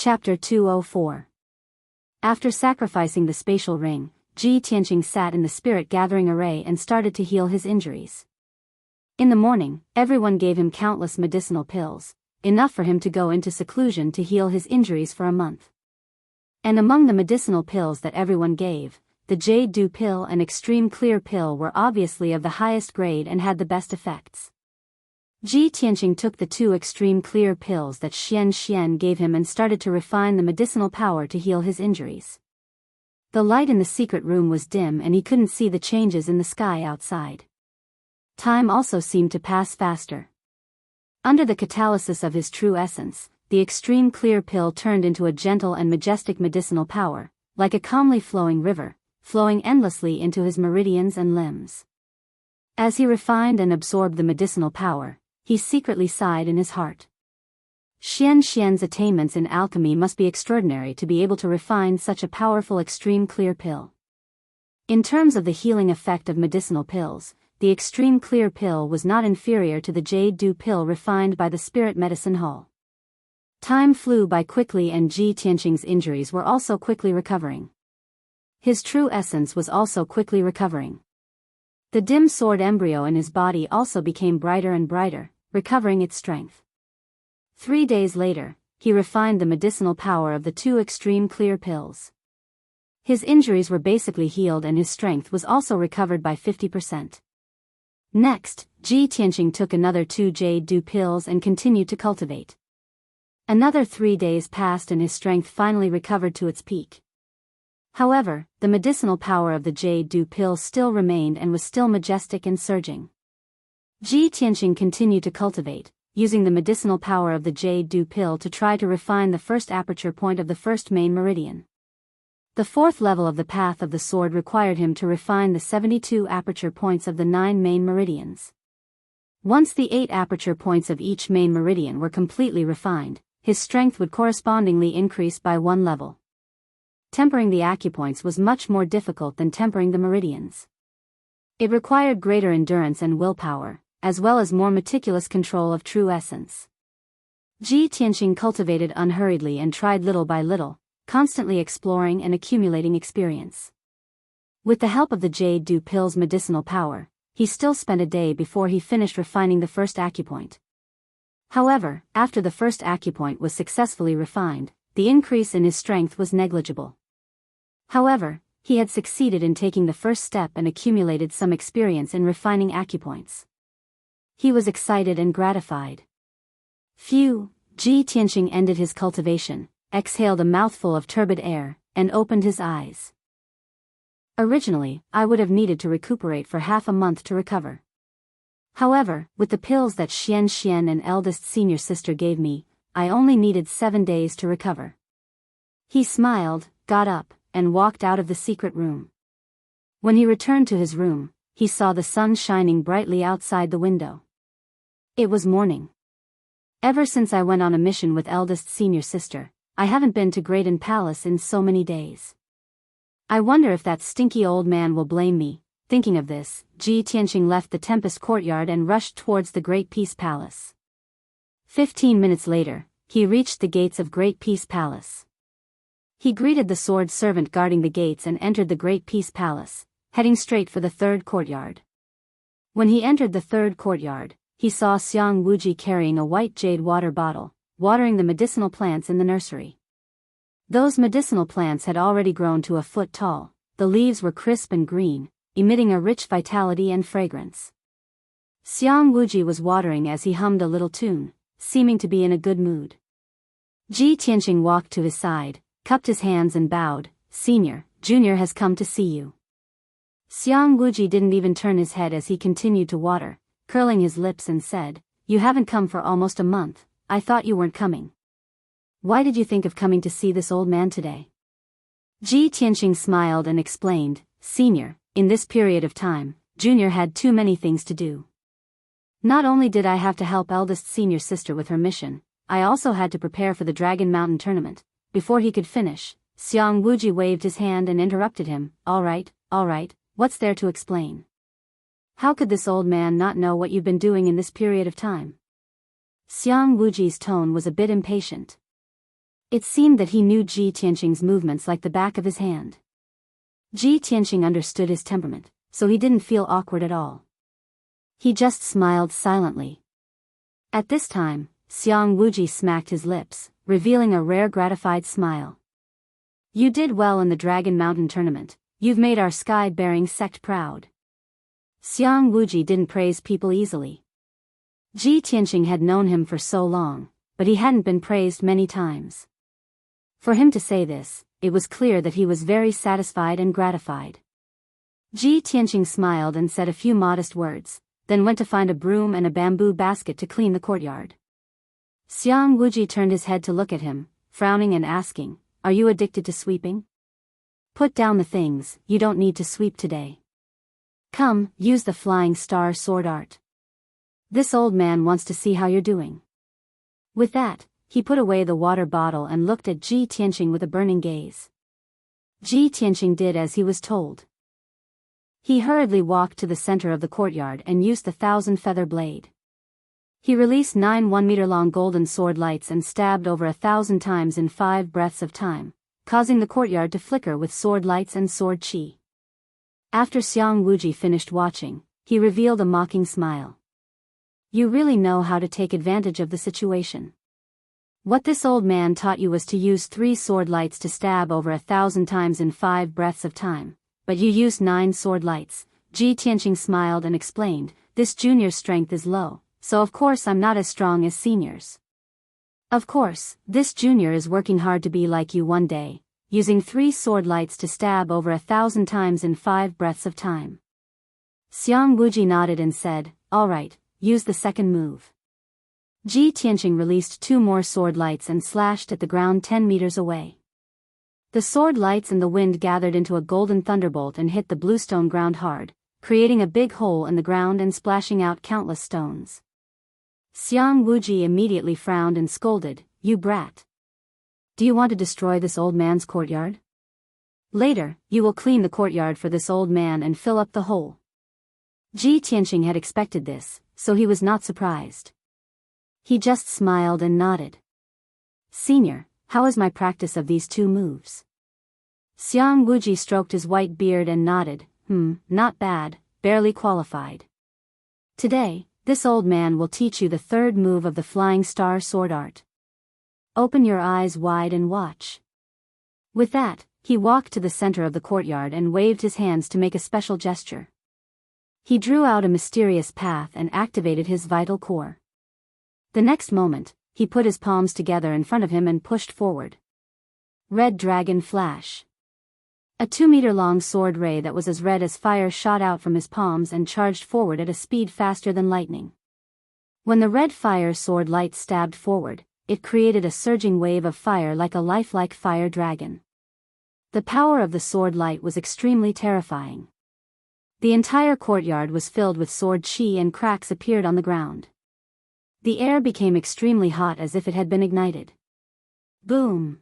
Chapter 204. After sacrificing the spatial ring, Ji Tianqing sat in the spirit-gathering array and started to heal his injuries. In the morning, everyone gave him countless medicinal pills, enough for him to go into seclusion to heal his injuries for a month. And among the medicinal pills that everyone gave, the Jade Dew pill and Extreme Clear pill were obviously of the highest grade and had the best effects. Ji Tianqing took the 2 Extreme Clear pills that Xian gave him and started to refine the medicinal power to heal his injuries. The light in the secret room was dim and he couldn't see the changes in the sky outside. Time also seemed to pass faster. Under the catalysis of his true essence, the Extreme Clear pill turned into a gentle and majestic medicinal power, like a calmly flowing river, flowing endlessly into his meridians and limbs. As he refined and absorbed the medicinal power, he secretly sighed in his heart. Xian's attainments in alchemy must be extraordinary to be able to refine such a powerful Extreme Clear pill. In terms of the healing effect of medicinal pills, the Extreme Clear pill was not inferior to the Jade Dew pill refined by the Spirit Medicine Hall. Time flew by quickly and Ji Tianqing's injuries were also quickly recovering. His true essence was also quickly recovering. The dim sword embryo in his body also became brighter and brighter, recovering its strength. 3 days later, he refined the medicinal power of the 2 Extreme Clear pills. His injuries were basically healed and his strength was also recovered by 50%. Next, Ji Tianqing took another 2 Jade Dew pills and continued to cultivate. Another 3 days passed and his strength finally recovered to its peak. However, the medicinal power of the Jade Dew pill still remained and was still majestic and surging. Ji Tianqing continued to cultivate, using the medicinal power of the Jade Dew pill to try to refine the first aperture point of the first main meridian. The 4th level of the path of the sword required him to refine the 72 aperture points of the 9 main meridians. Once the 8 aperture points of each main meridian were completely refined, his strength would correspondingly increase by 1 level. Tempering the acupoints was much more difficult than tempering the meridians. It required greater endurance and willpower, as well as more meticulous control of true essence. Ji Tianqing cultivated unhurriedly and tried little by little, constantly exploring and accumulating experience. With the help of the Jade Dew pill's medicinal power, he still spent a day before he finished refining the first acupoint. However, after the first acupoint was successfully refined, the increase in his strength was negligible. However, he had succeeded in taking the first step and accumulated some experience in refining acupoints. He was excited and gratified. Phew! Ji Tianqing ended his cultivation, exhaled a mouthful of turbid air, and opened his eyes. Originally, I would have needed to recuperate for half a month to recover. However, with the pills that Xian and eldest senior sister gave me, I only needed 7 days to recover. He smiled, got up, and walked out of the secret room. When he returned to his room, he saw the sun shining brightly outside the window. It was morning. Ever since I went on a mission with eldest senior sister, I haven't been to Graydon Palace in so many days. I wonder if that stinky old man will blame me. Thinking of this, Ji Tianqing left the Tempest courtyard and rushed towards the Great Peace Palace. 15 minutes later, he reached the gates of Great Peace Palace. He greeted the sword servant guarding the gates and entered the Great Peace Palace, heading straight for the 3rd courtyard. When he entered the 3rd courtyard, he saw Xiang Wuji carrying a white jade water bottle, watering the medicinal plants in the nursery. Those medicinal plants had already grown to a foot tall, the leaves were crisp and green, emitting a rich vitality and fragrance. Xiang Wuji was watering as he hummed a little tune, seeming to be in a good mood. Ji Tianqing walked to his side, cupped his hands and bowed. "Senior, Junior has come to see you." Xiang Wuji didn't even turn his head as he continued to water, curling his lips and said, "You haven't come for almost a month, I thought you weren't coming. Why did you think of coming to see this old man today?" Ji Tianqing smiled and explained, "Senior, in this period of time, Junior had too many things to do. Not only did I have to help eldest senior sister with her mission, I also had to prepare for the Dragon Mountain tournament." Before he could finish, Xiang Wuji waved his hand and interrupted him. All right, what's there to explain? How could this old man not know what you've been doing in this period of time?" Xiang Wuji's tone was a bit impatient. It seemed that he knew Ji Tianqing's movements like the back of his hand. Ji Tianqing understood his temperament, so he didn't feel awkward at all. He just smiled silently. At this time, Xiang Wuji smacked his lips, revealing a rare gratified smile. You did well in the Dragon Mountain tournament. You've made our sky-bearing sect proud. Xiang Wuji didn't praise people easily. Ji Tianqing had known him for so long, but he hadn't been praised many times. For him to say this, it was clear that he was very satisfied and gratified. Ji Tianqing smiled and said a few modest words, then went to find a broom and a bamboo basket to clean the courtyard. Xiang Wuji turned his head to look at him, frowning and asking, "Are you addicted to sweeping? Put down the things, you don't need to sweep today. Come, use the flying star sword art. This old man wants to see how you're doing." With that, he put away the water bottle and looked at Ji Tianqing with a burning gaze. Ji Tianqing did as he was told. He hurriedly walked to the center of the courtyard and used the 1,000-feather blade. He released 9 1-meter-long golden sword lights and stabbed over 1,000 times in 5 breaths of time, causing the courtyard to flicker with sword lights and sword chi. After Xiang Wuji finished watching, he revealed a mocking smile. You really know how to take advantage of the situation. What this old man taught you was to use 3 sword lights to stab over 1,000 times in 5 breaths of time, but you used 9 sword lights. Ji Tianqing smiled and explained, this junior's strength is low, so of course I'm not as strong as seniors. Of course, this junior is working hard to be like you one day, using 3 sword lights to stab over 1,000 times in 5 breaths of time. Xiang Wuji nodded and said, all right, use the second move. Ji Tianqing released 2 more sword lights and slashed at the ground 10 meters away. The sword lights and the wind gathered into a golden thunderbolt and hit the bluestone ground hard, creating a big hole in the ground and splashing out countless stones. Xiang Wuji immediately frowned and scolded, you brat. Do you want to destroy this old man's courtyard? Later, you will clean the courtyard for this old man and fill up the hole. Ji Tianqing had expected this, so he was not surprised. He just smiled and nodded. Senior, how is my practice of these 2 moves? Xiang Wuji stroked his white beard and nodded, not bad, barely qualified. Today, this old man will teach you the 3rd move of the flying star sword art. Open your eyes wide and watch. With that, he walked to the center of the courtyard and waved his hands to make a special gesture. He drew out a mysterious path and activated his vital core. The next moment, he put his palms together in front of him and pushed forward. Red Dragon Flash. A 2-meter-long sword ray that was as red as fire shot out from his palms and charged forward at a speed faster than lightning. When the red fire sword light stabbed forward, it created a surging wave of fire like a lifelike fire dragon. The power of the sword light was extremely terrifying. The entire courtyard was filled with sword chi and cracks appeared on the ground. The air became extremely hot as if it had been ignited. Boom!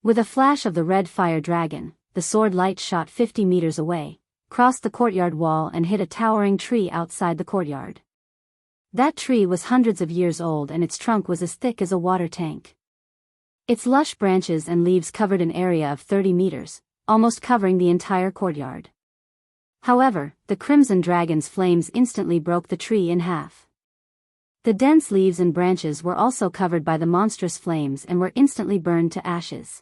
With a flash of the red fire dragon, the sword light shot 50 meters away, crossed the courtyard wall and hit a towering tree outside the courtyard. That tree was hundreds of years old and its trunk was as thick as a water tank. Its lush branches and leaves covered an area of 30 meters, almost covering the entire courtyard. However, the crimson dragon's flames instantly broke the tree in half. The dense leaves and branches were also covered by the monstrous flames and were instantly burned to ashes.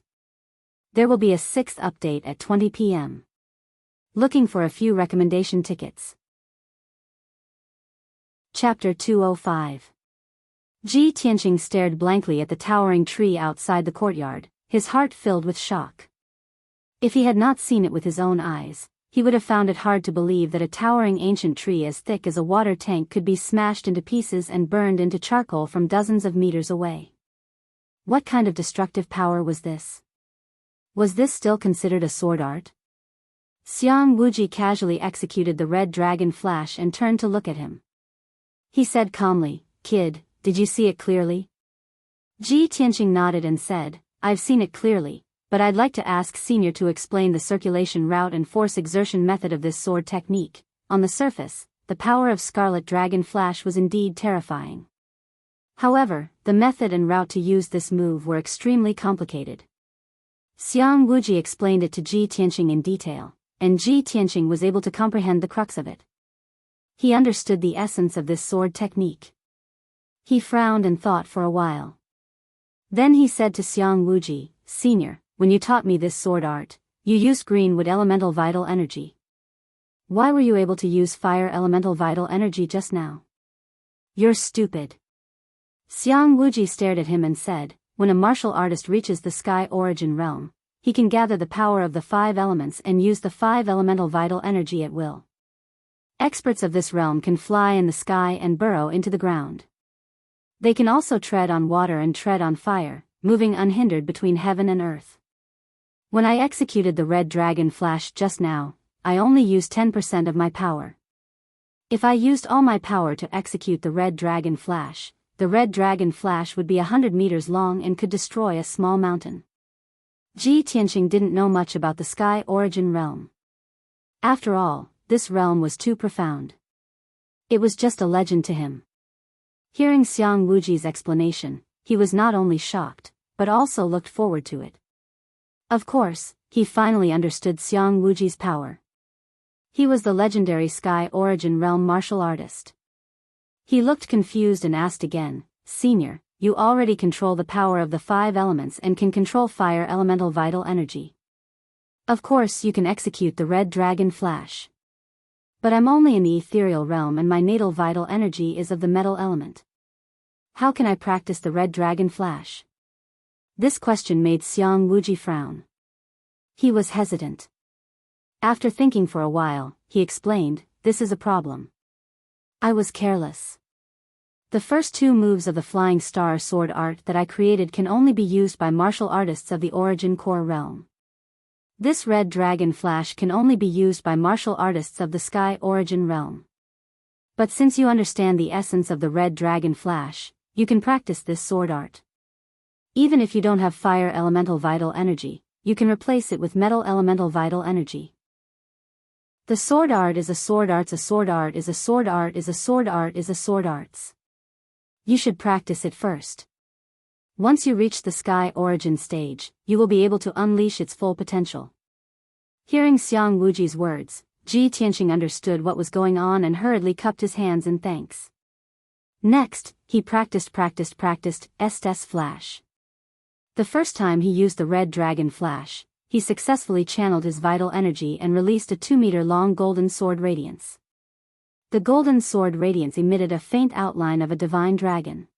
There will be a 6th update at 20 p.m. Looking for a few recommendation tickets. Chapter 205. Ji Tianqing stared blankly at the towering tree outside the courtyard, his heart filled with shock. If he had not seen it with his own eyes, he would have found it hard to believe that a towering ancient tree as thick as a water tank could be smashed into pieces and burned into charcoal from dozens of meters away. What kind of destructive power was this? Was this still considered a sword art? Xiang Wuji casually executed the red dragon flash and turned to look at him. He said calmly, "Kid, did you see it clearly?" Ji Tianqing nodded and said, "I've seen it clearly, but I'd like to ask Senior to explain the circulation route and force exertion method of this sword technique." On the surface, the power of Scarlet Dragon Flash was indeed terrifying. However, the method and route to use this move were extremely complicated. Xiang Wuji explained it to Ji Tianqing in detail, and Ji Tianqing was able to comprehend the crux of it. He understood the essence of this sword technique. He frowned and thought for a while. Then he said to Xiang Wuji, "Senior, when you taught me this sword art, you used greenwood elemental vital energy. Why were you able to use fire elemental vital energy just now? You're stupid." Xiang Wuji stared at him and said, "When a martial artist reaches the sky origin realm, he can gather the power of the 5 elements and use the 5 elemental vital energy at will. Experts of this realm can fly in the sky and burrow into the ground. They can also tread on water and tread on fire, moving unhindered between heaven and earth. When I executed the red dragon flash just now, I only used 10% of my power. If I used all my power to execute the red dragon flash, the red dragon flash would be 100 meters long and could destroy a small mountain." Ji Tianqing didn't know much about the sky origin realm. After all, this realm was too profound. It was just a legend to him. Hearing Xiang Wuji's explanation, he was not only shocked, but also looked forward to it. Of course, he finally understood Xiang Wuji's power. He was the legendary Sky Origin Realm martial artist. He looked confused and asked again, "Senior, you already control the power of the 5 elements and can control fire elemental vital energy. Of course you can execute the red dragon flash. But I'm only in the ethereal realm and my natal vital energy is of the metal element. How can I practice the red dragon flash?" This question made Xiang Wuji frown. He was hesitant. After thinking for a while, he explained, "This is a problem. I was careless. The first 2 moves of the Flying Star sword art that I created can only be used by martial artists of the Origin Core realm. This red dragon flash can only be used by martial artists of the Sky Origin realm. But since you understand the essence of the red dragon flash, you can practice this sword art. Even if you don't have fire elemental vital energy, you can replace it with metal elemental vital energy. The sword art is a sword arts, a sword art is a sword art is a sword art is a sword arts. You should practice it first. Once you reach the Sky Origin stage, you will be able to unleash its full potential." Hearing Xiang Wuji's words, Ji Tianqing understood what was going on and hurriedly cupped his hands in thanks. Next, he practiced Estes Flash. The first time he used the red dragon flash, he successfully channeled his vital energy and released a 2-meter-long golden sword radiance. The golden sword radiance emitted a faint outline of a divine dragon.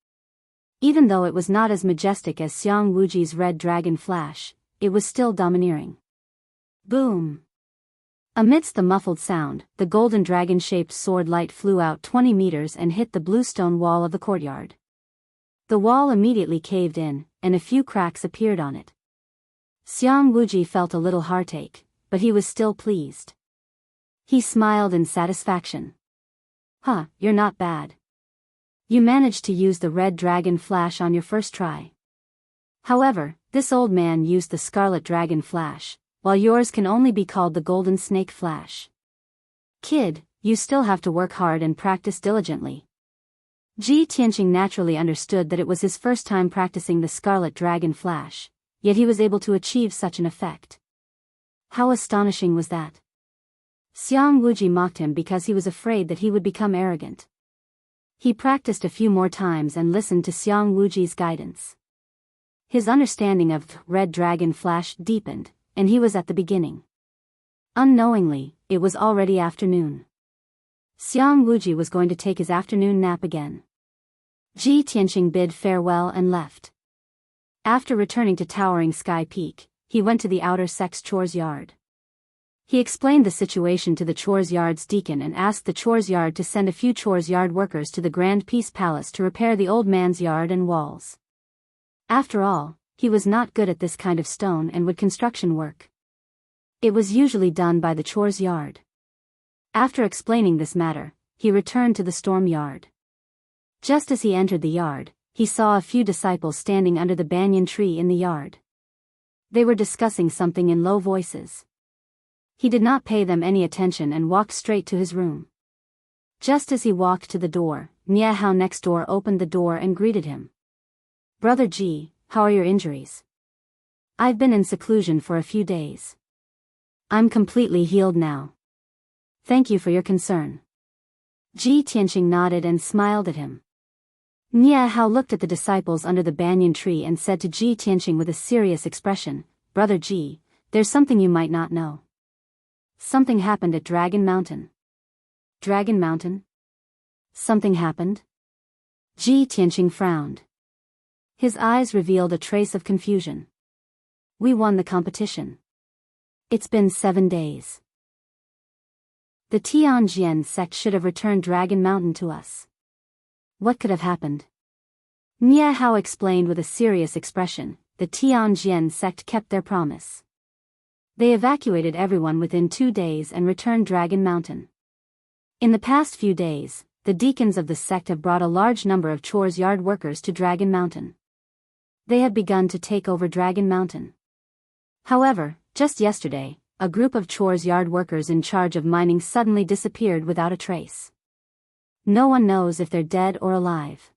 Even though it was not as majestic as Xiang Wuji's red dragon flash, it was still domineering. Boom! Amidst the muffled sound, the golden dragon-shaped sword light flew out 20 meters and hit the bluestone wall of the courtyard. The wall immediately caved in, and a few cracks appeared on it. Xiang Wuji felt a little heartache, but he was still pleased. He smiled in satisfaction. "Huh, you're not bad. You managed to use the red dragon flash on your first try. However, this old man used the scarlet dragon flash, while yours can only be called the golden snake flash. Kid, you still have to work hard and practice diligently." Ji Tianqing naturally understood that it was his first time practicing the scarlet dragon flash, yet he was able to achieve such an effect. How astonishing was that? Xiang Wuji mocked him because he was afraid that he would become arrogant. He practiced a few more times and listened to Xiang Wuji's guidance. His understanding of red dragon flash deepened, and he was at the beginning. Unknowingly, it was already afternoon. Xiang Wuji was going to take his afternoon nap again. Ji Tianqing bid farewell and left. After returning to Towering Sky Peak, he went to the outer sex chores yard. He explained the situation to the chores yard's deacon and asked the chores yard to send a few chores yard workers to the Grand Peace Palace to repair the old man's yard and walls. After all, he was not good at this kind of stone and wood construction work. It was usually done by the chores yard. After explaining this matter, he returned to the storm yard. Just as he entered the yard, he saw a few disciples standing under the banyan tree in the yard. They were discussing something in low voices. He did not pay them any attention and walked straight to his room. Just as he walked to the door, Niahao next door opened the door and greeted him. "Brother Ji, how are your injuries?" "I've been in seclusion for a few days. I'm completely healed now. Thank you for your concern." Ji Tianqing nodded and smiled at him. Niahao looked at the disciples under the banyan tree and said to Ji Tianqing with a serious expression, "Brother Ji, there's something you might not know. Something happened at Dragon Mountain." "Dragon Mountain? Something happened?" Ji Tianqing frowned. His eyes revealed a trace of confusion. "We won the competition. It's been 7 days. The Tianjian sect should have returned Dragon Mountain to us. What could have happened?" Niahao explained with a serious expression. The Tianjian sect kept their promise. They evacuated everyone within 2 days and returned Dragon Mountain. In the past few days, the deacons of the sect have brought a large number of chores yard workers to Dragon Mountain. They have begun to take over Dragon Mountain. However, just yesterday, a group of chores yard workers in charge of mining suddenly disappeared without a trace. No one knows if they're dead or alive.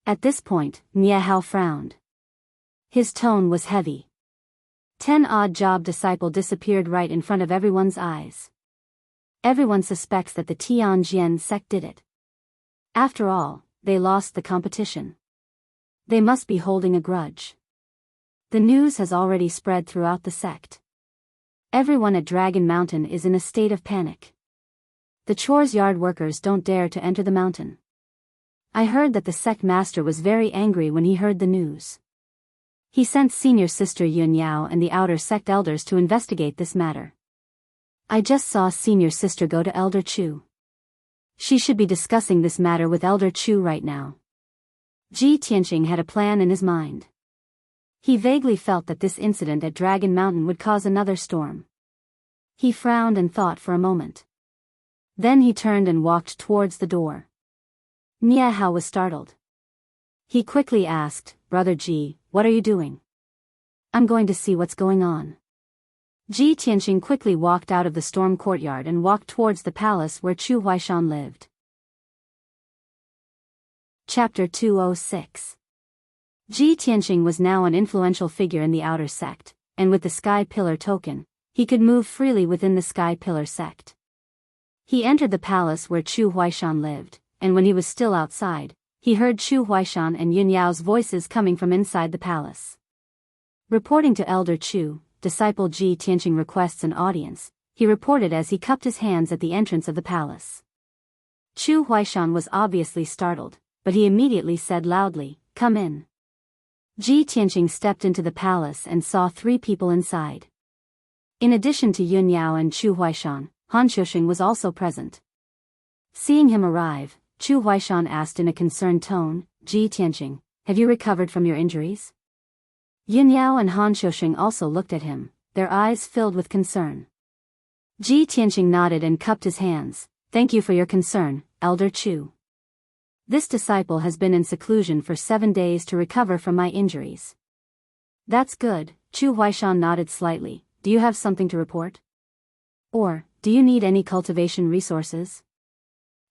At this point, Niahao frowned. His tone was heavy. 10 odd job disciple disappeared right in front of everyone's eyes. Everyone suspects that the Tianjian sect did it. After all, they lost the competition. They must be holding a grudge. The news has already spread throughout the sect. Everyone at Dragon Mountain is in a state of panic. The chores yard workers don't dare to enter the mountain. I heard that the sect master was very angry when he heard the news. He sent senior sister Yun Yao and the outer sect elders to investigate this matter. I just saw senior sister go to Elder Chu. She should be discussing this matter with Elder Chu right now. Ji Tianqing had a plan in his mind. He vaguely felt that this incident at Dragon Mountain would cause another storm. He frowned and thought for a moment. Then he turned and walked towards the door. Niahao was startled. He quickly asked, "Brother Ji, what are you doing?" "I'm going to see what's going on." Ji Tianqing quickly walked out of the storm courtyard and walked towards the palace where Chu Huaishan lived. Chapter 206. Ji Tianqing was now an influential figure in the outer sect, and with the Sky Pillar token, he could move freely within the Sky Pillar sect. He entered the palace where Chu Huaishan lived, and when he was still outside, he heard Chu Huaishan and Yun Yao's voices coming from inside the palace. Reporting to Elder Chu, disciple Ji Tianqing requests an audience, he reported as he cupped his hands at the entrance of the palace. Chu Huaishan was obviously startled, but he immediately said loudly, "Come in." Ji Tianqing stepped into the palace and saw 3 people inside. In addition to Yun Yao and Chu Huaishan, Han Xuexing was also present. Seeing him arrive, Chu Huaishan asked in a concerned tone, "Ji Tianqing, have you recovered from your injuries?" Yun Yao and Han Xuexing also looked at him, their eyes filled with concern. Ji Tianqing nodded and cupped his hands. "Thank you for your concern, Elder Chu. This disciple has been in seclusion for 7 days to recover from my injuries." "That's good," Chu Huaishan nodded slightly. "Do you have something to report? Or, do you need any cultivation resources?"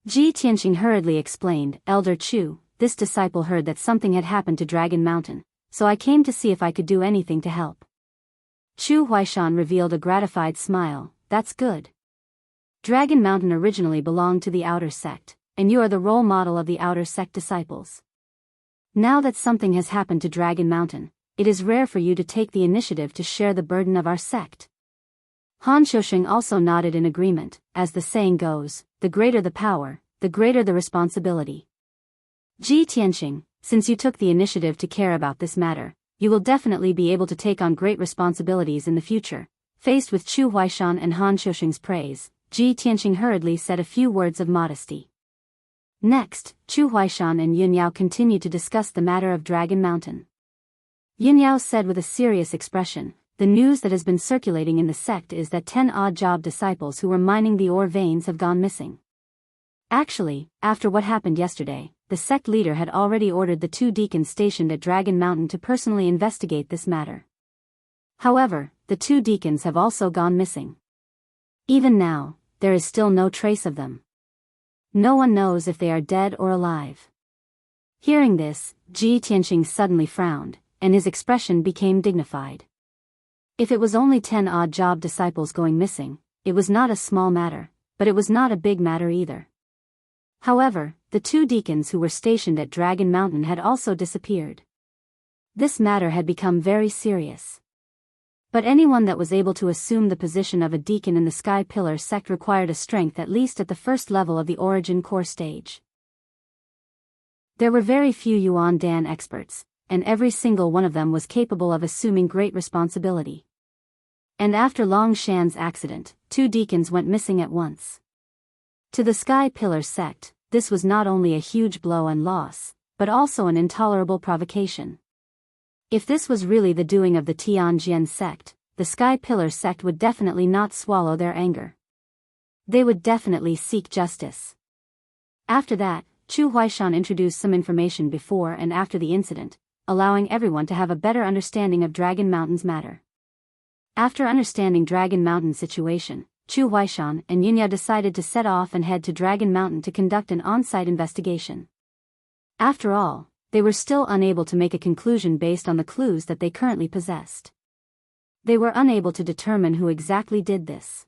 Ji Tianqing hurriedly explained, "Elder Chu, this disciple heard that something had happened to Dragon Mountain, so I came to see if I could do anything to help." Chu Huaishan revealed a gratified smile. "That's good. Dragon Mountain originally belonged to the outer sect, and you are the role model of the outer sect disciples. Now that something has happened to Dragon Mountain, it is rare for you to take the initiative to share the burden of our sect." Han Xuexing also nodded in agreement. As the saying goes, the greater the power, the greater the responsibility. "Ji Tianqing, since you took the initiative to care about this matter, you will definitely be able to take on great responsibilities in the future." Faced with Chu Huaishan and Han Xuexing's praise, Ji Tianqing hurriedly said a few words of modesty. Next, Chu Huaishan and Yun Yao continued to discuss the matter of Dragon Mountain. Yun Yao said with a serious expression, "The news that has been circulating in the sect is that 10 odd job disciples who were mining the ore veins have gone missing. Actually, after what happened yesterday, the sect leader had already ordered the 2 deacons stationed at Dragon Mountain to personally investigate this matter. However, the 2 deacons have also gone missing. Even now, there is still no trace of them. No one knows if they are dead or alive. Hearing this, Ji Tianqing suddenly frowned, and his expression became dignified. If it was only 10 odd job disciples going missing, it was not a small matter, but it was not a big matter either. However, the 2 deacons who were stationed at Dragon Mountain had also disappeared. This matter had become very serious. But anyone that was able to assume the position of a deacon in the Sky Pillar sect required a strength at least at the first level of the Origin Core stage. There were very few Yuan Dan experts, and every single one of them was capable of assuming great responsibility. And after Long Shan's accident, 2 deacons went missing at once. To the Sky Pillar sect, this was not only a huge blow and loss, but also an intolerable provocation. If this was really the doing of the Tianjian sect, the Sky Pillar sect would definitely not swallow their anger. They would definitely seek justice. After that, Chu Huaishan introduced some information before and after the incident, allowing everyone to have a better understanding of Dragon Mountain's matter. After understanding Dragon Mountain's situation, Chu Huaishan and Yunya decided to set off and head to Dragon Mountain to conduct an on-site investigation. After all, they were still unable to make a conclusion based on the clues that they currently possessed. They were unable to determine who exactly did this.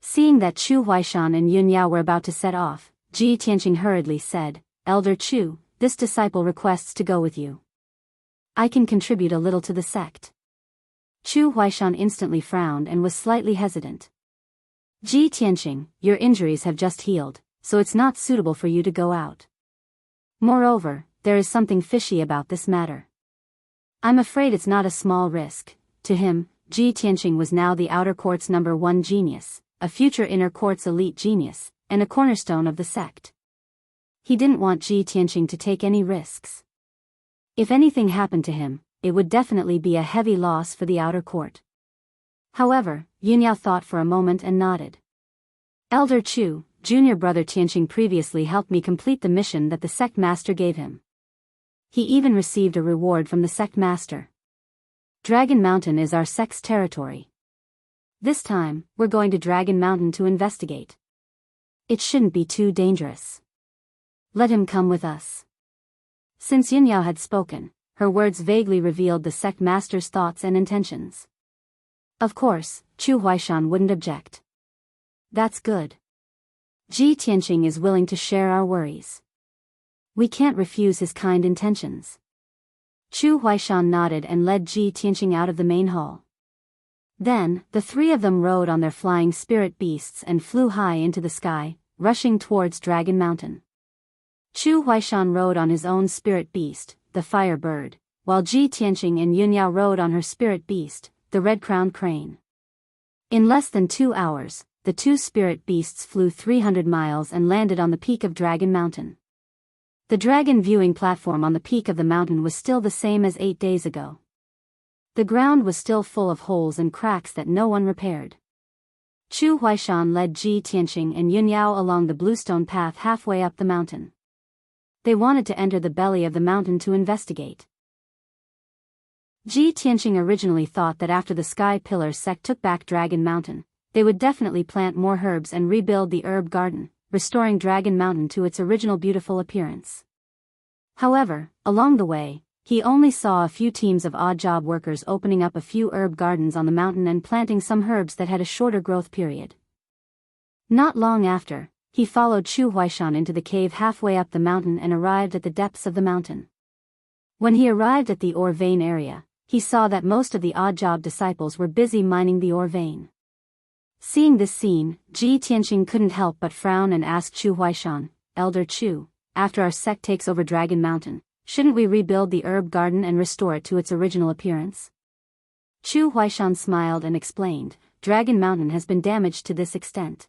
Seeing that Chu Huaishan and Yunya were about to set off, Ji Tianqing hurriedly said, "Elder Chu, this disciple requests to go with you. I can contribute a little to the sect." Chu Huaishan instantly frowned and was slightly hesitant. "Ji Tianqing, your injuries have just healed, so it's not suitable for you to go out. Moreover, there is something fishy about this matter. I'm afraid it's not a small risk." To him, Ji Tianqing was now the outer court's #1 genius, a future inner court's elite genius, and a cornerstone of the sect. He didn't want Ji Tianqing to take any risks. If anything happened to him, it would definitely be a heavy loss for the outer court. However, Yunya thought for a moment and nodded. "Elder Chu, junior brother Tianqing previously helped me complete the mission that the sect master gave him. He even received a reward from the sect master. Dragon Mountain is our sect's territory. This time, we're going to Dragon Mountain to investigate. It shouldn't be too dangerous. Let him come with us." Since Yunyao had spoken, her words vaguely revealed the sect master's thoughts and intentions. Of course, Chu Huaishan wouldn't object. "That's good. Ji Tianqing is willing to share our worries. We can't refuse his kind intentions." Chu Huaishan nodded and led Ji Tianqing out of the main hall. Then, the 3 of them rode on their flying spirit beasts and flew high into the sky, rushing towards Dragon Mountain. Chu Huaishan rode on his own spirit beast, the fire bird, while Ji Tianqing and Yunyao rode on her spirit beast, the red-crowned crane. In less than 2 hours, the 2 spirit beasts flew 300 miles and landed on the peak of Dragon Mountain. The dragon viewing platform on the peak of the mountain was still the same as 8 days ago. The ground was still full of holes and cracks that no one repaired. Chu Huaishan led Ji Tianqing and Yunyao along the bluestone path halfway up the mountain. They wanted to enter the belly of the mountain to investigate. Ji Tianqing originally thought that after the Sky Pillar sect took back Dragon Mountain, they would definitely plant more herbs and rebuild the herb garden, restoring Dragon Mountain to its original beautiful appearance. However, along the way, he only saw a few teams of odd job workers opening up a few herb gardens on the mountain and planting some herbs that had a shorter growth period. Not long after, he followed Chu Huaishan into the cave halfway up the mountain and arrived at the depths of the mountain. When he arrived at the ore vein area, he saw that most of the odd job disciples were busy mining the ore vein. Seeing this scene, Ji Tianqing couldn't help but frown and ask Chu Huaishan, "Elder Chu, after our sect takes over Dragon Mountain, shouldn't we rebuild the herb garden and restore it to its original appearance?" Chu Huaishan smiled and explained, "Dragon Mountain has been damaged to this extent.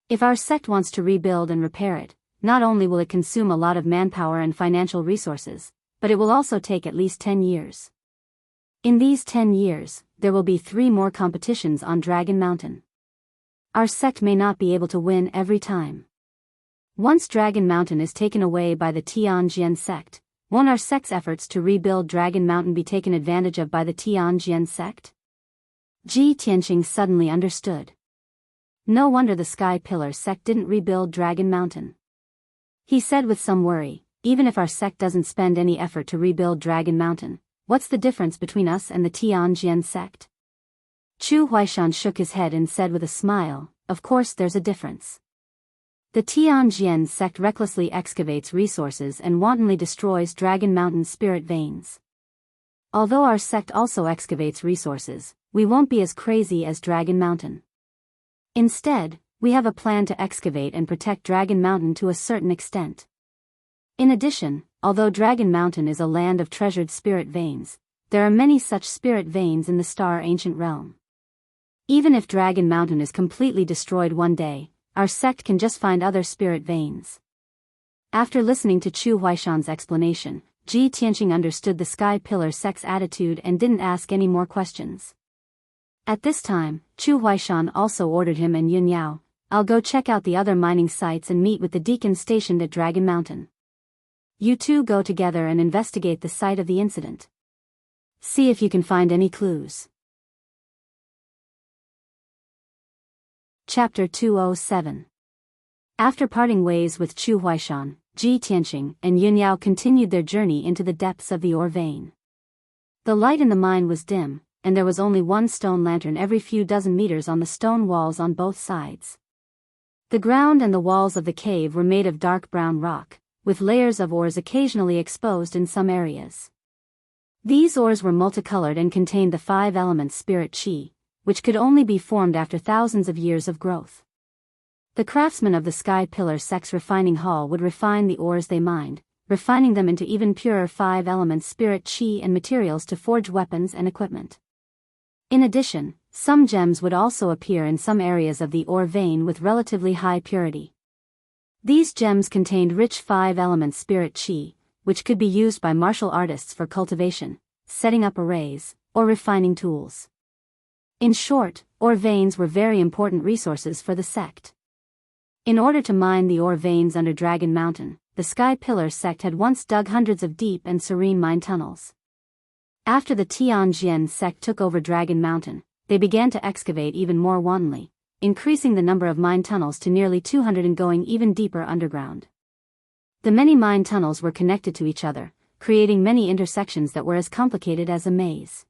If our sect wants to rebuild and repair it, not only will it consume a lot of manpower and financial resources, but it will also take at least 10 years. In these 10 years, there will be 3 more competitions on Dragon Mountain. Our sect may not be able to win every time. Once Dragon Mountain is taken away by the Tianjian sect, won't our sect's efforts to rebuild Dragon Mountain be taken advantage of by the Tianjian sect?" Ji Tianqing suddenly understood. No wonder the Sky Pillar sect didn't rebuild Dragon Mountain. He said with some worry, even if our sect doesn't spend any effort to rebuild Dragon Mountain, what's the difference between us and the Tianjian sect? Chu Huaishan shook his head and said with a smile, of course there's a difference. The Tianjian sect recklessly excavates resources and wantonly destroys Dragon Mountain spirit veins. Although our sect also excavates resources, we won't be as crazy as Dragon Mountain. Instead, we have a plan to excavate and protect Dragon Mountain to a certain extent. In addition, although Dragon Mountain is a land of treasured spirit veins, there are many such spirit veins in the Star Ancient Realm. Even if Dragon Mountain is completely destroyed one day, our sect can just find other spirit veins. After listening to Chu Huaishan's explanation, Ji Tianqing understood the Sky Pillar sect's attitude and didn't ask any more questions. At this time, Chu Huaishan also ordered him and Yun Yao, I'll go check out the other mining sites and meet with the deacon stationed at Dragon Mountain. You two go together and investigate the site of the incident. See if you can find any clues. Chapter 207. After parting ways with Chu Huaishan, Ji Tianqing and Yun Yao continued their journey into the depths of the ore vein. The light in the mine was dim, and there was only one stone lantern every few dozen meters on the stone walls on both sides. The ground and the walls of the cave were made of dark brown rock, with layers of ores occasionally exposed in some areas. These ores were multicolored and contained the 5 elements spirit qi, which could only be formed after thousands of years of growth. The craftsmen of the Sky Pillar sect's refining hall would refine the ores they mined, refining them into even purer 5 elements spirit qi and materials to forge weapons and equipment. In addition, some gems would also appear in some areas of the ore vein with relatively high purity. These gems contained rich 5 elements spirit qi, which could be used by martial artists for cultivation, setting up arrays, or refining tools. In short, ore veins were very important resources for the sect. In order to mine the ore veins under Dragon Mountain, the Sky Pillar sect had once dug hundreds of deep and serene mine tunnels. After the Tianjian sect took over Dragon Mountain, they began to excavate even more wantonly, increasing the number of mine tunnels to nearly 200 and going even deeper underground. The many mine tunnels were connected to each other, creating many intersections that were as complicated as a maze.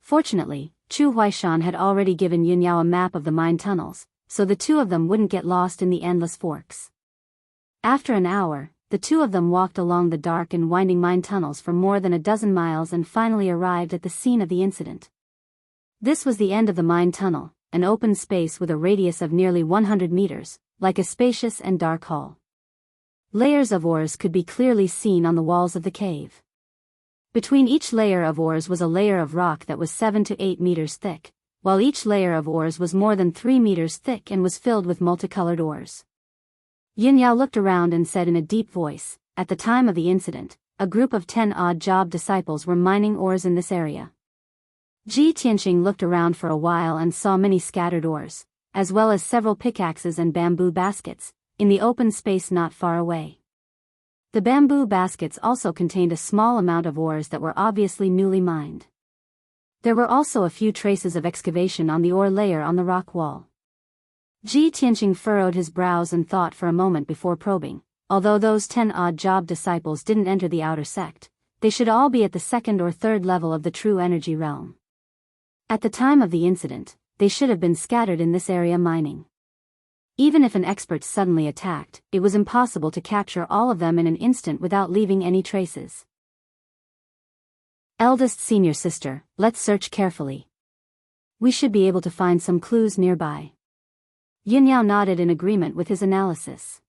Fortunately, Chu Huaishan had already given Yun Yao a map of the mine tunnels, so the two of them wouldn't get lost in the endless forks. After an hour, the two of them walked along the dark and winding mine tunnels for more than a dozen miles and finally arrived at the scene of the incident. This was the end of the mine tunnel, an open space with a radius of nearly 100 meters, like a spacious and dark hall. Layers of ores could be clearly seen on the walls of the cave. Between each layer of ores was a layer of rock that was 7 to 8 meters thick, while each layer of ores was more than 3 meters thick and was filled with multicolored ores. Yin Yao looked around and said in a deep voice, at the time of the incident, a group of 10 odd job disciples were mining ores in this area. Ji Tianqing looked around for a while and saw many scattered ores, as well as several pickaxes and bamboo baskets, in the open space not far away. The bamboo baskets also contained a small amount of ores that were obviously newly mined. There were also a few traces of excavation on the ore layer on the rock wall. Ji Tianqing furrowed his brows and thought for a moment before probing. Although those 10 odd job disciples didn't enter the outer sect, they should all be at the 2nd or 3rd level of the true energy realm. At the time of the incident, they should have been scattered in this area mining. Even if an expert suddenly attacked, it was impossible to capture all of them in an instant without leaving any traces. Eldest senior sister, let's search carefully. We should be able to find some clues nearby. Yin Yao nodded in agreement with his analysis.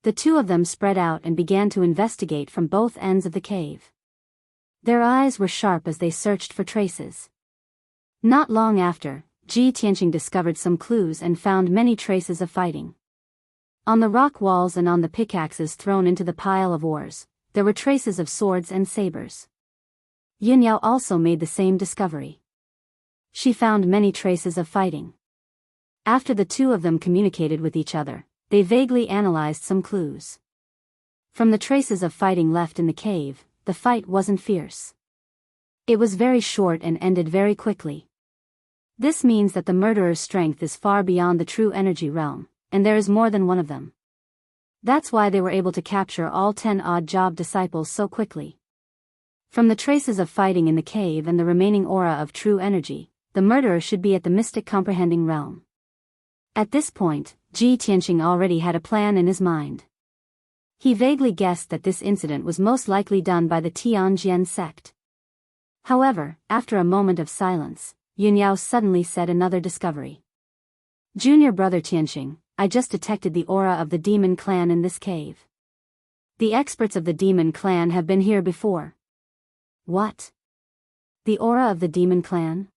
The two of them spread out and began to investigate from both ends of the cave. Their eyes were sharp as they searched for traces. Not long after, Ji Tianqing discovered some clues and found many traces of fighting. On the rock walls and on the pickaxes thrown into the pile of ores, there were traces of swords and sabers. Yin Yao also made the same discovery. She found many traces of fighting. After the two of them communicated with each other, they vaguely analyzed some clues. From the traces of fighting left in the cave, the fight wasn't fierce. It was very short and ended very quickly. This means that the murderer's strength is far beyond the true energy realm, and there is more than one of them. That's why they were able to capture all 10 odd job disciples so quickly. From the traces of fighting in the cave and the remaining aura of true energy, the murderer should be at the mystic comprehending realm. At this point, Ji Tianqing already had a plan in his mind. He vaguely guessed that this incident was most likely done by the Tianjian sect. However, after a moment of silence, Yunyao suddenly said another discovery. Junior brother Tianqing, I just detected the aura of the demon clan in this cave. The experts of the demon clan have been here before. What? The aura of the demon clan?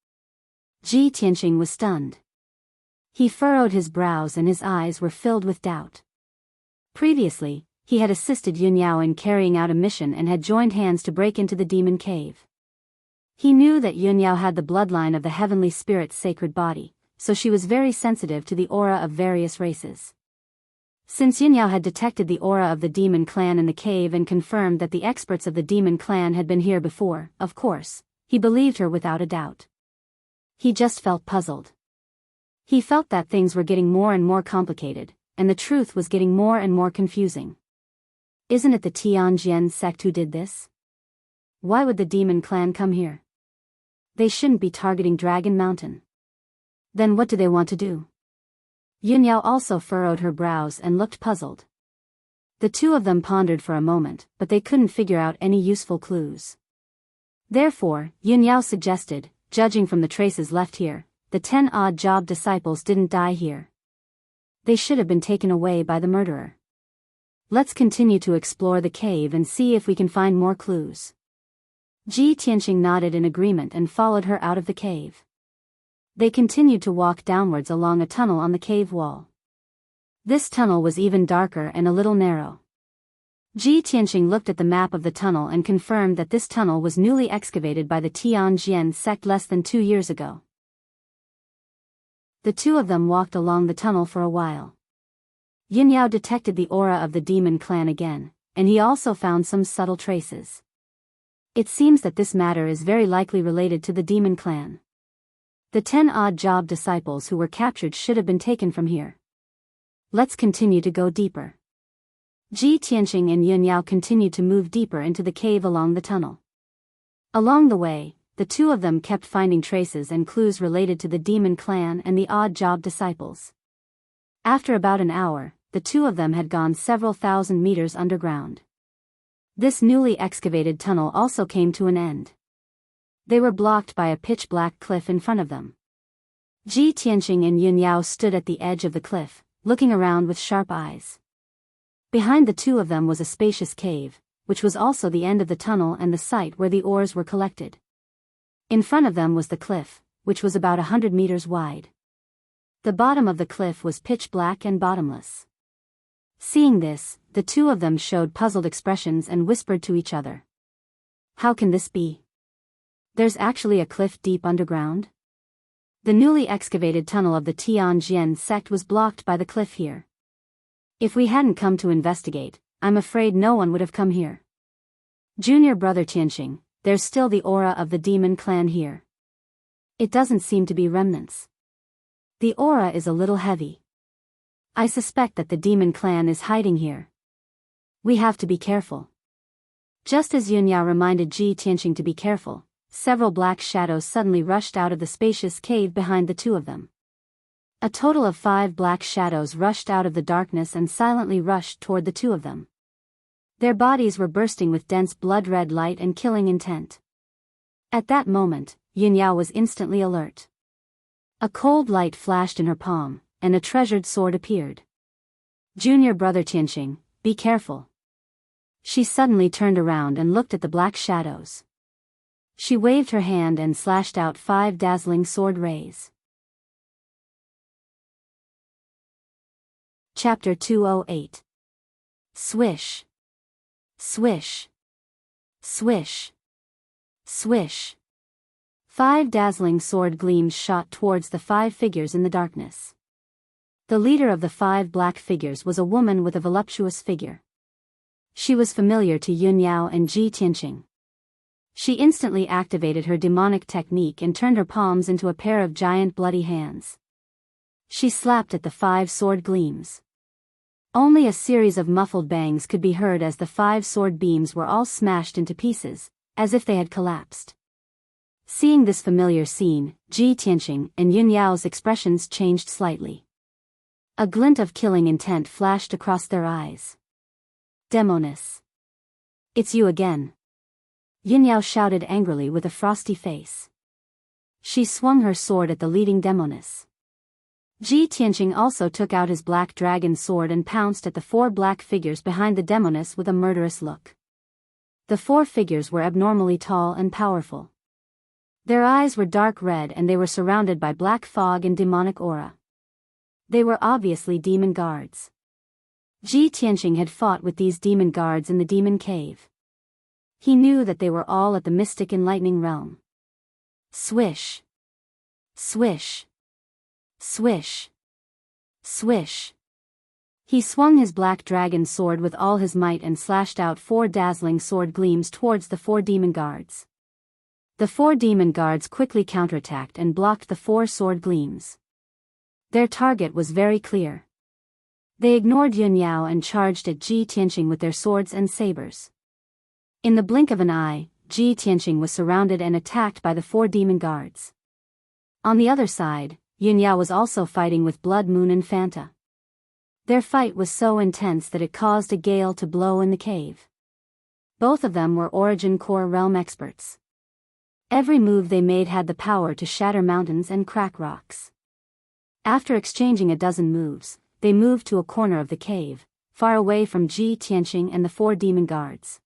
Ji Tianqing was stunned. He furrowed his brows and his eyes were filled with doubt. Previously, he had assisted Yunyao in carrying out a mission and had joined hands to break into the demon cave. He knew that Yunyao had the bloodline of the heavenly spirit's sacred body, so she was very sensitive to the aura of various races. Since Yunyao had detected the aura of the demon clan in the cave and confirmed that the experts of the demon clan had been here before, of course, he believed her without a doubt. He just felt puzzled. He felt that things were getting more and more complicated, and the truth was getting more and more confusing. Isn't it the Tianjian sect who did this? Why would the demon clan come here? They shouldn't be targeting Dragon Mountain. Then what do they want to do? Yunyao also furrowed her brows and looked puzzled. The two of them pondered for a moment, but they couldn't figure out any useful clues. Therefore, Yunyao suggested, judging from the traces left here, the 10 odd job disciples didn't die here. They should have been taken away by the murderer. Let's continue to explore the cave and see if we can find more clues. Ji Tianqing nodded in agreement and followed her out of the cave. They continued to walk downwards along a tunnel on the cave wall. This tunnel was even darker and a little narrow. Ji Tianqing looked at the map of the tunnel and confirmed that this tunnel was newly excavated by the Tianjian sect less than 2 years ago. The two of them walked along the tunnel for a while. Yunyao detected the aura of the demon clan again, and he also found some subtle traces. It seems that this matter is very likely related to the demon clan. The 10 odd job disciples who were captured should have been taken from here. Let's continue to go deeper. Ji Tianqing and Yunyao continued to move deeper into the cave along the tunnel. Along the way, the two of them kept finding traces and clues related to the demon clan and the odd job disciples. After about an hour, the two of them had gone several thousand meters underground. This newly excavated tunnel also came to an end. They were blocked by a pitch-black cliff in front of them. Ji Tianqing and Yunyao stood at the edge of the cliff, looking around with sharp eyes. Behind the two of them was a spacious cave, which was also the end of the tunnel and the site where the ores were collected. In front of them was the cliff, which was about 100 meters wide. The bottom of the cliff was pitch black and bottomless. Seeing this, the two of them showed puzzled expressions and whispered to each other. How can this be? There's actually a cliff deep underground? The newly excavated tunnel of the Tianjian sect was blocked by the cliff here. If we hadn't come to investigate, I'm afraid no one would have come here. Junior brother Tianqing, there's still the aura of the demon clan here. It doesn't seem to be remnants. The aura is a little heavy. I suspect that the demon clan is hiding here. We have to be careful. Just as Yunyao reminded Ji Tianqing to be careful, several black shadows suddenly rushed out of the spacious cave behind the two of them. A total of 5 black shadows rushed out of the darkness and silently rushed toward the two of them. Their bodies were bursting with dense blood-red light and killing intent. At that moment, Yunyao was instantly alert. A cold light flashed in her palm, and a treasured sword appeared. Junior brother Tianqing, be careful. She suddenly turned around and looked at the black shadows. She waved her hand and slashed out 5 dazzling sword rays. Chapter 208. Swish. Swish. Swish. Swish. 5 dazzling sword gleams shot towards the 5 figures in the darkness. The leader of the 5 black figures was a woman with a voluptuous figure. She was familiar to Yunyao and Ji Tianqing. She instantly activated her demonic technique and turned her palms into a pair of giant bloody hands. She slapped at the 5 sword gleams. Only a series of muffled bangs could be heard as the 5 sword beams were all smashed into pieces, as if they had collapsed. Seeing this familiar scene, Ji Tianqing and Yun Yao's expressions changed slightly. A glint of killing intent flashed across their eyes. Demoness. It's you again. Yun Yao shouted angrily with a frosty face. She swung her sword at the leading demoness. Ji Tianqing also took out his black dragon sword and pounced at the 4 black figures behind the demoness with a murderous look. The 4 figures were abnormally tall and powerful. Their eyes were dark red and they were surrounded by black fog and demonic aura. They were obviously demon guards. Ji Tianqing had fought with these demon guards in the demon cave. He knew that they were all at the mystic enlightening realm. Swish. Swish. Swish. Swish. He swung his black dragon sword with all his might and slashed out 4 dazzling sword gleams towards the 4 demon guards. The 4 demon guards quickly counterattacked and blocked the 4 sword gleams. Their target was very clear. They ignored Yun Yao and charged at Ji Tianqing with their swords and sabers. In the blink of an eye, Ji Tianqing was surrounded and attacked by the 4 demon guards. On the other side, Yun Yao was also fighting with Blood Moon and Fanta. Their fight was so intense that it caused a gale to blow in the cave. Both of them were Origin Core realm experts. Every move they made had the power to shatter mountains and crack rocks. After exchanging a dozen moves, they moved to a corner of the cave, far away from Ji Tianqing and the 4 demon guards.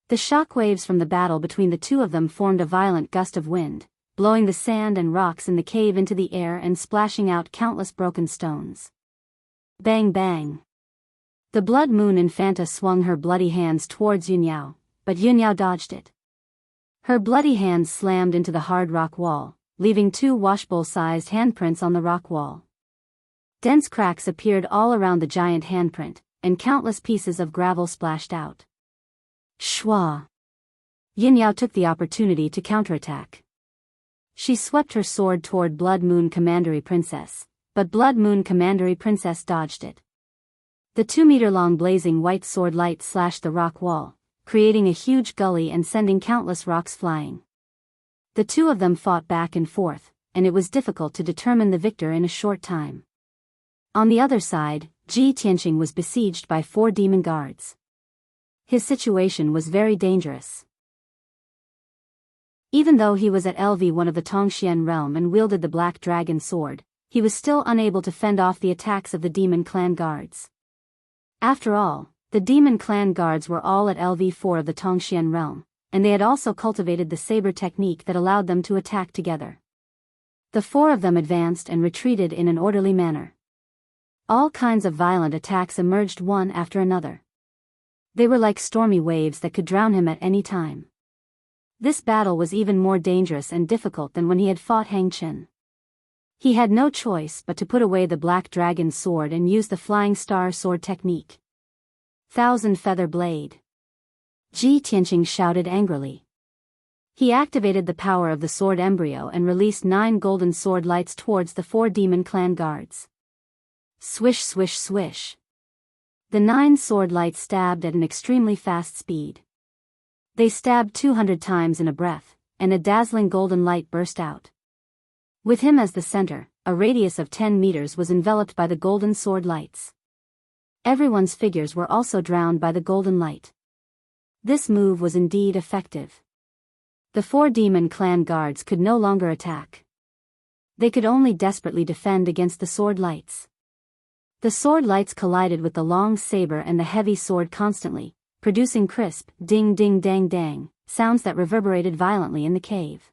The shockwaves from the battle between the 2 of them formed a violent gust of wind, blowing the sand and rocks in the cave into the air and splashing out countless broken stones. Bang bang. The Blood Moon Infanta swung her bloody hands towards Yun Yao, but Yun Yao dodged it. Her bloody hands slammed into the hard rock wall, leaving 2 washbowl-sized handprints on the rock wall. Dense cracks appeared all around the giant handprint, and countless pieces of gravel splashed out. Shwa! Yin Yao took the opportunity to counterattack. She swept her sword toward Blood Moon Commandery Princess, but Blood Moon Commandery Princess dodged it. The 2-meter-long blazing white sword light slashed the rock wall, creating a huge gully and sending countless rocks flying. The 2 of them fought back and forth, and it was difficult to determine the victor in a short time. On the other side, Ji Tianqing was besieged by 4 demon guards. His situation was very dangerous. Even though he was at LV1 of the Tongxian realm and wielded the Black Dragon sword, he was still unable to fend off the attacks of the Demon Clan guards. After all, the Demon Clan guards were all at LV4 of the Tongxian realm, and they had also cultivated the saber technique that allowed them to attack together. The 4 of them advanced and retreated in an orderly manner. All kinds of violent attacks emerged one after another. They were like stormy waves that could drown him at any time. This battle was even more dangerous and difficult than when he had fought Hang Chen. He had no choice but to put away the Black Dragon sword and use the Flying Star sword technique. Thousand Feather Blade. Ji Tianqing shouted angrily. He activated the power of the sword embryo and released 9 golden sword lights towards the 4 Demon Clan guards. Swish swish swish. The 9 sword lights stabbed at an extremely fast speed. They stabbed 200 times in a breath, and a dazzling golden light burst out. With him as the center, a radius of 10 meters was enveloped by the golden sword lights. Everyone's figures were also drowned by the golden light. This move was indeed effective. The 4 Demon Clan guards could no longer attack. They could only desperately defend against the sword lights. The sword lights collided with the long saber and the heavy sword constantly, producing crisp, ding ding dang dang, sounds that reverberated violently in the cave.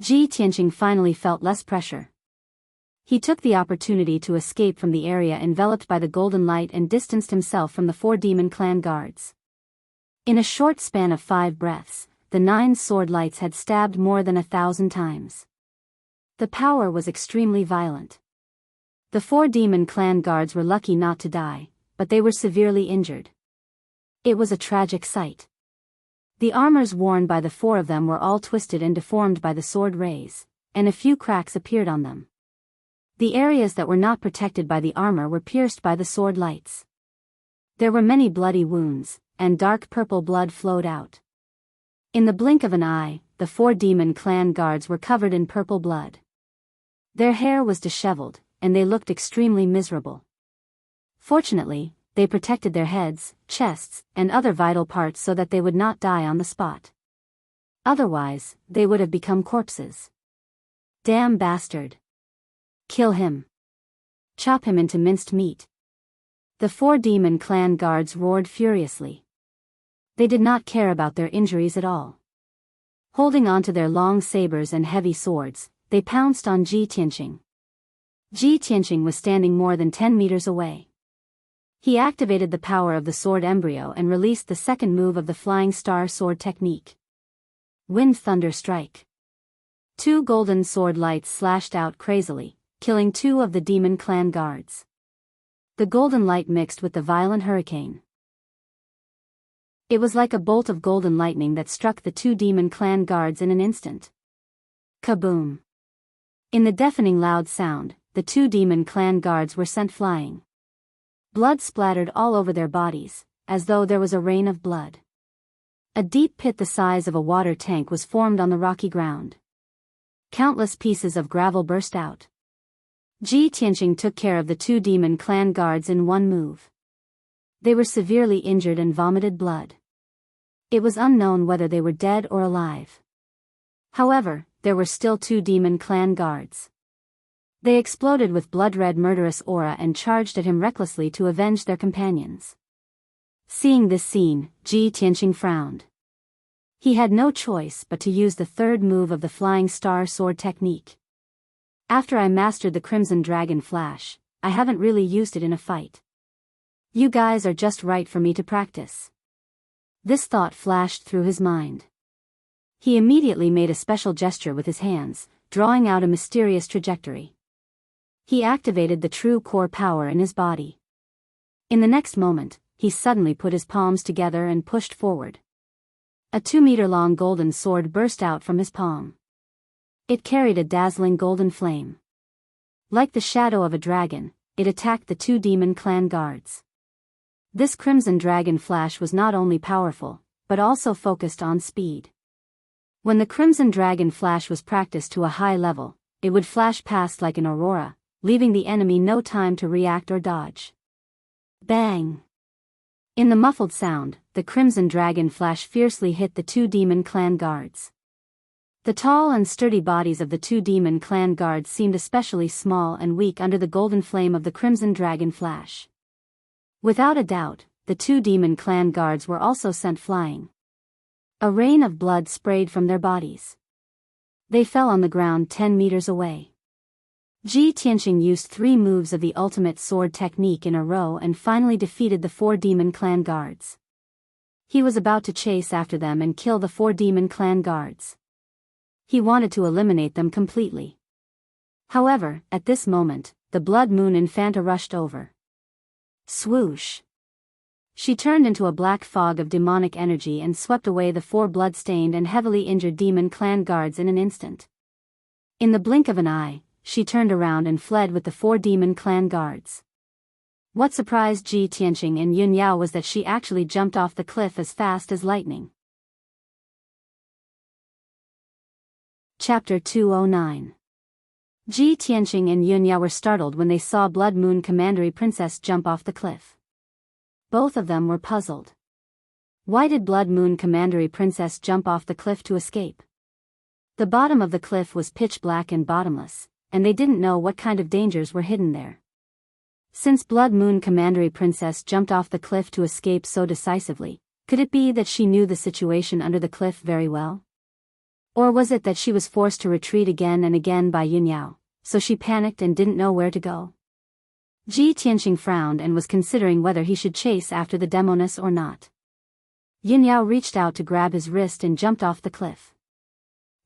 Ji Tianqing finally felt less pressure. He took the opportunity to escape from the area enveloped by the golden light and distanced himself from the 4 Demon Clan guards. In a short span of 5 breaths, the 9 sword lights had stabbed more than 1,000 times. The power was extremely violent. The 4 Demon Clan guards were lucky not to die, but they were severely injured. It was a tragic sight. The armors worn by the four of them were all twisted and deformed by the sword rays, and a few cracks appeared on them. The areas that were not protected by the armor were pierced by the sword lights. There were many bloody wounds, and dark purple blood flowed out. In the blink of an eye, the four demon clan guards were covered in purple blood. Their hair was disheveled, and they looked extremely miserable. Fortunately, they protected their heads, chests, and other vital parts so that they would not die on the spot. Otherwise, they would have become corpses. Damn bastard. Kill him. Chop him into minced meat. The four demon clan guards roared furiously. They did not care about their injuries at all. Holding on to their long sabers and heavy swords, they pounced on Ji Tianqing. Ji Tianqing was standing more than 10 meters away. He activated the power of the sword embryo and released the second move of the flying star sword technique. Wind Thunder Strike. Two golden sword lights slashed out crazily, killing two of the demon clan guards. The golden light mixed with the violent hurricane. It was like a bolt of golden lightning that struck the two demon clan guards in an instant. Kaboom! In the deafening loud sound, the two demon clan guards were sent flying. Blood splattered all over their bodies, as though there was a rain of blood. A deep pit the size of a water tank was formed on the rocky ground. Countless pieces of gravel burst out. Ji Tianqing took care of the two demon clan guards in one move. They were severely injured and vomited blood. It was unknown whether they were dead or alive. However, there were still two demon clan guards. They exploded with blood-red murderous aura and charged at him recklessly to avenge their companions. Seeing this scene, Ji Tianqing frowned. He had no choice but to use the third move of the flying star sword technique. After I mastered the Crimson Dragon Flash, I haven't really used it in a fight. You guys are just right for me to practice. This thought flashed through his mind. He immediately made a special gesture with his hands, drawing out a mysterious trajectory. He activated the true core power in his body. In the next moment, he suddenly put his palms together and pushed forward. A 2-meter-long golden sword burst out from his palm. It carried a dazzling golden flame. Like the shadow of a dragon, it attacked the two demon clan guards. This Crimson Dragon Flash was not only powerful, but also focused on speed. When the Crimson Dragon Flash was practiced to a high level, it would flash past like an aurora, leaving the enemy no time to react or dodge. Bang! In the muffled sound, the Crimson Dragon Flash fiercely hit the two demon clan guards. The tall and sturdy bodies of the two demon clan guards seemed especially small and weak under the golden flame of the Crimson Dragon Flash. Without a doubt, the two demon clan guards were also sent flying. A rain of blood sprayed from their bodies. They fell on the ground 10 meters away. Ji Tianqing used 3 moves of the ultimate sword technique in a row and finally defeated the 4 demon clan guards. He was about to chase after them and kill the 4 demon clan guards. He wanted to eliminate them completely. However, at this moment, the Blood Moon Infanta rushed over. Swoosh! She turned into a black fog of demonic energy and swept away the 4 blood-stained and heavily injured demon clan guards in an instant. In the blink of an eye, she turned around and fled with the 4 demon clan guards. What surprised Ji Tianqing and Yun Yao was that she actually jumped off the cliff as fast as lightning. Chapter 209. Ji Tianqing and Yun Yao were startled when they saw Blood Moon Commandery Princess jump off the cliff. Both of them were puzzled. Why did Blood Moon Commandery Princess jump off the cliff to escape? The bottom of the cliff was pitch black and bottomless, and they didn't know what kind of dangers were hidden there. Since Blood Moon Commandery Princess jumped off the cliff to escape so decisively, could it be that she knew the situation under the cliff very well? Or was it that she was forced to retreat again and again by Yun Yao, so she panicked and didn't know where to go? Ji Tianqing frowned and was considering whether he should chase after the demoness or not. Yun Yao reached out to grab his wrist and jumped off the cliff.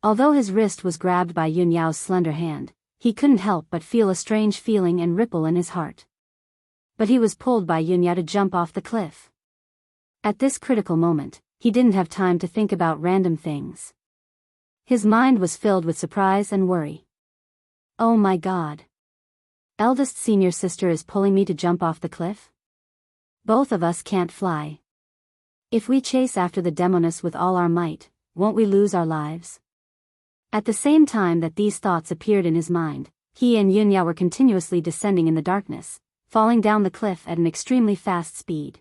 Although his wrist was grabbed by Yun Yao's slender hand, he couldn't help but feel a strange feeling and ripple in his heart. But he was pulled by Yun Yao to jump off the cliff. At this critical moment, he didn't have time to think about random things. His mind was filled with surprise and worry. Oh my God. Eldest senior sister is pulling me to jump off the cliff? Both of us can't fly. If we chase after the demoness with all our might, won't we lose our lives? At the same time that these thoughts appeared in his mind, he and Yunyao were continuously descending in the darkness, falling down the cliff at an extremely fast speed.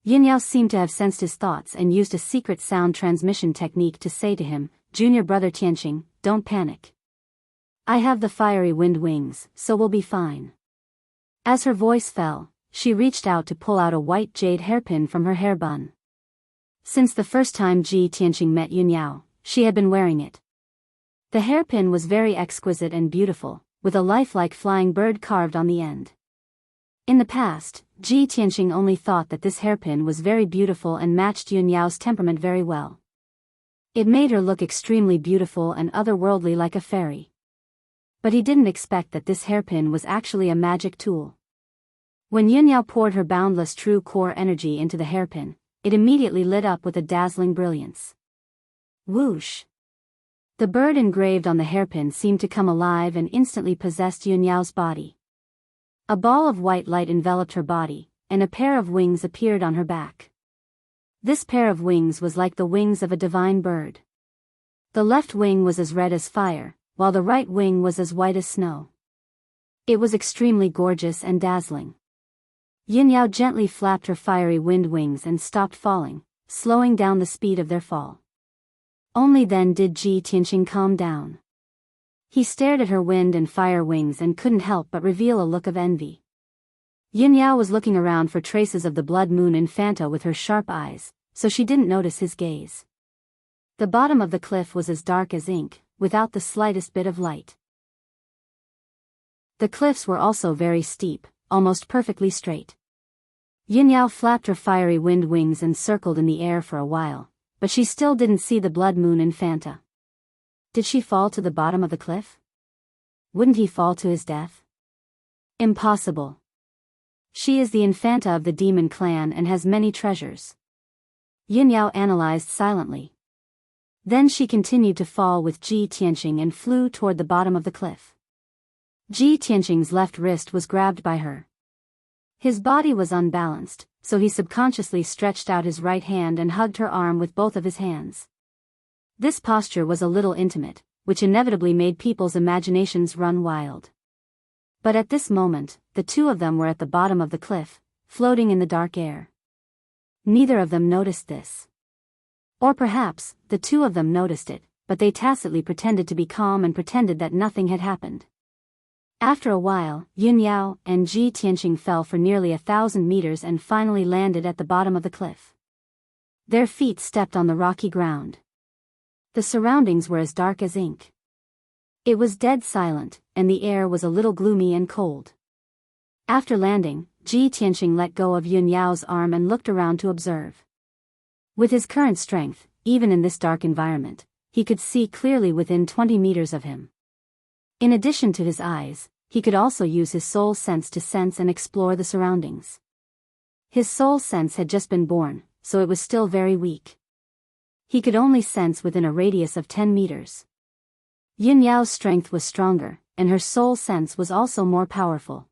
Yunyao seemed to have sensed his thoughts and used a secret sound transmission technique to say to him, "Junior brother Tianqing, don't panic. I have the fiery wind wings, so we'll be fine." As her voice fell, she reached out to pull out a white jade hairpin from her hair bun. Since the first time Ji Tianqing met Yunyao, she had been wearing it. The hairpin was very exquisite and beautiful, with a lifelike flying bird carved on the end. In the past, Ji Tianqing only thought that this hairpin was very beautiful and matched Yunyao's temperament very well. It made her look extremely beautiful and otherworldly like a fairy. But he didn't expect that this hairpin was actually a magic tool. When Yunyao poured her boundless true core energy into the hairpin, it immediately lit up with a dazzling brilliance. Whoosh! The bird engraved on the hairpin seemed to come alive and instantly possessed Yunyao's body. A ball of white light enveloped her body, and a pair of wings appeared on her back. This pair of wings was like the wings of a divine bird. The left wing was as red as fire, while the right wing was as white as snow. It was extremely gorgeous and dazzling. Yunyao gently flapped her fiery wind wings and stopped falling, slowing down the speed of their fall. Only then did Ji Tianqing calm down. He stared at her wind and fire wings and couldn't help but reveal a look of envy. Yunyao was looking around for traces of the blood moon Infanta with her sharp eyes, so she didn't notice his gaze. The bottom of the cliff was as dark as ink, without the slightest bit of light. The cliffs were also very steep, almost perfectly straight. Yunyao flapped her fiery wind wings and circled in the air for a while, but she still didn't see the blood moon Infanta. Did she fall to the bottom of the cliff? Wouldn't he fall to his death? Impossible. She is the Infanta of the demon clan and has many treasures. Yunyao analyzed silently. Then she continued to fall with Ji Tianqing and flew toward the bottom of the cliff. Ji Tianqing's left wrist was grabbed by her. His body was unbalanced, so he subconsciously stretched out his right hand and hugged her arm with both of his hands. This posture was a little intimate, which inevitably made people's imaginations run wild. But at this moment, the two of them were at the bottom of the cliff, floating in the dark air. Neither of them noticed this. Or perhaps, the two of them noticed it, but they tacitly pretended to be calm and pretended that nothing had happened. After a while, Yunyao and Ji Tianqing fell for nearly 1,000 meters and finally landed at the bottom of the cliff. Their feet stepped on the rocky ground. The surroundings were as dark as ink. It was dead silent, and the air was a little gloomy and cold. After landing, Ji Tianqing let go of Yunyao's arm and looked around to observe. With his current strength, even in this dark environment, he could see clearly within 20 meters of him. In addition to his eyes, he could also use his soul sense to sense and explore the surroundings. His soul sense had just been born, so it was still very weak. He could only sense within a radius of 10 meters. Yunyao's strength was stronger, and her soul sense was also more powerful.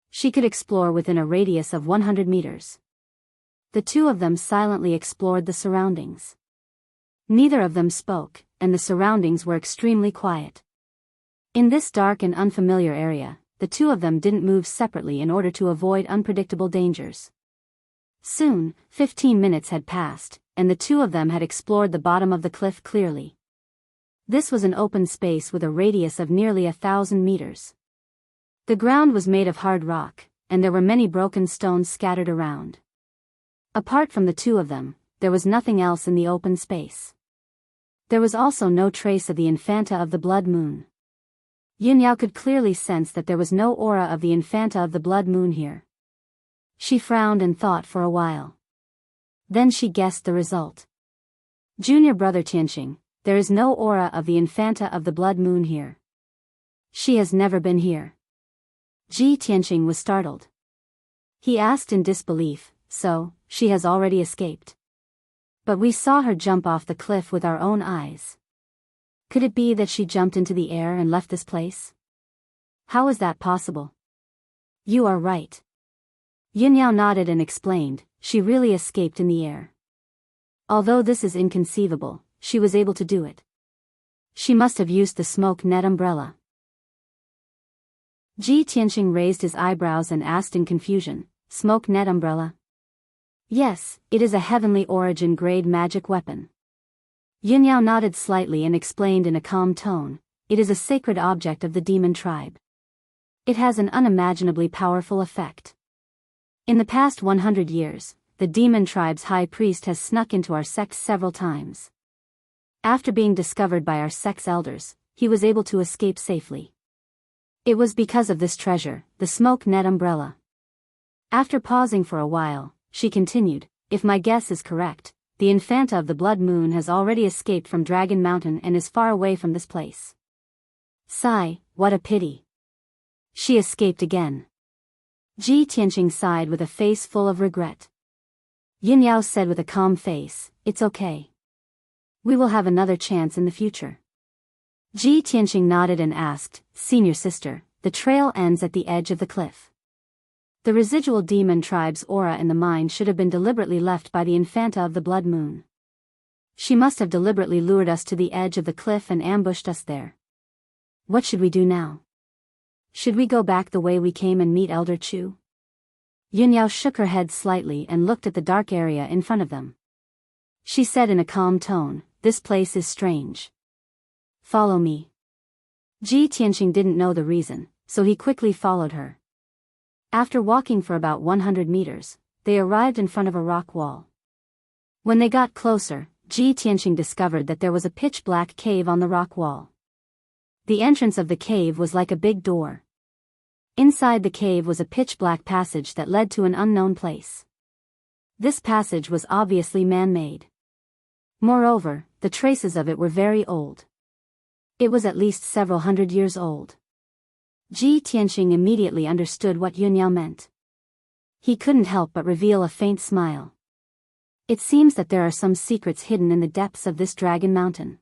She could explore within a radius of 100 meters. The two of them silently explored the surroundings. Neither of them spoke, and the surroundings were extremely quiet. In this dark and unfamiliar area, the two of them didn't move separately in order to avoid unpredictable dangers. Soon, 15 minutes had passed, and the two of them had explored the bottom of the cliff clearly. This was an open space with a radius of nearly 1,000 meters. The ground was made of hard rock, and there were many broken stones scattered around. Apart from the two of them, there was nothing else in the open space. There was also no trace of the Infanta of the Blood Moon. Yunyao could clearly sense that there was no aura of the Infanta of the Blood Moon here. She frowned and thought for a while. Then she guessed the result. Junior brother Tianqing, there is no aura of the Infanta of the Blood Moon here. She has never been here. Ji Tianqing was startled. He asked in disbelief, so, she has already escaped? But we saw her jump off the cliff with our own eyes. Could it be that she jumped into the air and left this place? How is that possible? You are right. Yunyao nodded and explained, she really escaped in the air. Although this is inconceivable, she was able to do it. She must have used the smoke net umbrella. Ji Tianxing raised his eyebrows and asked in confusion, smoke net umbrella? Yes, it is a heavenly origin grade magic weapon. Yunyao nodded slightly and explained in a calm tone, it is a sacred object of the demon tribe. It has an unimaginably powerful effect. In the past 100 years, the demon tribe's high priest has snuck into our sect several times. After being discovered by our sect's elders, he was able to escape safely. It was because of this treasure, the smoke net umbrella. After pausing for a while, she continued, if my guess is correct, the Infanta of the Blood Moon has already escaped from Dragon Mountain and is far away from this place. Sigh, what a pity. She escaped again. Ji Tianxing sighed with a face full of regret. Yunyao said with a calm face, it's okay. We will have another chance in the future. Ji Tianxing nodded and asked, Senior sister, the trail ends at the edge of the cliff. The residual demon tribe's aura in the mine should have been deliberately left by the Infanta of the Blood Moon. She must have deliberately lured us to the edge of the cliff and ambushed us there. What should we do now? Should we go back the way we came and meet Elder Chu? Yunyao shook her head slightly and looked at the dark area in front of them. She said in a calm tone, this place is strange. Follow me. Ji Tianxing didn't know the reason, so he quickly followed her. After walking for about 100 meters, they arrived in front of a rock wall. When they got closer, Ji Tianxing discovered that there was a pitch-black cave on the rock wall. The entrance of the cave was like a big door. Inside the cave was a pitch-black passage that led to an unknown place. This passage was obviously man-made. Moreover, the traces of it were very old. It was at least several hundred years old. Ji Tianxing immediately understood what Yunyao meant. He couldn't help but reveal a faint smile. It seems that there are some secrets hidden in the depths of this Dragon Mountain.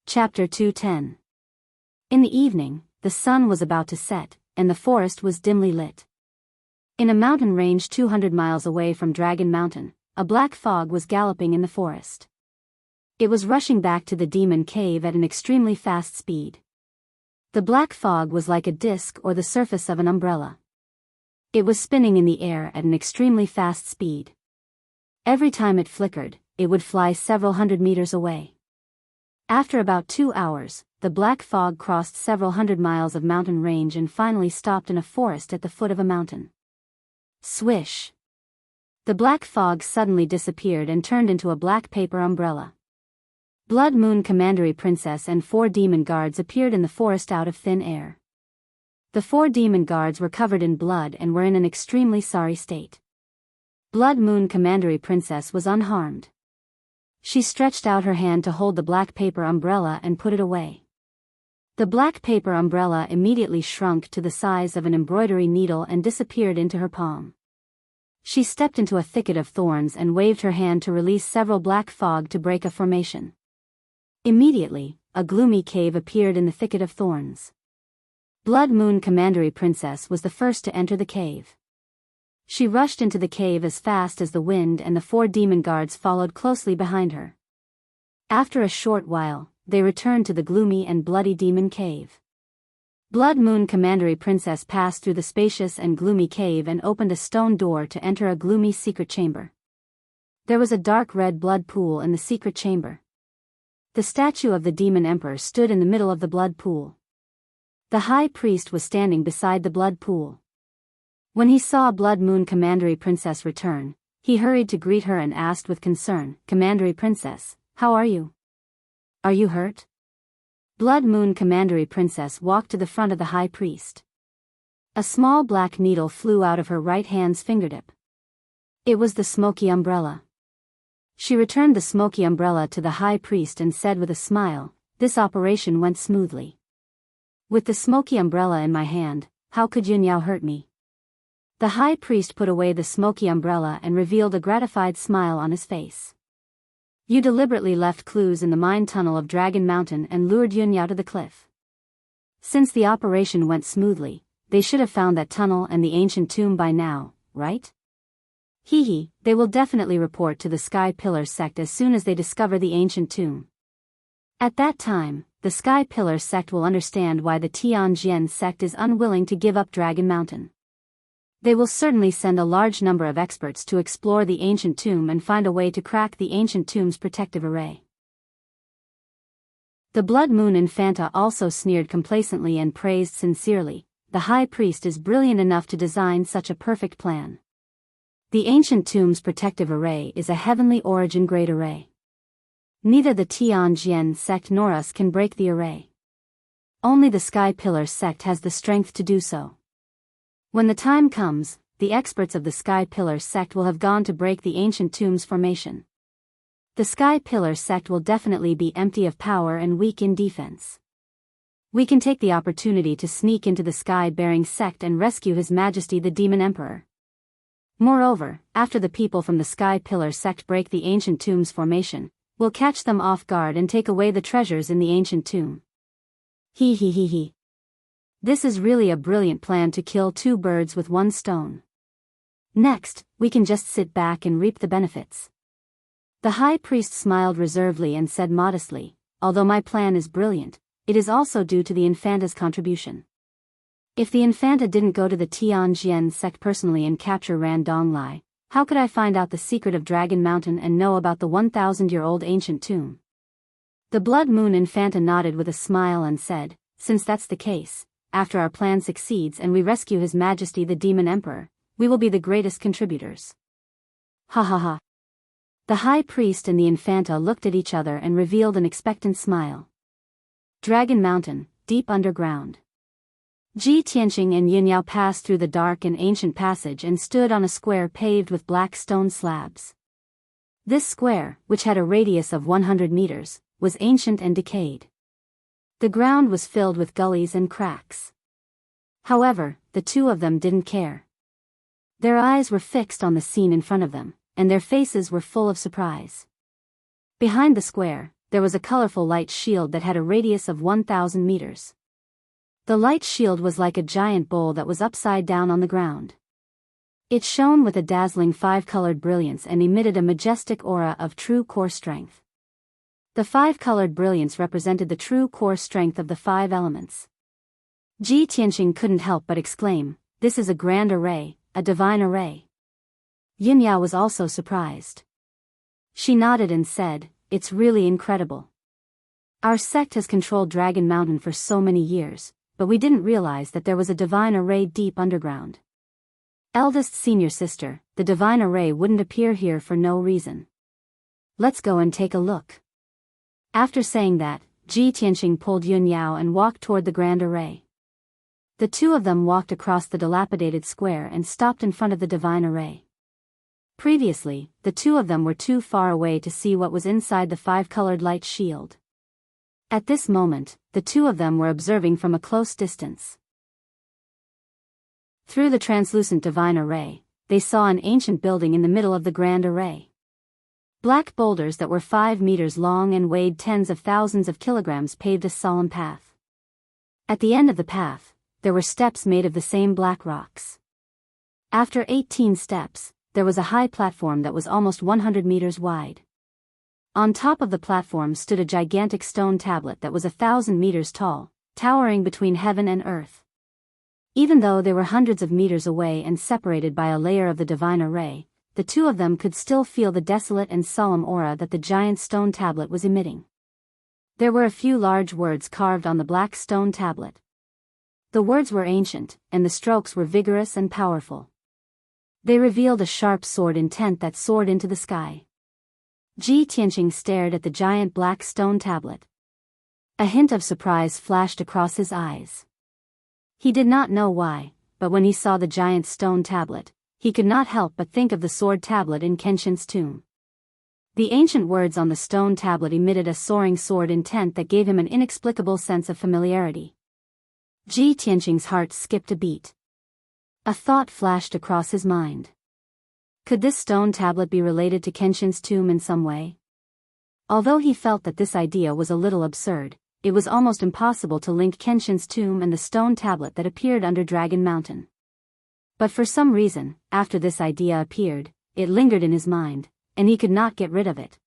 Chapter 210. In the evening, the sun was about to set, and the forest was dimly lit. In a mountain range 200 miles away from Dragon Mountain, a black fog was galloping in the forest. It was rushing back to the demon cave at an extremely fast speed. The black fog was like a disc or the surface of an umbrella. It was spinning in the air at an extremely fast speed. Every time it flickered, it would fly several hundred meters away. After about 2 hours, the black fog crossed several hundred miles of mountain range and finally stopped in a forest at the foot of a mountain. Swish! The black fog suddenly disappeared and turned into a black paper umbrella. Blood Moon Commandery Princess and 4 demon guards appeared in the forest out of thin air. The 4 demon guards were covered in blood and were in an extremely sorry state. Blood Moon Commandery Princess was unharmed. She stretched out her hand to hold the black paper umbrella and put it away. The black paper umbrella immediately shrunk to the size of an embroidery needle and disappeared into her palm. She stepped into a thicket of thorns and waved her hand to release several black fog to break a formation. Immediately, a gloomy cave appeared in the thicket of thorns. Blood Moon Commandery Princess was the first to enter the cave. She rushed into the cave as fast as the wind and the 4 demon guards followed closely behind her. After a short while, they returned to the gloomy and bloody demon cave. Blood Moon Commandery Princess passed through the spacious and gloomy cave and opened a stone door to enter a gloomy secret chamber. There was a dark red blood pool in the secret chamber. The statue of the demon emperor stood in the middle of the blood pool. The high priest was standing beside the blood pool. When he saw Blood Moon Commandery Princess return, he hurried to greet her and asked with concern, Commandery Princess, how are you? Are you hurt? Blood Moon Commandery Princess walked to the front of the high priest. A small black needle flew out of her right hand's fingertip. It was the smoky umbrella. She returned the smoky umbrella to the high priest and said with a smile, this operation went smoothly. With the smoky umbrella in my hand, how could Yunyao hurt me? The high priest put away the smoky umbrella and revealed a gratified smile on his face. You deliberately left clues in the mine tunnel of Dragon Mountain and lured Yunyao to the cliff. Since the operation went smoothly, they should have found that tunnel and the ancient tomb by now, right? Hee, they will definitely report to the Sky Pillar sect as soon as they discover the ancient tomb. At that time, the Sky Pillar sect will understand why the Tianjian sect is unwilling to give up Dragon Mountain. They will certainly send a large number of experts to explore the ancient tomb and find a way to crack the ancient tomb's protective array. The Blood Moon Infanta also sneered complacently and praised sincerely, the high priest is brilliant enough to design such a perfect plan. The ancient tomb's protective array is a heavenly origin grade array. Neither the Tianjian sect nor us can break the array. Only the Sky Pillar sect has the strength to do so. When the time comes, the experts of the Sky Pillar sect will have gone to break the ancient tomb's formation. The Sky Pillar sect will definitely be empty of power and weak in defense. We can take the opportunity to sneak into the sky-bearing sect and rescue His Majesty the Demon Emperor. Moreover, after the people from the Sky Pillar sect break the ancient tomb's formation, we'll catch them off guard and take away the treasures in the ancient tomb. He. This is really a brilliant plan to kill two birds with one stone. Next, we can just sit back and reap the benefits. The high priest smiled reservedly and said modestly, although my plan is brilliant, it is also due to the Infanta's contribution. If the Infanta didn't go to the Tianjian sect personally and capture Ran Donglai, how could I find out the secret of Dragon Mountain and know about the 1,000-year-old ancient tomb? The Blood Moon Infanta nodded with a smile and said, since that's the case, after our plan succeeds and we rescue His Majesty the Demon Emperor, we will be the greatest contributors. Ha. The high priest and the Infanta looked at each other and revealed an expectant smile. Dragon Mountain, deep underground. Ji Tianqing and Yunyao passed through the dark and ancient passage and stood on a square paved with black stone slabs. This square, which had a radius of 100 meters, was ancient and decayed. The ground was filled with gullies and cracks. However, the two of them didn't care. Their eyes were fixed on the scene in front of them, and their faces were full of surprise. Behind the square, there was a colorful light shield that had a radius of 1,000 meters. The light shield was like a giant bowl that was upside down on the ground. It shone with a dazzling five-colored brilliance and emitted a majestic aura of true core strength. The five-colored brilliance represented the true core strength of the five elements. Ji Tianqing couldn't help but exclaim, this is a grand array, a divine array. Yunyao was also surprised. She nodded and said, it's really incredible. Our sect has controlled Dragon Mountain for so many years, but we didn't realize that there was a divine array deep underground. Eldest senior sister, the divine array wouldn't appear here for no reason. Let's go and take a look. After saying that, Ji Tianqing pulled Yunyao and walked toward the grand array. The two of them walked across the dilapidated square and stopped in front of the divine array. Previously, the two of them were too far away to see what was inside the five-colored light shield. At this moment, the two of them were observing from a close distance. Through the translucent divine array, they saw an ancient building in the middle of the grand array. Black boulders that were 5 meters long and weighed tens of thousands of kilograms paved a solemn path. At the end of the path, there were steps made of the same black rocks. After 18 steps, there was a high platform that was almost 100 meters wide. On top of the platform stood a gigantic stone tablet that was 1,000 meters tall, towering between heaven and earth. Even though they were hundreds of meters away and separated by a layer of the divine array, the two of them could still feel the desolate and solemn aura that the giant stone tablet was emitting. There were a few large words carved on the black stone tablet. The words were ancient, and the strokes were vigorous and powerful. They revealed a sharp sword intent that soared into the sky. Ji Tianqing stared at the giant black stone tablet. A hint of surprise flashed across his eyes. He did not know why, but when he saw the giant stone tablet, he could not help but think of the sword tablet in Kenshin's tomb. The ancient words on the stone tablet emitted a soaring sword intent that gave him an inexplicable sense of familiarity. Ji Tianqing's heart skipped a beat. A thought flashed across his mind. Could this stone tablet be related to Kenshin's tomb in some way? Although he felt that this idea was a little absurd, it was almost impossible to link Kenshin's tomb and the stone tablet that appeared under Dragon Mountain. But for some reason, after this idea appeared, it lingered in his mind, and he could not get rid of it.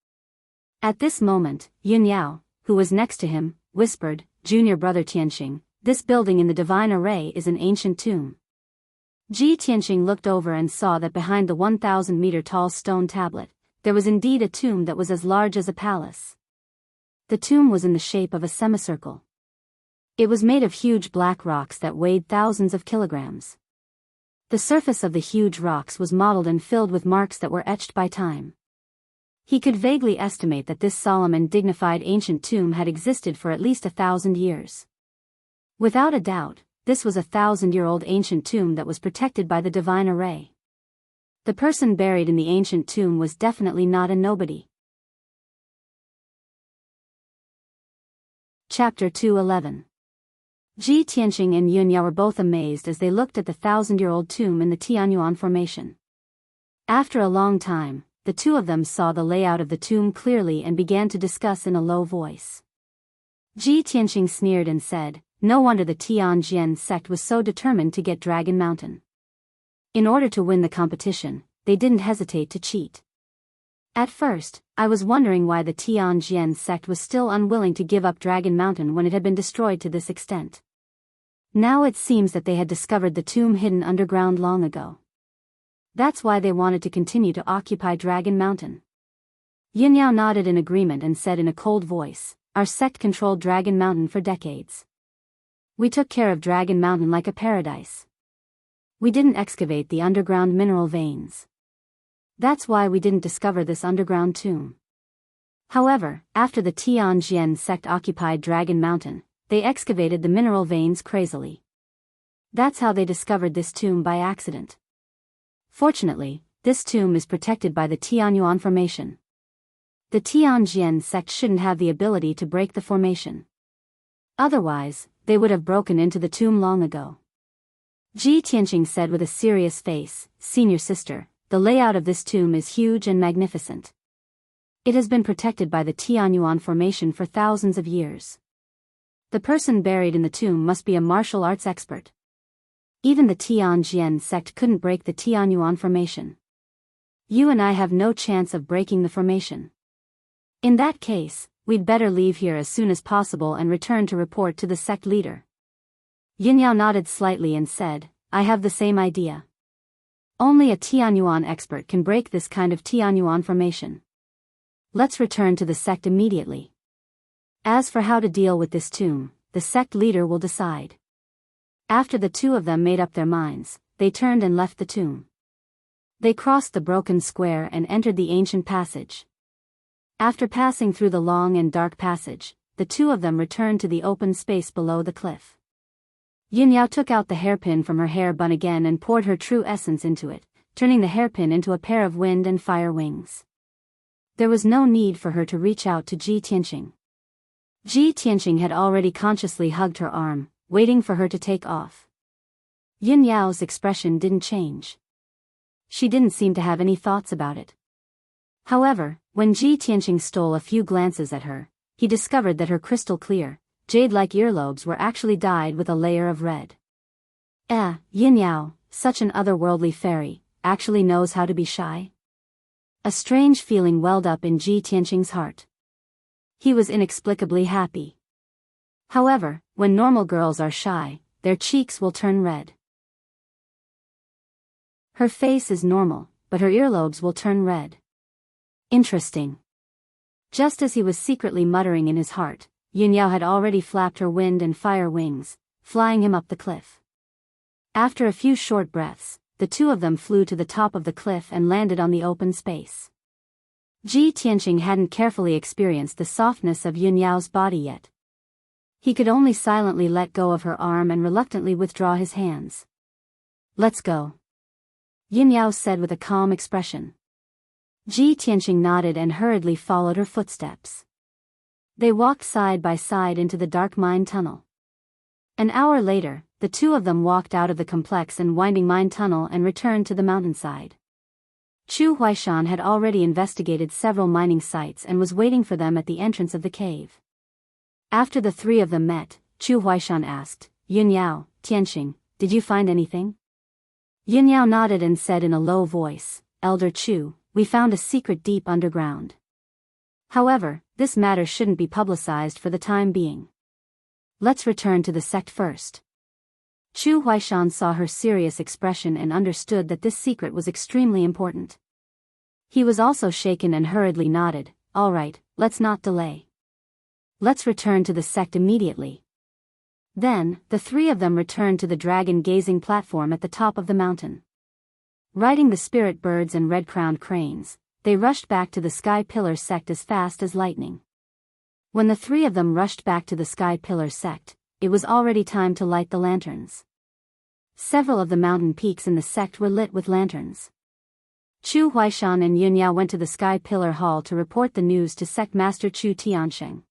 At this moment, Yunyao, who was next to him, whispered, "Junior brother Tianxing, this building in the Divine Array is an ancient tomb." Ji Tianxing looked over and saw that behind the 1,000-meter-tall stone tablet, there was indeed a tomb that was as large as a palace. The tomb was in the shape of a semicircle. It was made of huge black rocks that weighed thousands of kilograms. The surface of the huge rocks was mottled and filled with marks that were etched by time. He could vaguely estimate that this solemn and dignified ancient tomb had existed for at least 1,000 years. Without a doubt, this was a 1,000-year-old ancient tomb that was protected by the Divine Array. The person buried in the ancient tomb was definitely not a nobody. Chapter 211. Ji Tianxing and Yunyao were both amazed as they looked at the 1,000-year-old tomb in the Tianyuan Formation. After a long time, the two of them saw the layout of the tomb clearly and began to discuss in a low voice. Ji Tianxing sneered and said, "No wonder the Tianjian sect was so determined to get Dragon Mountain. In order to win the competition, they didn't hesitate to cheat. At first, I was wondering why the Tianjian sect was still unwilling to give up Dragon Mountain when it had been destroyed to this extent. Now it seems that they had discovered the tomb hidden underground long ago. That's why they wanted to continue to occupy Dragon Mountain." Yunyao nodded in agreement and said in a cold voice, "Our sect controlled Dragon Mountain for decades. We took care of Dragon Mountain like a paradise. We didn't excavate the underground mineral veins. That's why we didn't discover this underground tomb. However, after the Tianjian sect occupied Dragon Mountain, they excavated the mineral veins crazily. That's how they discovered this tomb by accident. Fortunately, this tomb is protected by the Tianyuan Formation. The Tianjian sect shouldn't have the ability to break the formation. Otherwise, they would have broken into the tomb long ago." Ji Tianxing said with a serious face, "Senior sister, the layout of this tomb is huge and magnificent. It has been protected by the Tianyuan Formation for thousands of years. The person buried in the tomb must be a martial arts expert. Even the Tianjian sect couldn't break the Tianyuan Formation. You and I have no chance of breaking the formation. In that case, we'd better leave here as soon as possible and return to report to the sect leader." Yunyao nodded slightly and said, "I have the same idea. Only a Tianyuan expert can break this kind of Tianyuan formation. Let's return to the sect immediately. As for how to deal with this tomb, the sect leader will decide." After the two of them made up their minds, they turned and left the tomb. They crossed the broken square and entered the ancient passage. After passing through the long and dark passage, the two of them returned to the open space below the cliff. Yunyao took out the hairpin from her hair bun again and poured her true essence into it, turning the hairpin into a pair of wind and fire wings. There was no need for her to reach out to Ji Tianxing. Ji Tianxing had already consciously hugged her arm, waiting for her to take off. Yunyao's expression didn't change. She didn't seem to have any thoughts about it. However, when Ji Tianxing stole a few glances at her, he discovered that her crystal-clear, jade-like earlobes were actually dyed with a layer of red. Yunyao, such an otherworldly fairy, actually knows how to be shy? A strange feeling welled up in Ji Tianxing's heart. He was inexplicably happy. However, when normal girls are shy, their cheeks will turn red. Her face is normal, but her earlobes will turn red. Interesting. Just as he was secretly muttering in his heart, Yunyao had already flapped her wind and fire wings, flying him up the cliff. After a few short breaths, the two of them flew to the top of the cliff and landed on the open space. Ji Tianxing hadn't carefully experienced the softness of Yunyao's body yet. He could only silently let go of her arm and reluctantly withdraw his hands. "Let's go," Yunyao said with a calm expression. Ji Tianxing nodded and hurriedly followed her footsteps. They walked side by side into the dark mine tunnel. An hour later, the two of them walked out of the complex and winding mine tunnel and returned to the mountainside. Chu Huaishan had already investigated several mining sites and was waiting for them at the entrance of the cave. After the three of them met, Chu Huaishan asked, "Yunyao, Tianxing, did you find anything?" Yunyao nodded and said in a low voice, "Elder Chu, we found a secret deep underground. However, this matter shouldn't be publicized for the time being. Let's return to the sect first." Chu Huaishan saw her serious expression and understood that this secret was extremely important. He was also shaken and hurriedly nodded, "All right, let's not delay. Let's return to the sect immediately." Then, the three of them returned to the dragon-gazing platform at the top of the mountain. Riding the spirit birds and red-crowned cranes, they rushed back to the Sky Pillar sect as fast as lightning. When the three of them rushed back to the Sky Pillar sect, it was already time to light the lanterns. Several of the mountain peaks in the sect were lit with lanterns. Chu Huaishan and Yunyao went to the Sky Pillar Hall to report the news to Sect Master Chu Tianxing.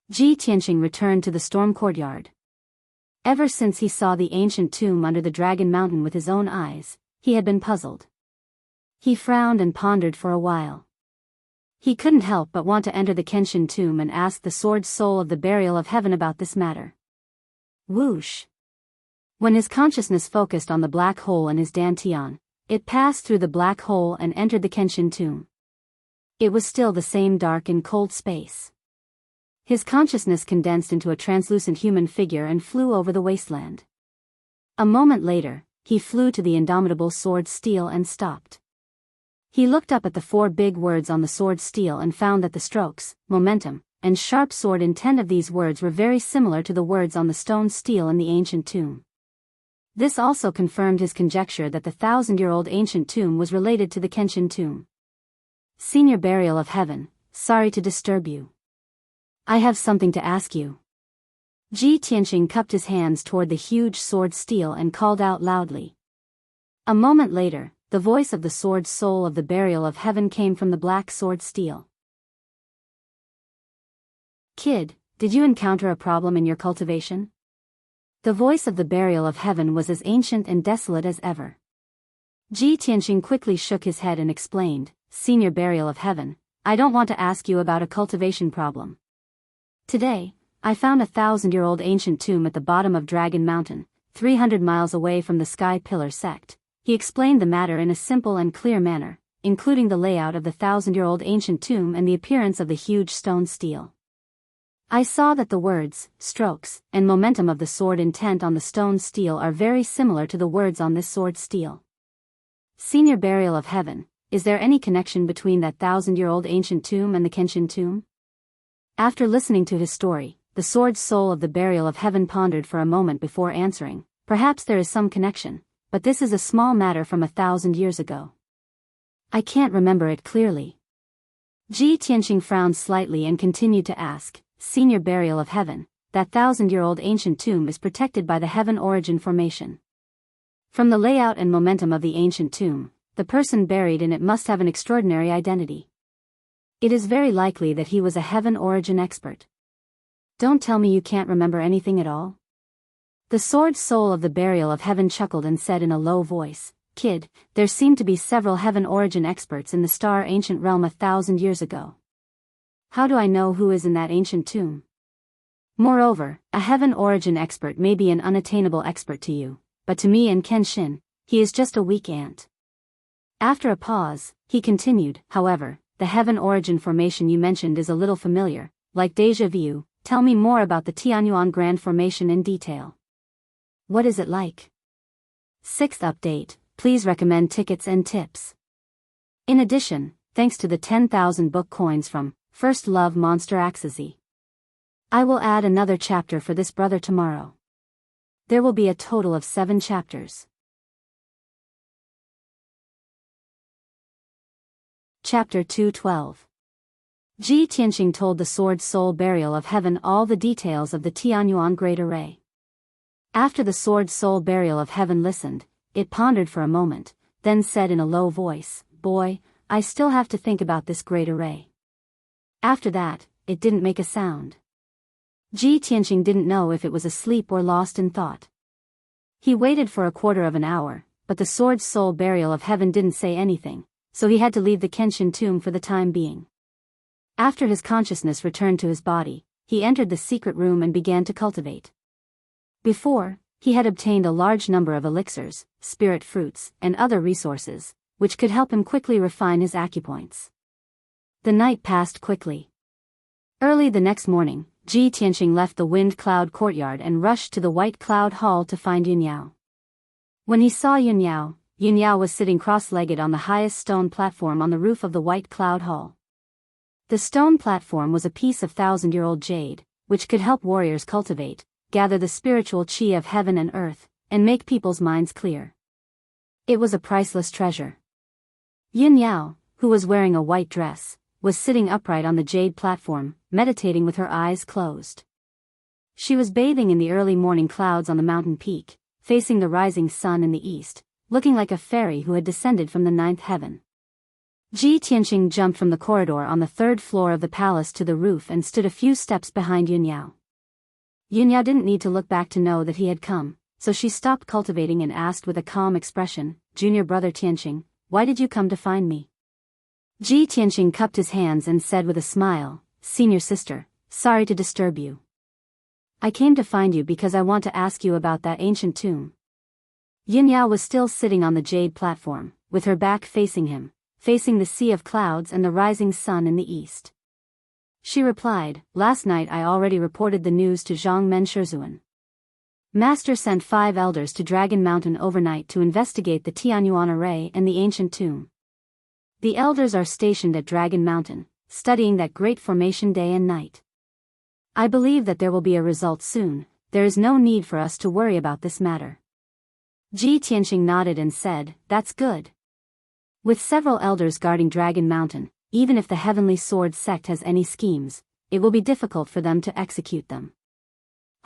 Ji Tianxing returned to the storm courtyard. Ever since he saw the ancient tomb under the Dragon Mountain with his own eyes, he had been puzzled. He frowned and pondered for a while. He couldn't help but want to enter the Kenshin tomb and ask the sword soul of the burial of heaven about this matter. Whoosh! When his consciousness focused on the black hole in his dantian, it passed through the black hole and entered the Kenshin tomb. It was still the same dark and cold space. His consciousness condensed into a translucent human figure and flew over the wasteland. A moment later, he flew to the indomitable sword steel and stopped. He looked up at the four big words on the sword steel and found that the strokes, momentum, and sharp sword intent of these words were very similar to the words on the stone steel in the ancient tomb. This also confirmed his conjecture that the 1,000-year-old ancient tomb was related to the Kenshin tomb. "Senior Burial of Heaven, sorry to disturb you. I have something to ask you." Ji Tianxing cupped his hands toward the huge sword steel and called out loudly. A moment later, the voice of the sword soul of the burial of heaven came from the black sword steel. "Kid, did you encounter a problem in your cultivation?" The voice of the burial of heaven was as ancient and desolate as ever. Ji Tianxing quickly shook his head and explained, "Senior Burial of Heaven, I don't want to ask you about a cultivation problem. Today, I found a 1,000-year-old ancient tomb at the bottom of Dragon Mountain, 300 miles away from the Sky Pillar sect." He explained the matter in a simple and clear manner, including the layout of the 1,000-year-old ancient tomb and the appearance of the huge stone steel. "I saw that the words, strokes, and momentum of the sword intent on the stone steel are very similar to the words on this sword steel. Senior Burial of Heaven, is there any connection between that 1,000-year-old ancient tomb and the Kenshin tomb?" After listening to his story, the sword soul of the burial of heaven pondered for a moment before answering, "Perhaps there is some connection, but this is a small matter from 1,000 years ago. I can't remember it clearly." Ji Tianxing frowned slightly and continued to ask, "Senior Burial of Heaven, that 1,000-year-old ancient tomb is protected by the Heaven Origin Formation. From the layout and momentum of the ancient tomb, the person buried in it must have an extraordinary identity. It is very likely that he was a Heaven Origin expert. Don't tell me you can't remember anything at all?" The sword soul of the burial of heaven chuckled and said in a low voice, "Kid, there seemed to be several Heaven Origin experts in the star ancient realm 1,000 years ago. How do I know who is in that ancient tomb? Moreover, a Heaven Origin expert may be an unattainable expert to you, but to me and Kenshin, he is just a weak ant." After a pause, he continued, "However, the Heaven Origin Formation you mentioned is a little familiar, like déjà vu. Tell me more about the Tianyuan Grand Formation in detail. What is it like?" 6th update, please recommend tickets and tips. In addition, thanks to the 10,000 book coins from First Love Monster Axezy, I will add another chapter for this brother tomorrow. There will be a total of 7 chapters. Chapter 212. Ji Tianxing told the Sword Soul Burial of Heaven all the details of the Tianyuan Great Array. After the Sword Soul Burial of Heaven listened, it pondered for a moment, then said in a low voice, "Boy, I still have to think about this Great Array." After that, it didn't make a sound. Ji Tianxing didn't know if it was asleep or lost in thought. He waited for a quarter of an hour, but the sword's soul burial of heaven didn't say anything, so he had to leave the Kenshin tomb for the time being. After his consciousness returned to his body, he entered the secret room and began to cultivate. Before, he had obtained a large number of elixirs, spirit fruits, and other resources, which could help him quickly refine his acupoints. The night passed quickly. Early the next morning, Ji Tianqing left the wind cloud courtyard and rushed to the white cloud hall to find Yunyao. When he saw Yunyao was sitting cross-legged on the highest stone platform on the roof of the white cloud hall. The stone platform was a piece of 1,000-year-old jade, which could help warriors cultivate, gather the spiritual qi of heaven and earth, and make people's minds clear. It was a priceless treasure. Yunyao, who was wearing a white dress, was sitting upright on the jade platform, meditating with her eyes closed. She was bathing in the early morning clouds on the mountain peak, facing the rising sun in the east, looking like a fairy who had descended from the ninth heaven. Ji Tianqing jumped from the corridor on the third floor of the palace to the roof and stood a few steps behind Yunyao. Yunyao didn't need to look back to know that he had come, so she stopped cultivating and asked with a calm expression, "Junior brother Tianqing, why did you come to find me?" Ji Tianqing cupped his hands and said with a smile, "Senior sister, sorry to disturb you. I came to find you because I want to ask you about that ancient tomb." Yunyao was still sitting on the jade platform, with her back facing him, facing the sea of clouds and the rising sun in the east. She replied, "Last night I already reported the news to Zhang Menshizuan. Master sent 5 elders to Dragon Mountain overnight to investigate the Tianyuan array and the ancient tomb. The elders are stationed at Dragon Mountain, studying that great formation day and night. I believe that there will be a result soon. There is no need for us to worry about this matter." Ji Tianqing nodded and said, "That's good." With several elders guarding Dragon Mountain, even if the Heavenly Sword sect has any schemes, it will be difficult for them to execute them.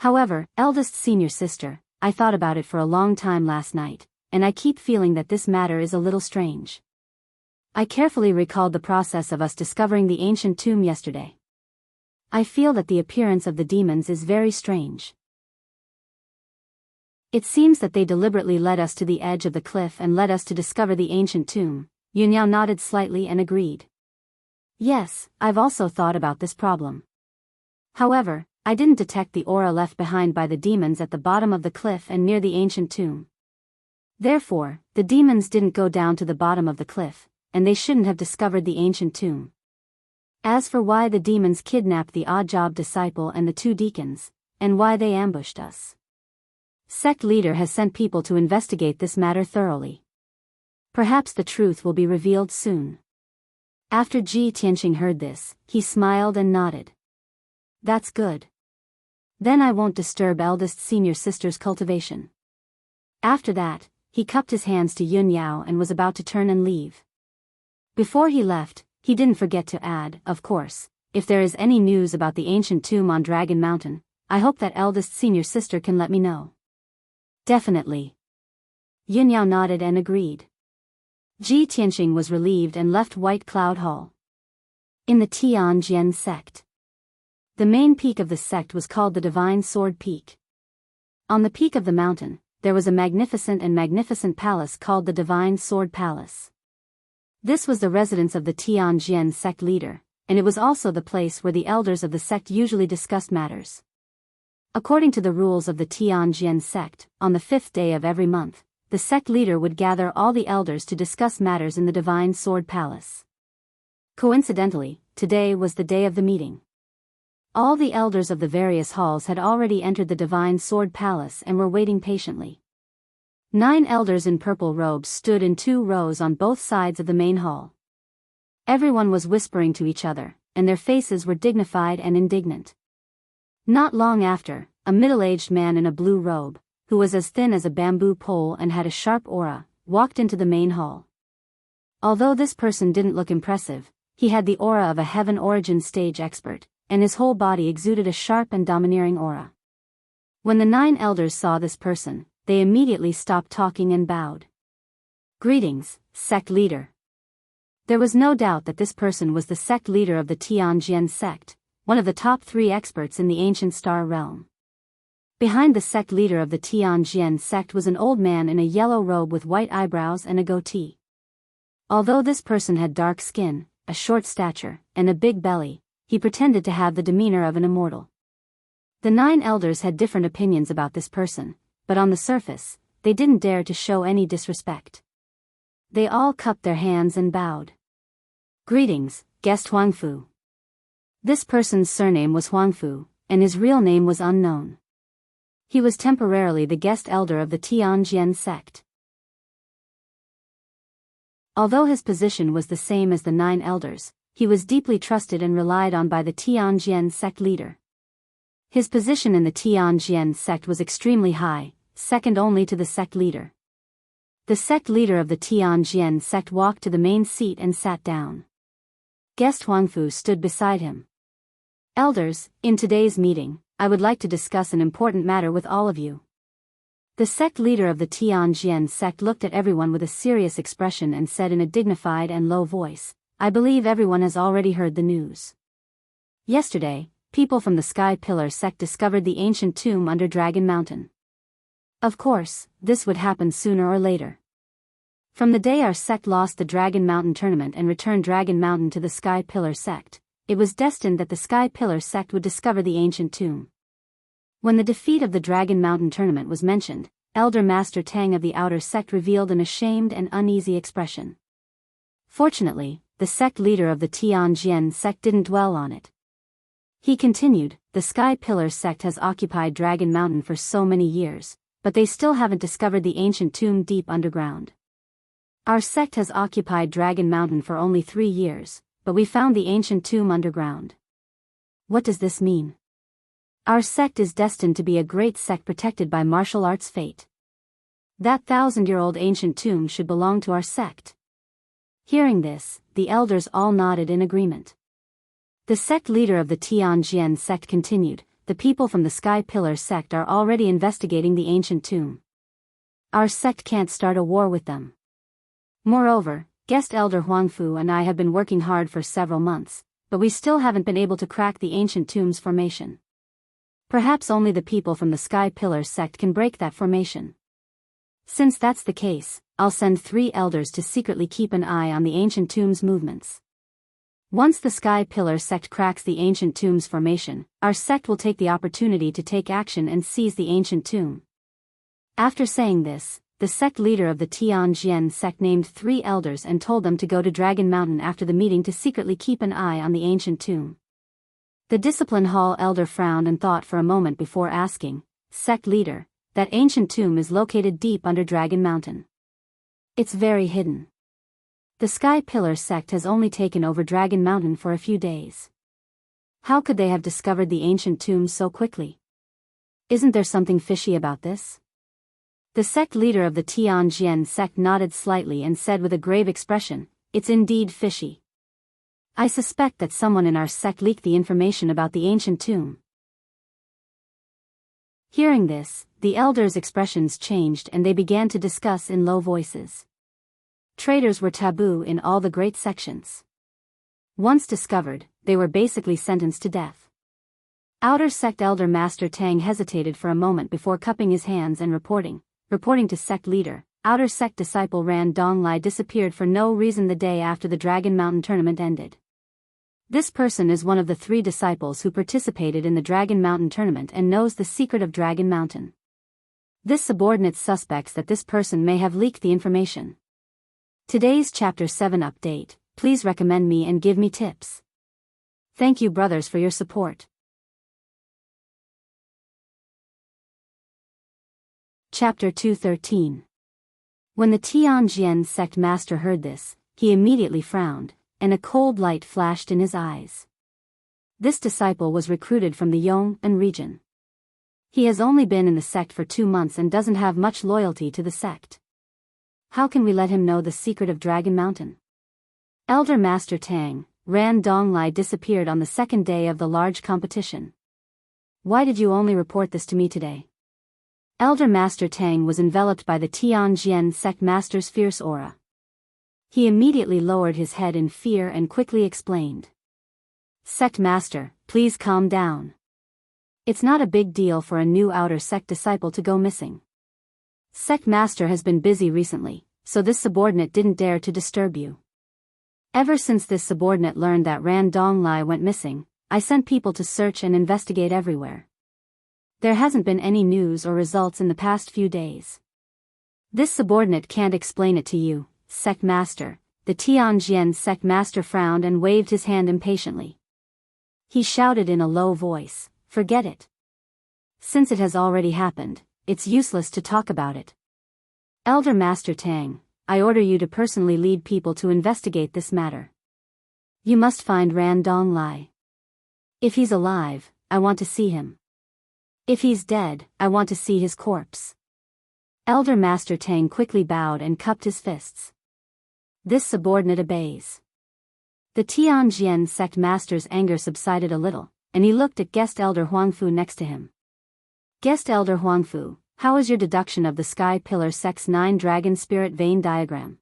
However, eldest senior sister, I thought about it for a long time last night, and I keep feeling that this matter is a little strange. I carefully recalled the process of us discovering the ancient tomb yesterday. I feel that the appearance of the demons is very strange. It seems that they deliberately led us to the edge of the cliff and led us to discover the ancient tomb. Yunyao nodded slightly and agreed. Yes, I've also thought about this problem. However, I didn't detect the aura left behind by the demons at the bottom of the cliff and near the ancient tomb. Therefore, the demons didn't go down to the bottom of the cliff, and they shouldn't have discovered the ancient tomb. As for why the demons kidnapped the odd job disciple and the 2 deacons, and why they ambushed us, sect leader has sent people to investigate this matter thoroughly. Perhaps the truth will be revealed soon. After Ji Tianqing heard this, he smiled and nodded. That's good. Then I won't disturb eldest senior sister's cultivation. After that, he cupped his hands to Yunyao and was about to turn and leave. Before he left, he didn't forget to add, of course, if there is any news about the ancient tomb on Dragon Mountain, I hope that eldest senior sister can let me know. Definitely. Yunyao nodded and agreed. Ji Tianqing was relieved and left White Cloud Hall. In the Tianjian sect. The main peak of the sect was called the Divine Sword Peak. On the peak of the mountain, there was a magnificent palace called the Divine Sword Palace. This was the residence of the Tianjian sect leader, and it was also the place where the elders of the sect usually discussed matters. According to the rules of the Tianjian sect, on the 5th day of every month, the sect leader would gather all the elders to discuss matters in the Divine Sword Palace. Coincidentally, today was the day of the meeting. All the elders of the various halls had already entered the Divine Sword Palace and were waiting patiently. 9 elders in purple robes stood in 2 rows on both sides of the main hall. Everyone was whispering to each other, and their faces were dignified and indignant. Not long after, a middle-aged man in a blue robe, who was as thin as a bamboo pole and had a sharp aura, walked into the main hall. Although this person didn't look impressive, he had the aura of a heaven origin stage expert, and his whole body exuded a sharp and domineering aura. When the 9 elders saw this person, they immediately stopped talking and bowed. Greetings, sect leader. There was no doubt that this person was the sect leader of the Tianjian sect, one of the top 3 experts in the ancient star realm. Behind the sect leader of the Tianjian sect was an old man in a yellow robe with white eyebrows and a goatee. Although this person had dark skin, a short stature, and a big belly, he pretended to have the demeanor of an immortal. The 9 elders had different opinions about this person, but on the surface, they didn't dare to show any disrespect. They all cupped their hands and bowed. Greetings, guest Huangfu. This person's surname was Huangfu, and his real name was unknown. He was temporarily the guest elder of the Tianjian sect. Although his position was the same as the 9 elders, he was deeply trusted and relied on by the Tianjian sect leader. His position in the Tianjian sect was extremely high, second only to the sect leader. The sect leader of the Tianjian sect walked to the main seat and sat down. Guest Huangfu stood beside him. Elders, in today's meeting, I would like to discuss an important matter with all of you. The sect leader of the Tianjian sect looked at everyone with a serious expression and said in a dignified and low voice, I believe everyone has already heard the news. Yesterday, people from the Sky Pillar sect discovered the ancient tomb under Dragon Mountain. Of course, this would happen sooner or later. From the day our sect lost the Dragon Mountain tournament and returned Dragon Mountain to the Sky Pillar sect, it was destined that the Sky Pillar sect would discover the ancient tomb. When the defeat of the Dragon Mountain tournament was mentioned, Elder Master Tang of the Outer Sect revealed an ashamed and uneasy expression. Fortunately, the sect leader of the Tianjian sect didn't dwell on it. He continued, the Sky Pillar sect has occupied Dragon Mountain for so many years, but they still haven't discovered the ancient tomb deep underground. Our sect has occupied Dragon Mountain for only 3 years, but we found the ancient tomb underground. What does this mean? Our sect is destined to be a great sect protected by martial arts fate. That 1,000-year-old ancient tomb should belong to our sect. Hearing this, the elders all nodded in agreement. The sect leader of the Tianjian sect continued, the people from the Sky Pillar sect are already investigating the ancient tomb. Our sect can't start a war with them. Moreover, guest elder Huangfu and I have been working hard for several months, but we still haven't been able to crack the ancient tomb's formation. Perhaps only the people from the Sky Pillar sect can break that formation. Since that's the case, I'll send 3 elders to secretly keep an eye on the ancient tomb's movements. Once the Sky Pillar sect cracks the ancient tomb's formation, our sect will take the opportunity to take action and seize the ancient tomb. After saying this, the sect leader of the Tianjian sect named 3 elders and told them to go to Dragon Mountain after the meeting to secretly keep an eye on the ancient tomb. The Discipline Hall elder frowned and thought for a moment before asking, Sect leader, that ancient tomb is located deep under Dragon Mountain. It's very hidden. The Sky Pillar sect has only taken over Dragon Mountain for a few days. How could they have discovered the ancient tomb so quickly? Isn't there something fishy about this? The sect leader of the Tianjian sect nodded slightly and said with a grave expression, it's indeed fishy. I suspect that someone in our sect leaked the information about the ancient tomb. Hearing this, the elders' expressions changed and they began to discuss in low voices. Traitors were taboo in all the great sections. Once discovered, they were basically sentenced to death. Outer Sect Elder Master Tang hesitated for a moment before cupping his hands and reporting to sect leader, Outer Sect disciple Ran Donglai disappeared for no reason the day after the Dragon Mountain tournament ended. This person is one of the 3 disciples who participated in the Dragon Mountain tournament and knows the secret of Dragon Mountain. This subordinate suspects that this person may have leaked the information. Today's Chapter 7 update, please recommend me and give me tips. Thank you brothers for your support. Chapter 213. When the Tianjian sect master heard this, he immediately frowned, and a cold light flashed in his eyes. This disciple was recruited from the Yong'an region. He has only been in the sect for 2 months and doesn't have much loyalty to the sect. How can we let him know the secret of Dragon Mountain? Elder Master Tang, Ran Donglai disappeared on the 2nd day of the large competition. Why did you only report this to me today? Elder Master Tang was enveloped by the Tianjian sect master's fierce aura. He immediately lowered his head in fear and quickly explained. Sect master, please calm down. It's not a big deal for a new outer sect disciple to go missing. Sect master has been busy recently, so this subordinate didn't dare to disturb you. Ever since this subordinate learned that Ran Donglai went missing, I sent people to search and investigate everywhere. There hasn't been any news or results in the past few days. This subordinate can't explain it to you, sect master. The Tianjian sect master frowned and waved his hand impatiently. He shouted in a low voice, "Forget it. Since it has already happened, it's useless to talk about it. Elder Master Tang, I order you to personally lead people to investigate this matter. You must find Ran Donglai. If he's alive, I want to see him. If he's dead, I want to see his corpse." Elder Master Tang quickly bowed and cupped his fists. This subordinate obeys. The Tianjian sect master's anger subsided a little, and he looked at guest Elder Huangfu next to him. "Guest Elder Huangfu, how is your deduction of the Sky Pillar sect's 9 dragon spirit vein diagram?"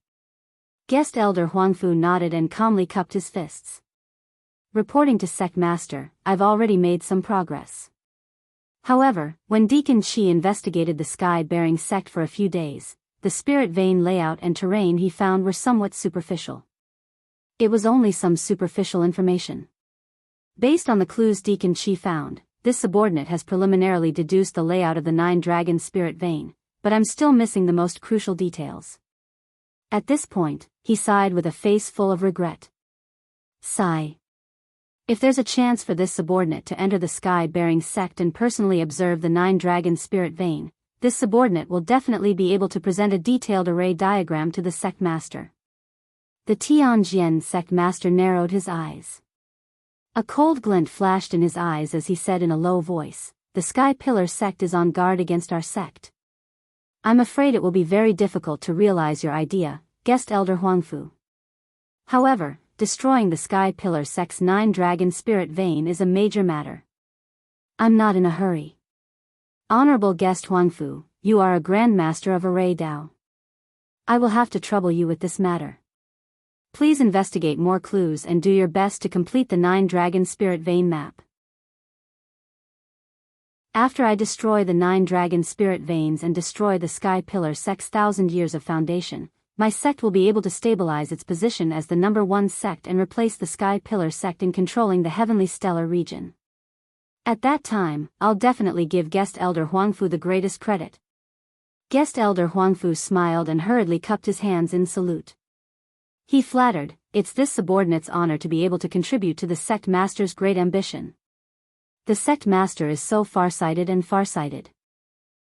Guest Elder Huangfu nodded and calmly cupped his fists. "Reporting to sect master, I've already made some progress. However, when Deacon Qi investigated the sky-bearing sect for a few days, the spirit vein layout and terrain he found were somewhat superficial. It was only some superficial information. Based on the clues Deacon Qi found, this subordinate has preliminarily deduced the layout of the 9 dragon spirit vein, but I'm still missing the most crucial details." At this point, he sighed with a face full of regret. Sigh. If there's a chance for this subordinate to enter the sky-bearing sect and personally observe the 9 dragon spirit vein, this subordinate will definitely be able to present a detailed array diagram to the sect master. The Tianjian sect master narrowed his eyes. A cold glint flashed in his eyes as he said in a low voice, "The Sky Pillar sect is on guard against our sect. I'm afraid it will be very difficult to realize your idea, guest Elder Huangfu. However, destroying the Sky Pillar sect's 9 dragon spirit vein is a major matter. I'm not in a hurry. Honorable guest Huangfu, you are a grandmaster of Array Dao. I will have to trouble you with this matter. Please investigate more clues and do your best to complete the 9 dragon spirit vein map. After I destroy the 9 dragon spirit veins and destroy the Sky Pillar sect's 1,000 years of foundation, my sect will be able to stabilize its position as the number 1 sect and replace the Sky Pillar sect in controlling the heavenly stellar region. At that time, I'll definitely give guest Elder Huangfu the greatest credit." Guest Elder Huangfu smiled and hurriedly cupped his hands in salute. He flattered, it's this subordinate's honor to be able to contribute to the sect master's great ambition. The sect master is so farsighted and farsighted.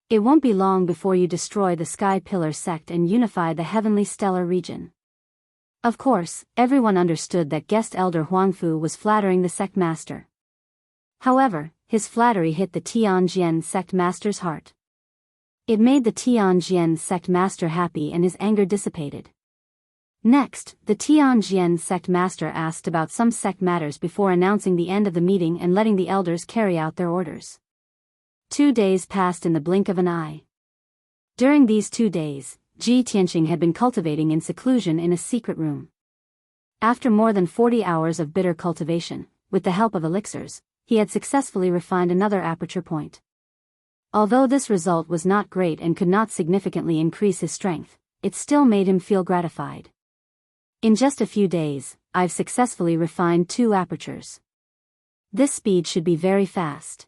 It won't be long before you destroy the Sky Pillar sect and unify the heavenly stellar region. Of course, everyone understood that guest Elder Huangfu was flattering the sect master. However, his flattery hit the Tianjian sect master's heart. It made the Tianjian sect master happy and his anger dissipated. Next, the Tianjian sect master asked about some sect matters before announcing the end of the meeting and letting the elders carry out their orders. 2 days passed in the blink of an eye. During these 2 days, Ji Tianqing had been cultivating in seclusion in a secret room. After more than 40 hours of bitter cultivation, with the help of elixirs, he had successfully refined another aperture point. Although this result was not great and could not significantly increase his strength, it still made him feel gratified. In just a few days, I've successfully refined 2 apertures. This speed should be very fast.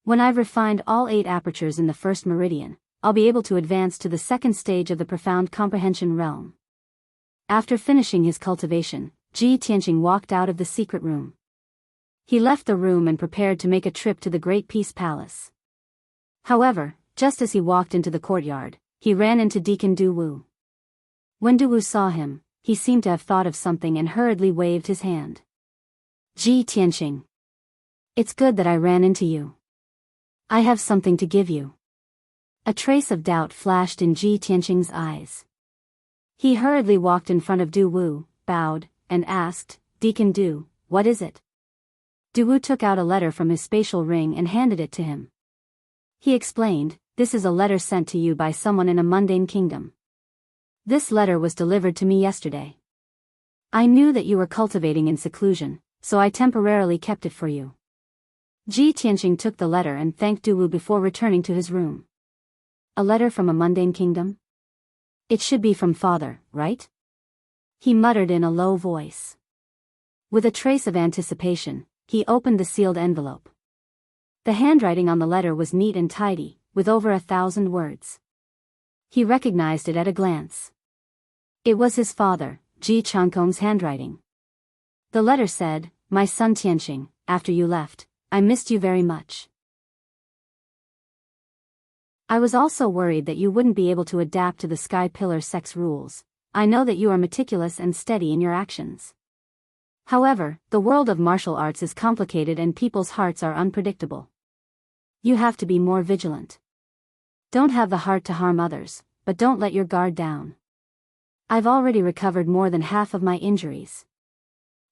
When I've refined all 8 apertures in the first meridian, I'll be able to advance to the second stage of the profound comprehension realm. After finishing his cultivation, Ji Tianqing walked out of the secret room. He left the room and prepared to make a trip to the Great Peace Palace. However, just as he walked into the courtyard, he ran into Deacon Du Wu. When Du Wu saw him, he seemed to have thought of something and hurriedly waved his hand. "Ji Tianqing. It's good that I ran into you. I have something to give you." A trace of doubt flashed in Ji Tianqing's eyes. He hurriedly walked in front of Du Wu, bowed, and asked, "Deacon Du, what is it?" Du Wu took out a letter from his spatial ring and handed it to him. He explained, "This is a letter sent to you by someone in a mundane kingdom. This letter was delivered to me yesterday. I knew that you were cultivating in seclusion, so I temporarily kept it for you. Ji Tianqing took the letter and thanked Duwu before returning to his room. A letter from a mundane kingdom? It should be from father, right? He muttered in a low voice. With a trace of anticipation, he opened the sealed envelope. The handwriting on the letter was neat and tidy, with over 1,000 words. He recognized it at a glance. It was his father, Ji Changkong's handwriting. The letter said, "My son Tianqing, after you left, I missed you very much. I was also worried that you wouldn't be able to adapt to the Sky Pillar sect's rules. I know that you are meticulous and steady in your actions. However, the world of martial arts is complicated and people's hearts are unpredictable. You have to be more vigilant. Don't have the heart to harm others, but don't let your guard down. I've already recovered more than half of my injuries.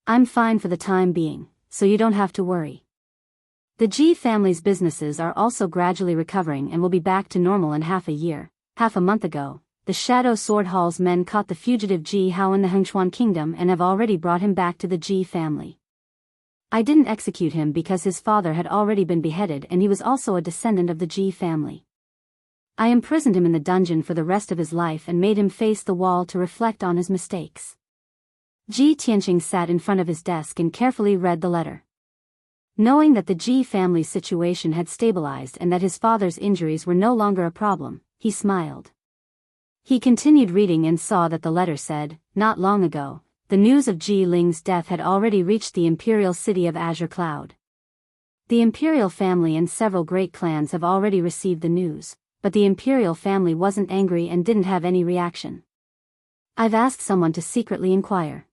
I'm fine for the time being, so you don't have to worry. The Ji family's businesses are also gradually recovering and will be back to normal in half a year. Half a month ago, the Shadow Sword Hall's men caught the fugitive Ji Hao in the Hengchuan Kingdom and have already brought him back to the Ji family. I didn't execute him because his father had already been beheaded and he was also a descendant of the Ji family. I imprisoned him in the dungeon for the rest of his life and made him face the wall to reflect on his mistakes." Ji Tianqing sat in front of his desk and carefully read the letter. Knowing that the Ji family's situation had stabilized and that his father's injuries were no longer a problem, he smiled. He continued reading and saw that the letter said, "Not long ago, the news of Ji Ling's death had already reached the imperial city of Azure Cloud. The imperial family and several great clans have already received the news, but the imperial family wasn't angry and didn't have any reaction. I've asked someone to secretly inquire.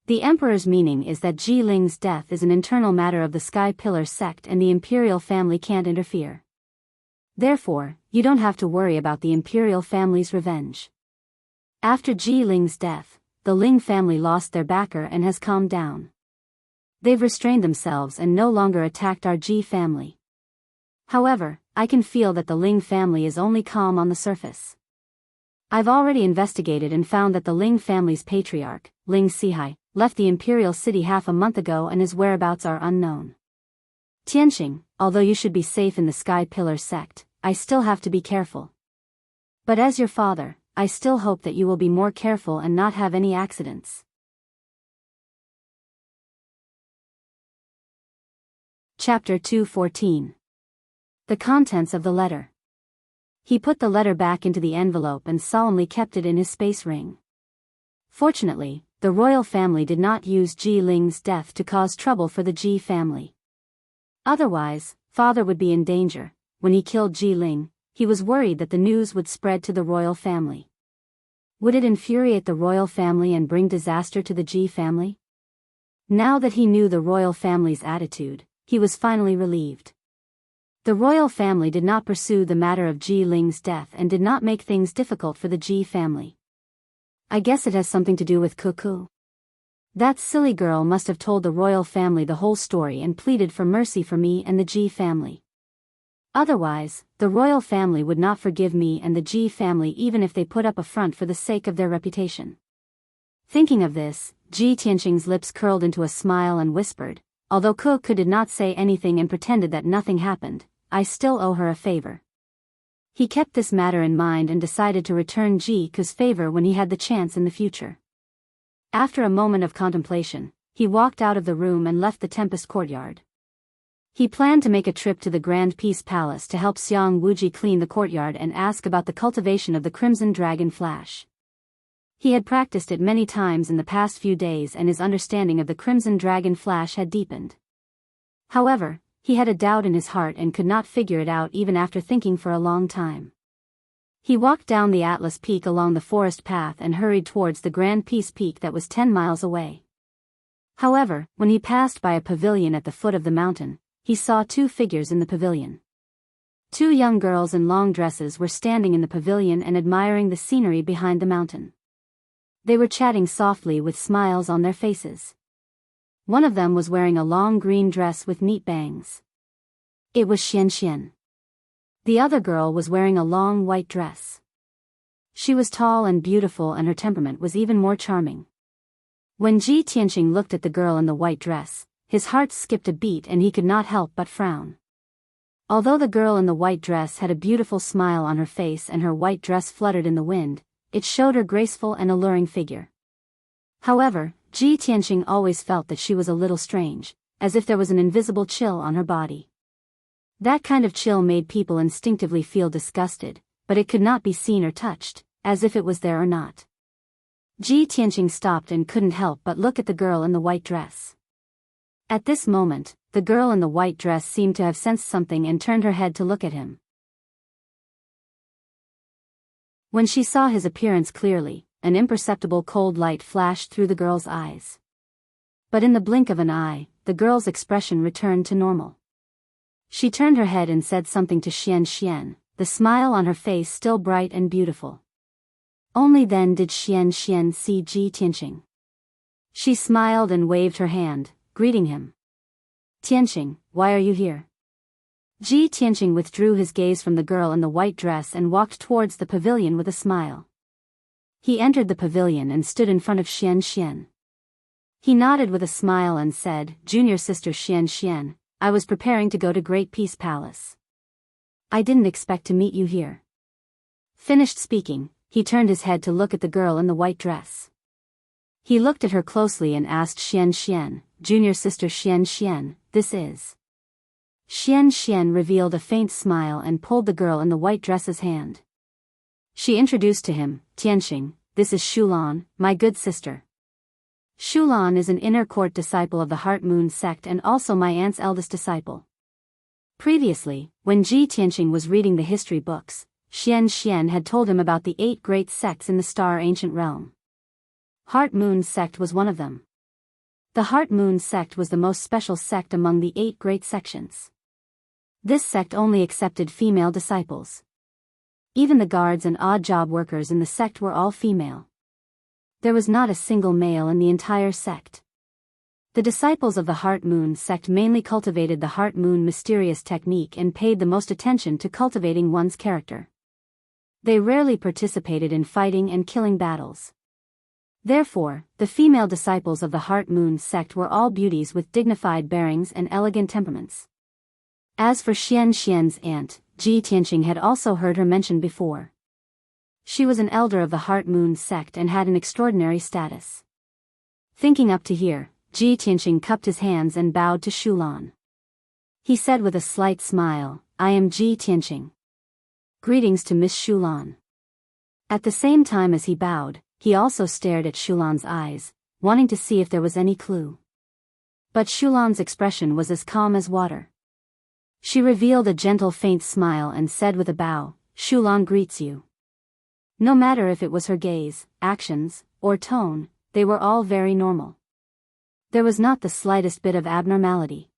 The emperor's meaning is that Ji Ling's death is an internal matter of the Sky Pillar sect and the imperial family can't interfere. Therefore, you don't have to worry about the imperial family's revenge. After Ji Ling's death, the Ling family lost their backer and has calmed down. They've restrained themselves and no longer attacked our Ji family. However, I can feel that the Ling family is only calm on the surface. I've already investigated and found that the Ling family's patriarch, Ling Sihai, left the imperial city half a month ago and his whereabouts are unknown. Tianqing, although you should be safe in the Sky Pillar sect, I still have to be careful. But as your father, I still hope that you will be more careful and not have any accidents." Chapter 214. The contents of the letter. He put the letter back into the envelope and solemnly kept it in his space ring. Fortunately, the royal family did not use Ji Ling's death to cause trouble for the Ji family. Otherwise, father would be in danger. When he killed Ji Ling, he was worried that the news would spread to the royal family. Would it infuriate the royal family and bring disaster to the Ji family? Now that he knew the royal family's attitude, he was finally relieved. The royal family did not pursue the matter of Ji Ling's death and did not make things difficult for the Ji family. I guess it has something to do with Cuckoo. That silly girl must have told the royal family the whole story and pleaded for mercy for me and the Ji family. Otherwise, the royal family would not forgive me and the Ji family even if they put up a front for the sake of their reputation. Thinking of this, Ji Tianqing's lips curled into a smile and whispered, although Cuckoo did not say anything and pretended that nothing happened, I still owe her a favor. He kept this matter in mind and decided to return Ji Ku's favor when he had the chance in the future. After a moment of contemplation, he walked out of the room and left the Tempest courtyard. He planned to make a trip to the Grand Peace Palace to help Xiang Wuji clean the courtyard and ask about the cultivation of the Crimson Dragon Flash. He had practiced it many times in the past few days and his understanding of the Crimson Dragon Flash had deepened. However, he had a doubt in his heart and could not figure it out even after thinking for a long time. He walked down the Atlas Peak along the forest path and hurried towards the Grand Peace Peak that was 10 miles away. However, when he passed by a pavilion at the foot of the mountain, he saw two figures in the pavilion. Two young girls in long dresses were standing in the pavilion and admiring the scenery behind the mountain. They were chatting softly with smiles on their faces. One of them was wearing a long green dress with neat bangs. It was Xian Xian. The other girl was wearing a long white dress. She was tall and beautiful and her temperament was even more charming. When Ji Tianqing looked at the girl in the white dress, his heart skipped a beat and he could not help but frown. Although the girl in the white dress had a beautiful smile on her face and her white dress fluttered in the wind, it showed her graceful and alluring figure. However, Ji Tianqing always felt that she was a little strange, as if there was an invisible chill on her body. That kind of chill made people instinctively feel disgusted, but it could not be seen or touched, as if it was there or not. Ji Tianqing stopped and couldn't help but look at the girl in the white dress. At this moment, the girl in the white dress seemed to have sensed something and turned her head to look at him. When she saw his appearance clearly, an imperceptible cold light flashed through the girl's eyes. But in the blink of an eye, the girl's expression returned to normal. She turned her head and said something to Xian Xian, the smile on her face still bright and beautiful. Only then did Xian Xian see Ji Tianqing. She smiled and waved her hand, greeting him. Tianqing, why are you here? Ji Tianqing withdrew his gaze from the girl in the white dress and walked towards the pavilion with a smile. He entered the pavilion and stood in front of Xian Xian. He nodded with a smile and said, Junior sister Xian Xian, I was preparing to go to Great Peace Palace. I didn't expect to meet you here. Finished speaking, he turned his head to look at the girl in the white dress. He looked at her closely and asked Xian Xian, Junior sister Xian Xian, this is. Xian Xian revealed a faint smile and pulled the girl in the white dress's hand. She introduced to him, Tianqing, this is Shulan, my good sister. Shulan is an inner court disciple of the Heart Moon sect and also my aunt's eldest disciple. Previously, when Ji Tianqing was reading the history books, Xian Xian had told him about the 8 great sects in the Star Ancient Realm. Heart Moon sect was one of them. The Heart Moon sect was the most special sect among the 8 great sections. This sect only accepted female disciples. Even the guards and odd job workers in the sect were all female. There was not a single male in the entire sect. The disciples of the Heart Moon sect mainly cultivated the Heart Moon mysterious technique and paid the most attention to cultivating one's character. They rarely participated in fighting and killing battles. Therefore, the female disciples of the Heart Moon sect were all beauties with dignified bearings and elegant temperaments. As for Xian Xian's aunt, Ji Tianqing had also heard her mentioned before. She was an elder of the Heart Moon sect and had an extraordinary status. Thinking up to here, Ji Tianqing cupped his hands and bowed to Shulan. He said with a slight smile, I am Ji Tianqing. Greetings to Miss Shulan. At the same time as he bowed, he also stared at Shulan's eyes, wanting to see if there was any clue. But Shulan's expression was as calm as water. She revealed a gentle faint smile and said with a bow, Shulan greets you. No matter if it was her gaze, actions, or tone, they were all very normal. There was not the slightest bit of abnormality.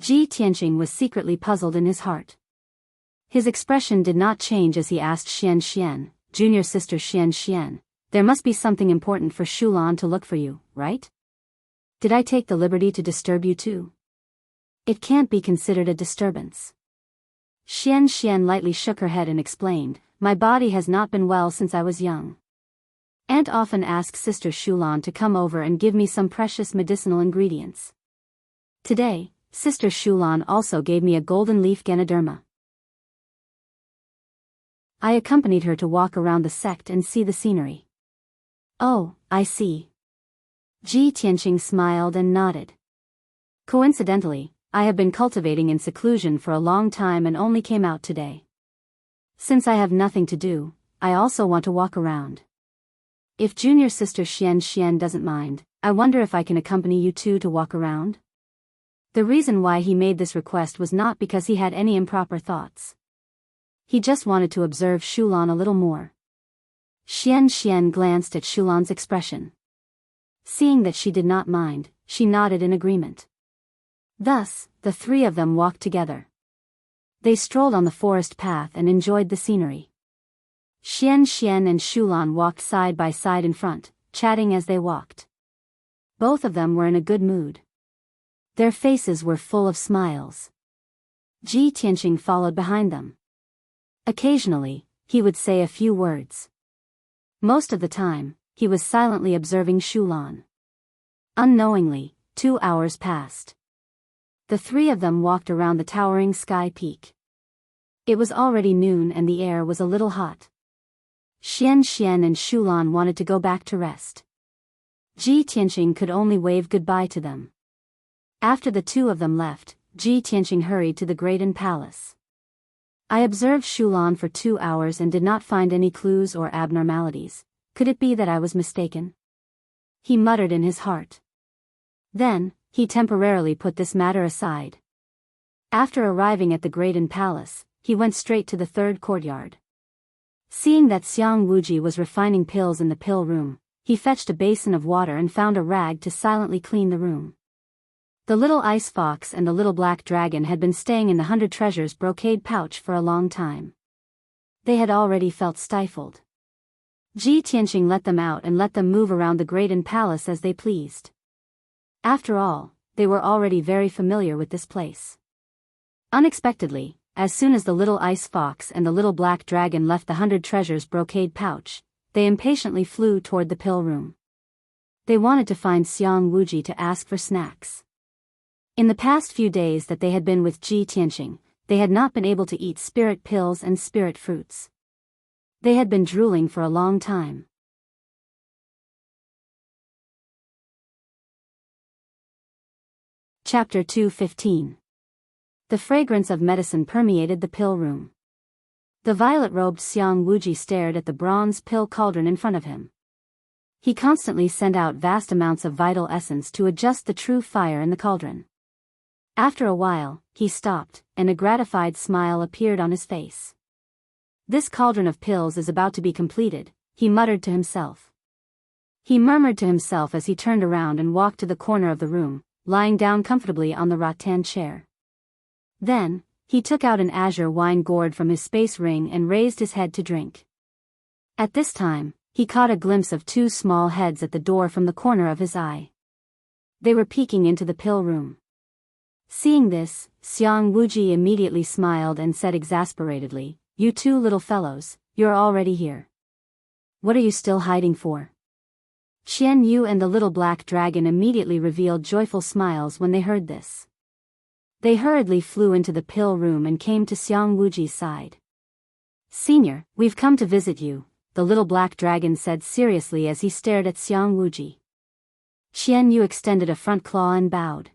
Ji Tianqing was secretly puzzled in his heart. His expression did not change as he asked Xian Xian, Junior sister Xian Xian, there must be something important for Shulan to look for you, right? Did I take the liberty to disturb you too? It can't be considered a disturbance. Xian Xian lightly shook her head and explained, my body has not been well since I was young. Aunt often asks Sister Shulan to come over and give me some precious medicinal ingredients. Today, Sister Shulan also gave me a golden leaf Ganoderma. I accompanied her to walk around the sect and see the scenery. Oh, I see. Ji Tianqing smiled and nodded. Coincidentally, I have been cultivating in seclusion for a long time and only came out today. Since I have nothing to do, I also want to walk around. If junior sister Xian Xian doesn't mind, I wonder if I can accompany you two to walk around? The reason why he made this request was not because he had any improper thoughts. He just wanted to observe Shulan a little more. Xian Xian glanced at Shulan's expression. Seeing that she did not mind, she nodded in agreement. Thus, the 3 of them walked together. They strolled on the forest path and enjoyed the scenery. Xian Xian and Shulan walked side by side in front, chatting as they walked. Both of them were in a good mood. Their faces were full of smiles. Ji Tianqing followed behind them. Occasionally, he would say a few words. Most of the time, he was silently observing Shulan. Unknowingly, 2 hours passed. The three of them walked around the towering sky peak. It was already noon and the air was a little hot. Xian and Shulan wanted to go back to rest. Ji Tianqing could only wave goodbye to them. After the two of them left, Ji Tianqing hurried to the Great Palace. I observed Shulan for 2 hours and did not find any clues or abnormalities. Could it be that I was mistaken? He muttered in his heart. Then, he temporarily put this matter aside. After arriving at the Great Palace, he went straight to the third courtyard. Seeing that Xiang Wuji was refining pills in the pill room, he fetched a basin of water and found a rag to silently clean the room. The little ice fox and the little black dragon had been staying in the 100 treasures brocade pouch for a long time. They had already felt stifled. Ji Tianqing let them out and let them move around the Great Palace as they pleased. After all, they were already very familiar with this place. Unexpectedly, as soon as the little ice fox and the little black dragon left the 100 treasures brocade pouch, they impatiently flew toward the pill room. They wanted to find Xiang Wuji to ask for snacks. In the past few days that they had been with Ji Tianqing, they had not been able to eat spirit pills and spirit fruits. They had been drooling for a long time. Chapter 2:15. The fragrance of medicine permeated the pill room. The violet-robed Xiang Wuji stared at the bronze pill cauldron in front of him. He constantly sent out vast amounts of vital essence to adjust the true fire in the cauldron. After a while, he stopped, and a gratified smile appeared on his face. This cauldron of pills is about to be completed, he muttered to himself. He murmured to himself as he turned around and walked to the corner of the room, lying down comfortably on the rattan chair. Then, he took out an azure wine gourd from his space ring and raised his head to drink. At this time, he caught a glimpse of two small heads at the door from the corner of his eye. They were peeking into the pill room. Seeing this, Xiang Wuji immediately smiled and said exasperatedly, "You two little fellows, you're already here. What are you still hiding for?" Qian Yu and the little black dragon immediately revealed joyful smiles when they heard this. They hurriedly flew into the pill room and came to Xiang Wuji's side. "Senior, we've come to visit you," the little black dragon said seriously as he stared at Xiang Wuji. Qian Yu extended a front claw and bowed.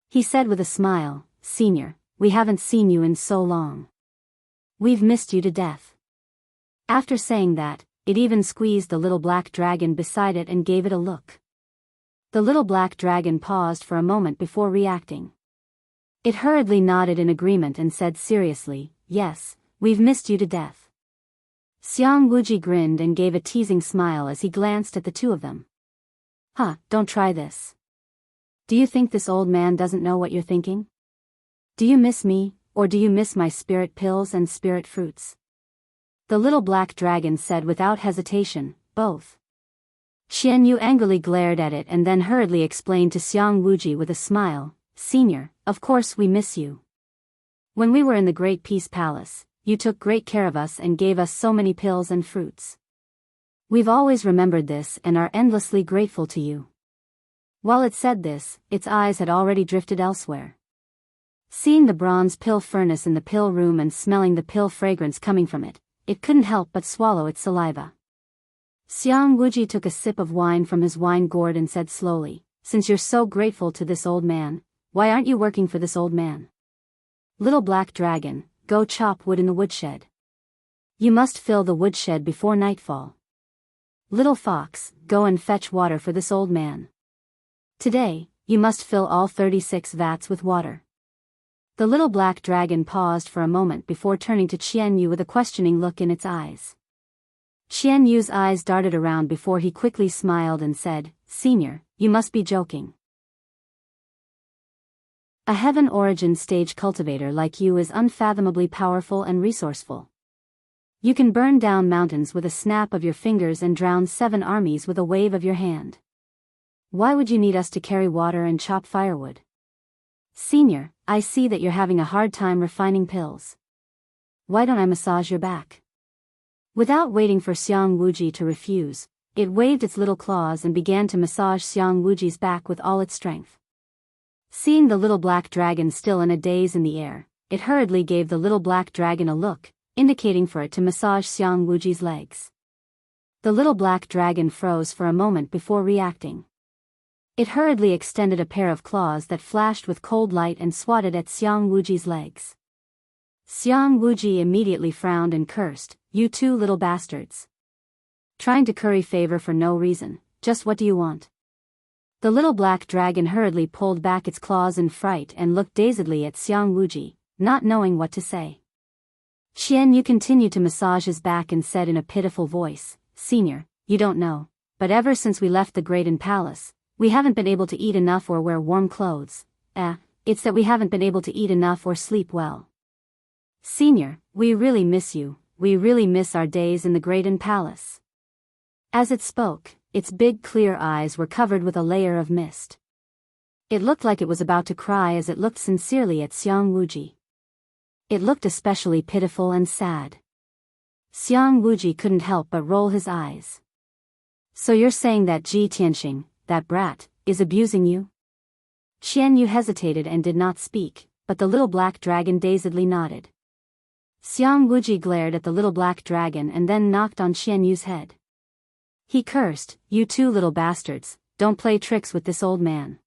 He said with a smile, "Senior, we haven't seen you in so long. We've missed you to death." After saying that, it even squeezed the little black dragon beside it and gave it a look. The little black dragon paused for a moment before reacting. It hurriedly nodded in agreement and said seriously, "Yes, we've missed you to death." Xiang Wuji grinned and gave a teasing smile as he glanced at the two of them. "Huh, don't try this. Do you think this old man doesn't know what you're thinking? Do you miss me, or do you miss my spirit pills and spirit fruits?" The little black dragon said without hesitation, "Both." Qian Yu angrily glared at it and then hurriedly explained to Xiang Wuji with a smile, "Senior, of course we miss you. When we were in the Great Peace Palace, you took great care of us and gave us so many pills and fruits. We've always remembered this and are endlessly grateful to you." While it said this, its eyes had already drifted elsewhere. Seeing the bronze pill furnace in the pill room and smelling the pill fragrance coming from it, it couldn't help but swallow its saliva. Xiang Wuji took a sip of wine from his wine gourd and said slowly, "Since you're so grateful to this old man, why aren't you working for this old man? Little black dragon, go chop wood in the woodshed. You must fill the woodshed before nightfall. Little fox, go and fetch water for this old man. Today, you must fill all 36 vats with water." The little black dragon paused for a moment before turning to Qian Yu with a questioning look in its eyes. Qian Yu's eyes darted around before he quickly smiled and said, "Senior, you must be joking. A heaven origin stage cultivator like you is unfathomably powerful and resourceful. You can burn down mountains with a snap of your fingers and drown 7 armies with a wave of your hand. Why would you need us to carry water and chop firewood? Senior, I see that you're having a hard time refining pills. Why don't I massage your back?" Without waiting for Xiang Wuji to refuse, It waved its little claws and began to massage Xiang Wuji's back with all its strength. Seeing the little black dragon still in a daze in the air, it hurriedly gave the little black dragon a look, indicating for it to massage Xiang Wuji's legs. The little black dragon froze for a moment before reacting. It hurriedly extended a pair of claws that flashed with cold light and swatted at Xiang Wuji's legs. Xiang Wuji immediately frowned and cursed, "You two little bastards. Trying to curry favor for no reason, just what do you want?" The little black dragon hurriedly pulled back its claws in fright and looked dazedly at Xiang Wuji, not knowing what to say. Xian Yu continued to massage his back and said in a pitiful voice, "Senior, you don't know, but ever since we left the Great Palace, we haven't been able to eat enough or wear warm clothes. It's that we haven't been able to eat enough or sleep well. Senior, we really miss you, we really miss our days in the Great Palace." As it spoke, its big clear eyes were covered with a layer of mist. It looked like it was about to cry as it looked sincerely at Xiang Wuji. It looked especially pitiful and sad. Xiang Wuji couldn't help but roll his eyes. "So you're saying that Ji Tianxing, that brat, is abusing you?" Xian Yu hesitated and did not speak, but the little black dragon dazedly nodded. Xiang Wuji glared at the little black dragon and then knocked on Xian Yu's head. He cursed, "You two little bastards, don't play tricks with this old man.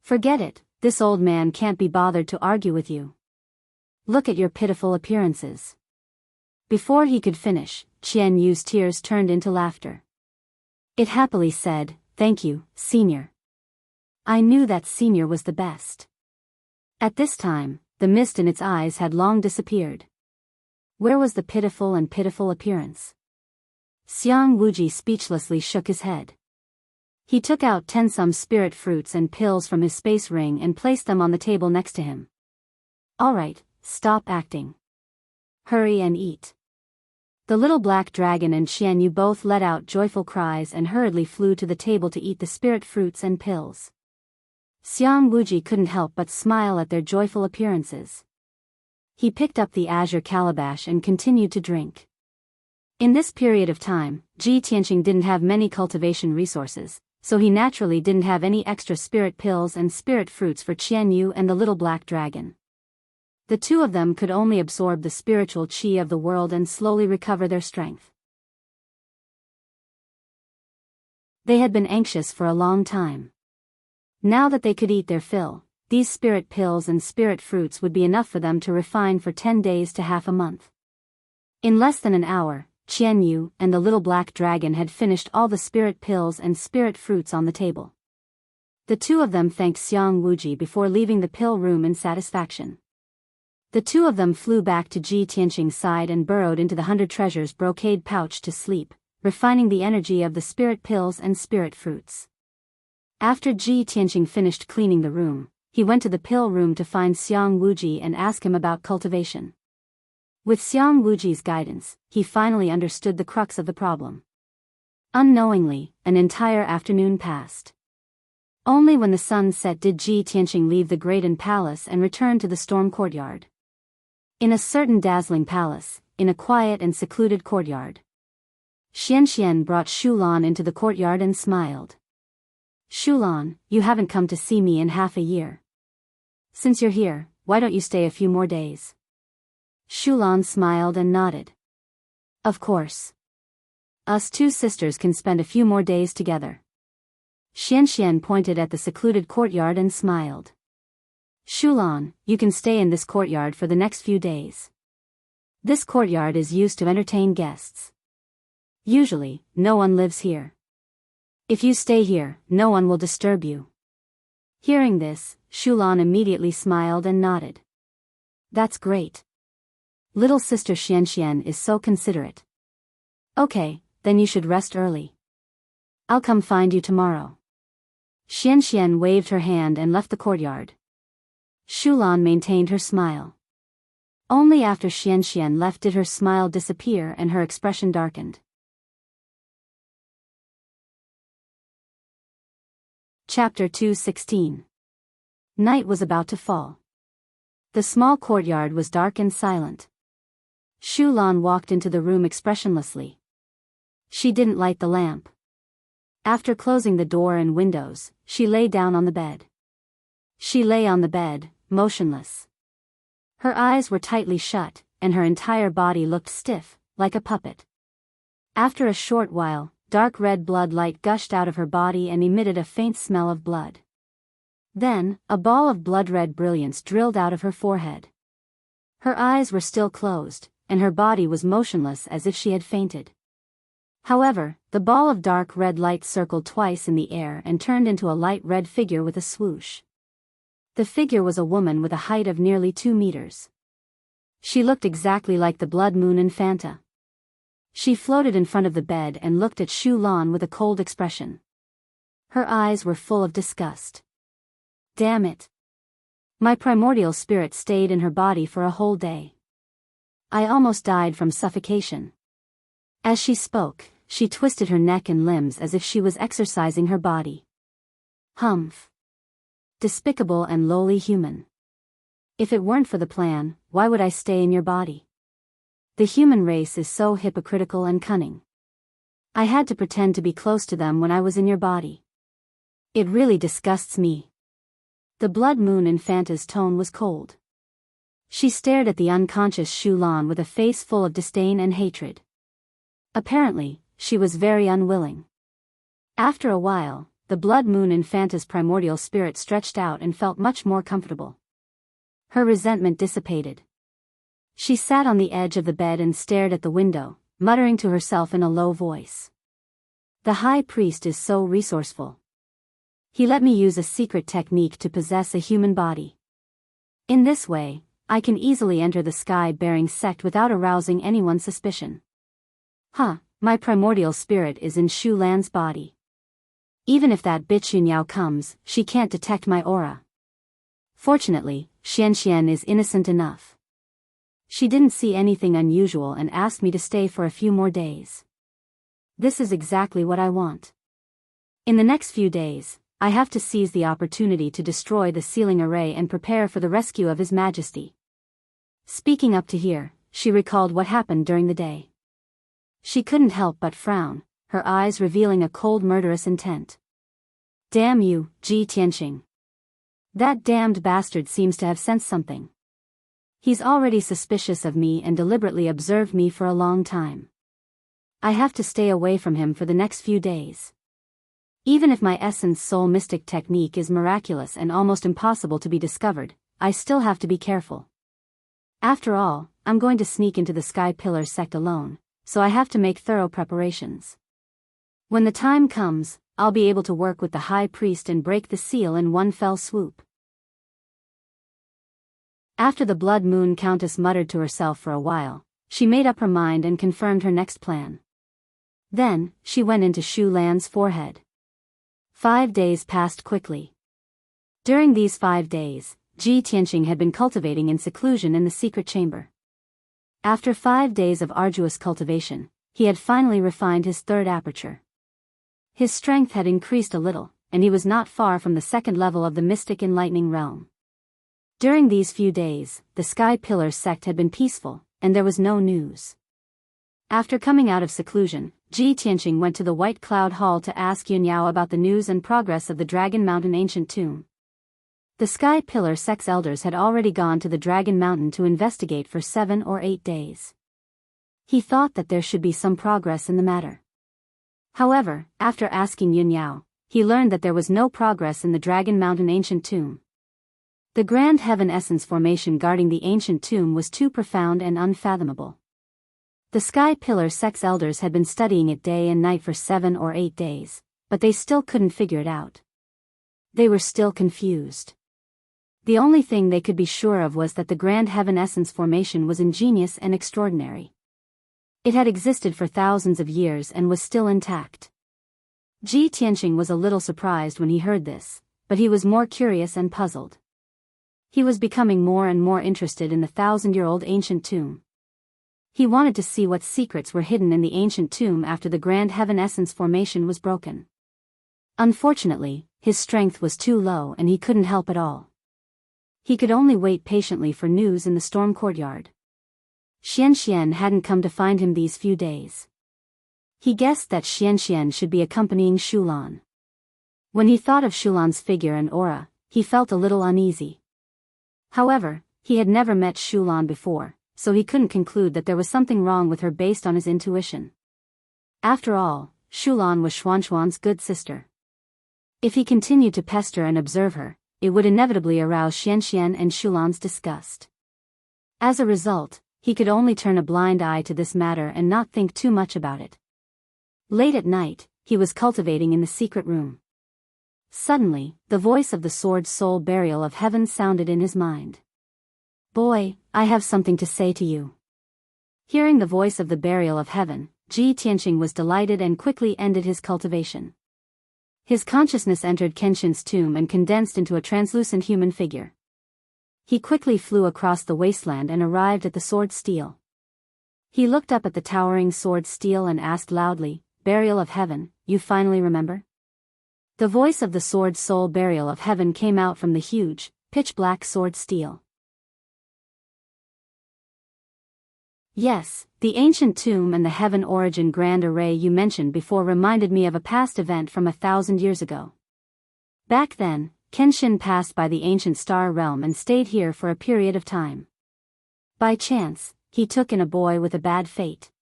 Forget it, this old man can't be bothered to argue with you. Look at your pitiful appearances." Before he could finish, Xian Yu's tears turned into laughter. It happily said, "Thank you, Senior. I knew that Senior was the best." At this time, the mist in its eyes had long disappeared. Where was the pitiful appearance? Xiang Wuji speechlessly shook his head. He took out 10 some spirit fruits and pills from his space ring and placed them on the table next to him. "All right, stop acting. Hurry and eat." The little black dragon and Xian Yu both let out joyful cries and hurriedly flew to the table to eat the spirit fruits and pills. Xiang Wuji couldn't help but smile at their joyful appearances. He picked up the azure calabash and continued to drink. In this period of time, Ji Tianxing didn't have many cultivation resources, so he naturally didn't have any extra spirit pills and spirit fruits for Qian Yu and the little black dragon. The two of them could only absorb the spiritual qi of the world and slowly recover their strength. They had been anxious for a long time. Now that they could eat their fill, these spirit pills and spirit fruits would be enough for them to refine for 10 days to half a month. In less than an hour, Qian Yu and the little black dragon had finished all the spirit pills and spirit fruits on the table. The two of them thanked Xiang Wuji before leaving the pill room in satisfaction. The two of them flew back to Ji Tianxing's side and burrowed into the 100 treasures brocade pouch to sleep, refining the energy of the spirit pills and spirit fruits. After Ji Tianxing finished cleaning the room, he went to the pill room to find Xiang Wuji and ask him about cultivation. With Xiang Wuji's guidance, he finally understood the crux of the problem. Unknowingly, an entire afternoon passed. Only when the sun set did Ji Tianxing leave the Great Palace and return to the storm courtyard. In a certain dazzling palace, in a quiet and secluded courtyard, Xian brought Shulan into the courtyard and smiled. "Shulan, you haven't come to see me in half a year. Since you're here, why don't you stay a few more days?" Shulan smiled and nodded. "Of course. Us two sisters can spend a few more days together." Xian pointed at the secluded courtyard and smiled. "Shulan, you can stay in this courtyard for the next few days. This courtyard is used to entertain guests. Usually, no one lives here. If you stay here, no one will disturb you." Hearing this, Shulan immediately smiled and nodded. "That's great. Little sister Xian is so considerate. Okay, then you should rest early. I'll come find you tomorrow." Xian waved her hand and left the courtyard. Shulan maintained her smile. Only after Xian left did her smile disappear and her expression darkened. Chapter 2:16. Night was about to fall. The small courtyard was dark and silent. Shulan walked into the room expressionlessly. She didn't light the lamp. After closing the door and windows, she lay down on the bed. She lay on the bed, motionless. Her eyes were tightly shut, and her entire body looked stiff, like a puppet. After a short while, dark red blood light gushed out of her body and emitted a faint smell of blood. Then, a ball of blood-red brilliance drilled out of her forehead. Her eyes were still closed, and her body was motionless as if she had fainted. However, the ball of dark red light circled twice in the air and turned into a light red figure with a swoosh. The figure was a woman with a height of nearly 2 meters. She looked exactly like the Blood Moon Infanta. She floated in front of the bed and looked at Shu Lan with a cold expression. Her eyes were full of disgust. Damn it! My primordial spirit stayed in her body for a whole day. I almost died from suffocation. As she spoke, she twisted her neck and limbs as if she was exercising her body. Humph! Despicable and lowly human. If it weren't for the plan, why would I stay in your body? The human race is so hypocritical and cunning. I had to pretend to be close to them when I was in your body. It really disgusts me. The Blood Moon Infanta's tone was cold. She stared at the unconscious Shu Lan with a face full of disdain and hatred. Apparently, she was very unwilling. After a while, the Blood Moon Infanta's primordial spirit stretched out and felt much more comfortable. Her resentment dissipated. She sat on the edge of the bed and stared at the window, muttering to herself in a low voice. The high priest is so resourceful. He let me use a secret technique to possess a human body. In this way, I can easily enter the sky-bearing sect without arousing anyone's suspicion. My primordial spirit is in Shu Lan's body. Even if that bitch Yunyao comes, she can't detect my aura. Fortunately, Xian is innocent enough. She didn't see anything unusual and asked me to stay for a few more days. This is exactly what I want. In the next few days, I have to seize the opportunity to destroy the sealing array and prepare for the rescue of His Majesty. Speaking up to here, she recalled what happened during the day. She couldn't help but frown, her eyes revealing a cold murderous intent. Damn you, Ji Tianqing. That damned bastard seems to have sensed something. He's already suspicious of me and deliberately observed me for a long time. I have to stay away from him for the next few days. Even if my essence soul mystic technique is miraculous and almost impossible to be discovered, I still have to be careful. After all, I'm going to sneak into the Sky Pillar sect alone, so I have to make thorough preparations. When the time comes, I'll be able to work with the High Priest and break the seal in one fell swoop. After the Blood Moon Countess muttered to herself for a while, she made up her mind and confirmed her next plan. Then, she went into Shu Lan's forehead. 5 days passed quickly. During these 5 days, Ji Tianqing had been cultivating in seclusion in the secret chamber. After 5 days of arduous cultivation, he had finally refined his third aperture. His strength had increased a little, and he was not far from the second level of the mystic enlightening realm. During these few days, the Sky Pillar sect had been peaceful, and there was no news. After coming out of seclusion, Ji Tianqing went to the White Cloud Hall to ask Yunyao about the news and progress of the Dragon Mountain ancient tomb. The Sky Pillar sect's elders had already gone to the Dragon Mountain to investigate for 7 or 8 days. He thought that there should be some progress in the matter. However, after asking Yunyao, he learned that there was no progress in the Dragon Mountain ancient tomb. The Grand Heaven Essence formation guarding the ancient tomb was too profound and unfathomable. The Sky Pillar sect's elders had been studying it day and night for 7 or 8 days, but they still couldn't figure it out. They were still confused. The only thing they could be sure of was that the Grand Heaven Essence formation was ingenious and extraordinary. It had existed for thousands of years and was still intact. Ji Tianqing was a little surprised when he heard this, but he was more curious and puzzled. He was becoming more and more interested in the 1,000-year-old ancient tomb. He wanted to see what secrets were hidden in the ancient tomb after the Grand Heaven Essence formation was broken. Unfortunately, his strength was too low and he couldn't help at all. He could only wait patiently for news in the storm courtyard. Xian hadn't come to find him these few days. He guessed that Xianxian should be accompanying Shulan. When he thought of Shulan's figure and aura, he felt a little uneasy. However, he had never met Shulan before, so he couldn't conclude that there was something wrong with her based on his intuition. After all, Shulan was Xuanxuan's good sister. If he continued to pester and observe her, it would inevitably arouse Xianxian and Shulan's disgust. As a result, he could only turn a blind eye to this matter and not think too much about it. Late at night, he was cultivating in the secret room. Suddenly, the voice of the sword soul burial of heaven sounded in his mind. "Boy, I have something to say to you." Hearing the voice of the burial of heaven, Ji Tianqing was delighted and quickly ended his cultivation. His consciousness entered Kenshin's tomb and condensed into a translucent human figure. He quickly flew across the wasteland and arrived at the sword steel. He looked up at the towering sword steel and asked loudly, "Burial of heaven, you finally remember?" The voice of the sword soul burial of heaven came out from the huge, pitch-black sword steel. "Yes, the ancient tomb and the heaven origin grand array you mentioned before reminded me of a past event from 1,000 years ago. Back then, Kenshin passed by the ancient star realm and stayed here for a period of time. By chance, he took in a boy with a bad fate.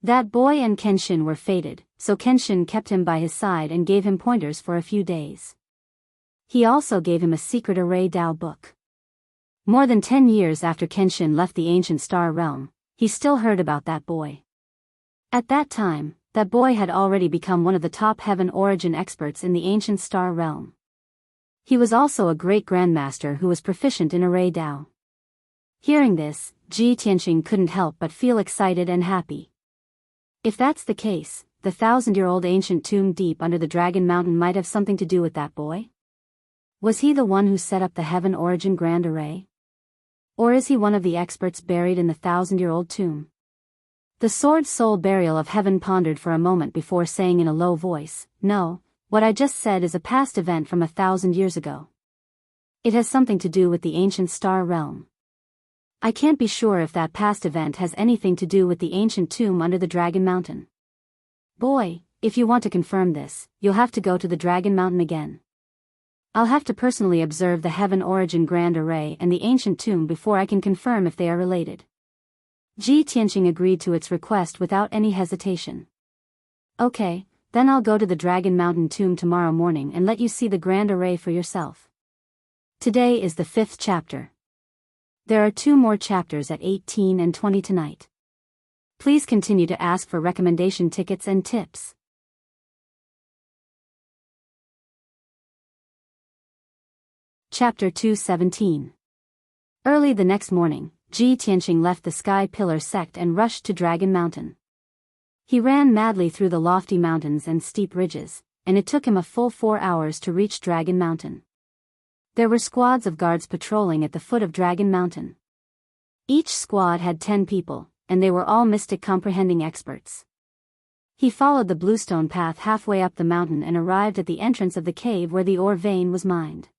That boy and Kenshin were fated, so Kenshin kept him by his side and gave him pointers for a few days. He also gave him a secret array Dao book. More than 10 years after Kenshin left the ancient star realm, he still heard about that boy. At that time, that boy had already become one of the top heaven origin experts in the ancient star realm. He was also a great grandmaster who was proficient in array Dao. Hearing this, Ji Tianqing couldn't help but feel excited and happy. If that's the case, the 1,000-year-old ancient tomb deep under the Dragon Mountain might have something to do with that boy? Was he the one who set up the heaven origin grand array? Or is he one of the experts buried in the 1,000-year-old tomb? The sword soul burial of heaven pondered for a moment before saying in a low voice, "No, what I just said is a past event from 1,000 years ago. It has something to do with the ancient star realm. I can't be sure if that past event has anything to do with the ancient tomb under the Dragon Mountain. Boy, if you want to confirm this, you'll have to go to the Dragon Mountain again. I'll have to personally observe the heaven origin grand array and the ancient tomb before I can confirm if they are related." Ji Tianqing agreed to its request without any hesitation. "Okay, then I'll go to the Dragon Mountain tomb tomorrow morning and let you see the grand array for yourself." Today is the 5th chapter. There are 2 more chapters at 18 and 20 tonight. Please continue to ask for recommendation tickets and tips. Chapter 217. Early the next morning, Ji Tianqing left the Sky Pillar sect and rushed to Dragon Mountain. He ran madly through the lofty mountains and steep ridges, and it took him a full 4 hours to reach Dragon Mountain. There were squads of guards patrolling at the foot of Dragon Mountain. Each squad had 10 people, and they were all mystic comprehending experts. He followed the bluestone path halfway up the mountain and arrived at the entrance of the cave where the ore vein was mined.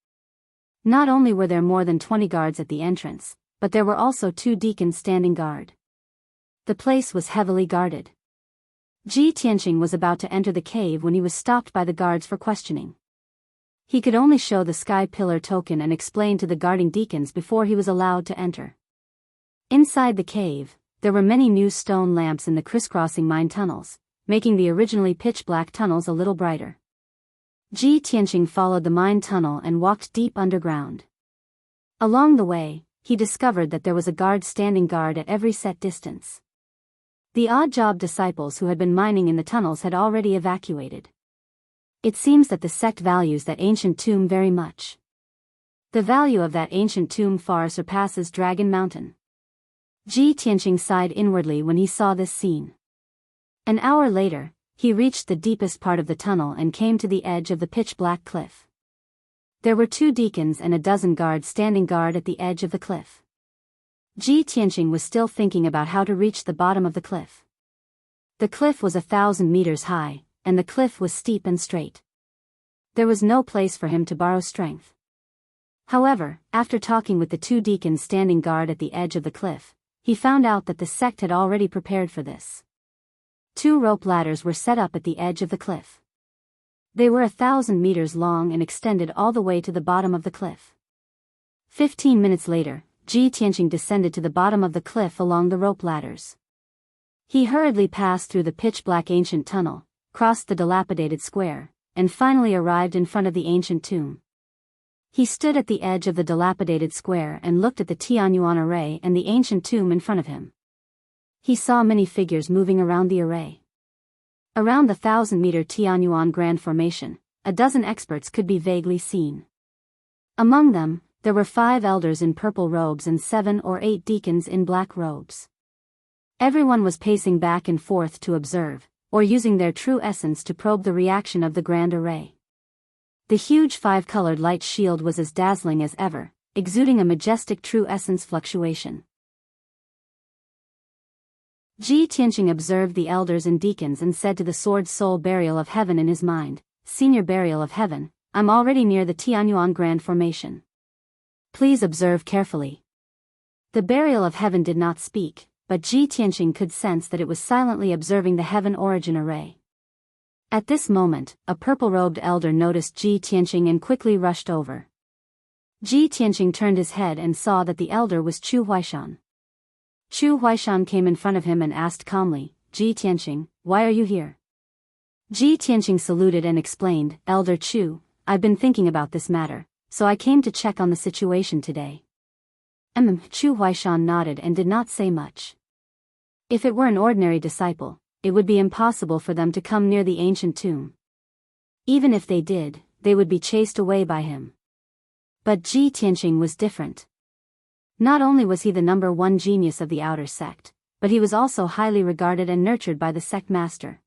Not only were there more than 20 guards at the entrance, but there were also 2 deacons standing guard. The place was heavily guarded. Ji Tianqing was about to enter the cave when he was stopped by the guards for questioning. He could only show the Sky Pillar token and explain to the guarding deacons before he was allowed to enter. Inside the cave, there were many new stone lamps in the crisscrossing mine tunnels, making the originally pitch-black tunnels a little brighter. Ji Tianqing followed the mine tunnel and walked deep underground. Along the way, he discovered that there was a guard standing guard at every set distance. The odd-job disciples who had been mining in the tunnels had already evacuated. It seems that the sect values that ancient tomb very much. The value of that ancient tomb far surpasses Dragon Mountain. Ji Tianqing sighed inwardly when he saw this scene. An hour later, he reached the deepest part of the tunnel and came to the edge of the pitch-black cliff. There were 2 deacons and a dozen guards standing guard at the edge of the cliff. Ji Tianqing was still thinking about how to reach the bottom of the cliff. The cliff was 1,000 meters high, and the cliff was steep and straight. There was no place for him to borrow strength. However, after talking with the 2 deacons standing guard at the edge of the cliff, he found out that the sect had already prepared for this. 2 rope ladders were set up at the edge of the cliff. They were 1,000 meters long and extended all the way to the bottom of the cliff. 15 minutes later, Ji Tianqing descended to the bottom of the cliff along the rope ladders. He hurriedly passed through the pitch-black ancient tunnel, crossed the dilapidated square, and finally arrived in front of the ancient tomb. He stood at the edge of the dilapidated square and looked at the Tianyuan array and the ancient tomb in front of him. He saw many figures moving around the array. Around the 1,000-meter Tianyuan Grand Formation, a dozen experts could be vaguely seen. Among them, there were 5 elders in purple robes and 7 or 8 deacons in black robes. Everyone was pacing back and forth to observe, or using their true essence to probe the reaction of the grand array. The huge 5-colored light shield was as dazzling as ever, exuding a majestic true essence fluctuation. Ji Tianqing observed the elders and deacons and said to the Sword Soul Burial of Heaven in his mind, "Senior Burial of Heaven, I'm already near the Tianyuan Grand Formation. Please observe carefully." The Burial of Heaven did not speak, but Ji Tianqing could sense that it was silently observing the Heaven Origin Array. At this moment, a purple-robed elder noticed Ji Tianqing and quickly rushed over. Ji Tianqing turned his head and saw that the elder was Chu Huaishan. Chu Huaishan came in front of him and asked calmly, "Ji Tianqing, why are you here?" Ji Tianqing saluted and explained, "Elder Chu, I've been thinking about this matter, so I came to check on the situation today." Chu Huaishan nodded and did not say much. If it were an ordinary disciple, it would be impossible for them to come near the ancient tomb. Even if they did, they would be chased away by him. But Ji Tianqing was different. Not only was he the #1 genius of the outer sect, but he was also highly regarded and nurtured by the sect master.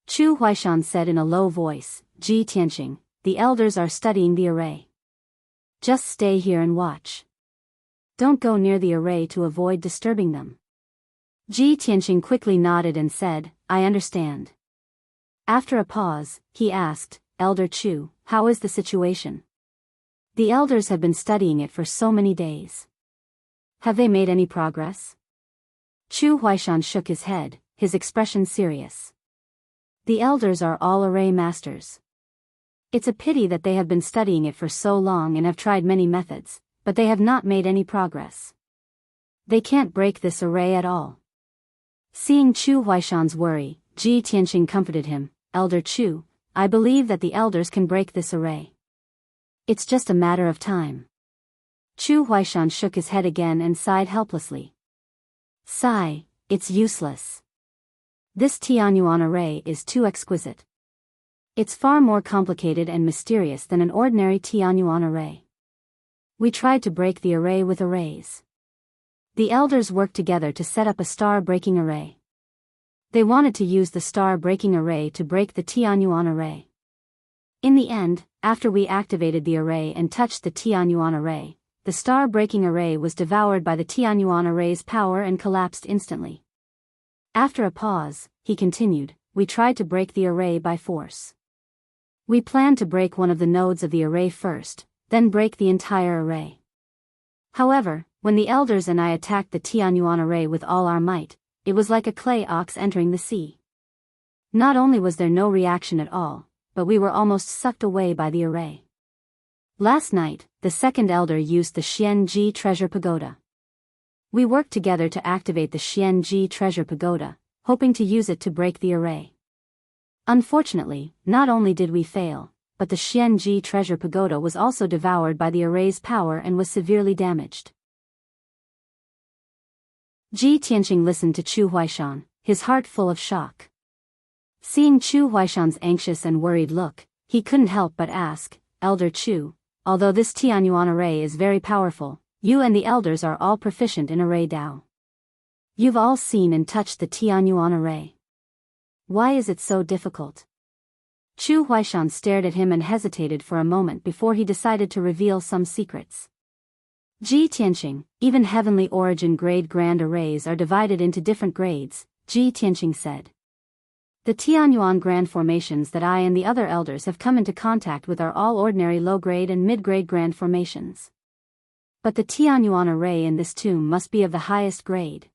Chu Huaishan said in a low voice, "Ji Tianqing, the elders are studying the array. Just stay here and watch. Don't go near the array to avoid disturbing them." Ji Tianqing quickly nodded and said, "I understand." After a pause, he asked, "Elder Chu, how is the situation? The elders have been studying it for so many days. Have they made any progress?" Chu Huaishan shook his head, his expression serious. "The elders are all array masters. It's a pity that they have been studying it for so long and have tried many methods, but they have not made any progress. They can't break this array at all." Seeing Chu Huaishan's worry, Ji Tianqing comforted him, "Elder Chu, I believe that the elders can break this array. It's just a matter of time." Chu Huaishan shook his head again and sighed helplessly. "Sigh, it's useless. This Tianyuan array is too exquisite. It's far more complicated and mysterious than an ordinary Tianyuan array. We tried to break the array with arrays. The elders worked together to set up a star-breaking array. They wanted to use the star-breaking array to break the Tianyuan array. In the end, after we activated the array and touched the Tianyuan array, the star-breaking array was devoured by the Tianyuan array's power and collapsed instantly." After a pause, he continued, "We tried to break the array by force. We planned to break one of the nodes of the array first, then break the entire array. However, when the elders and I attacked the Tianyuan array with all our might, it was like a clay ox entering the sea. Not only was there no reaction at all, but we were almost sucked away by the array. Last night, the second elder used the Xianji Treasure Pagoda. We worked together to activate the Xianji Treasure Pagoda, hoping to use it to break the array. Unfortunately, not only did we fail, but the Xianji Treasure Pagoda was also devoured by the array's power and was severely damaged." Ji Tianqing listened to Chu Huaishan, his heart full of shock. Seeing Chu Huaishan's anxious and worried look, he couldn't help but ask, "Elder Chu, although this Tianyuan array is very powerful, you and the elders are all proficient in array Dao. You've all seen and touched the Tianyuan array. Why is it so difficult?" Chu Huaishan stared at him and hesitated for a moment before he decided to reveal some secrets. "Ji Tianqing, even heavenly origin grade grand arrays are divided into different grades," Ji Tianqing said. "The Tianyuan grand formations that I and the other elders have come into contact with are all ordinary low-grade and mid-grade grand formations. But the Tianyuan array in this tomb must be of the highest grade.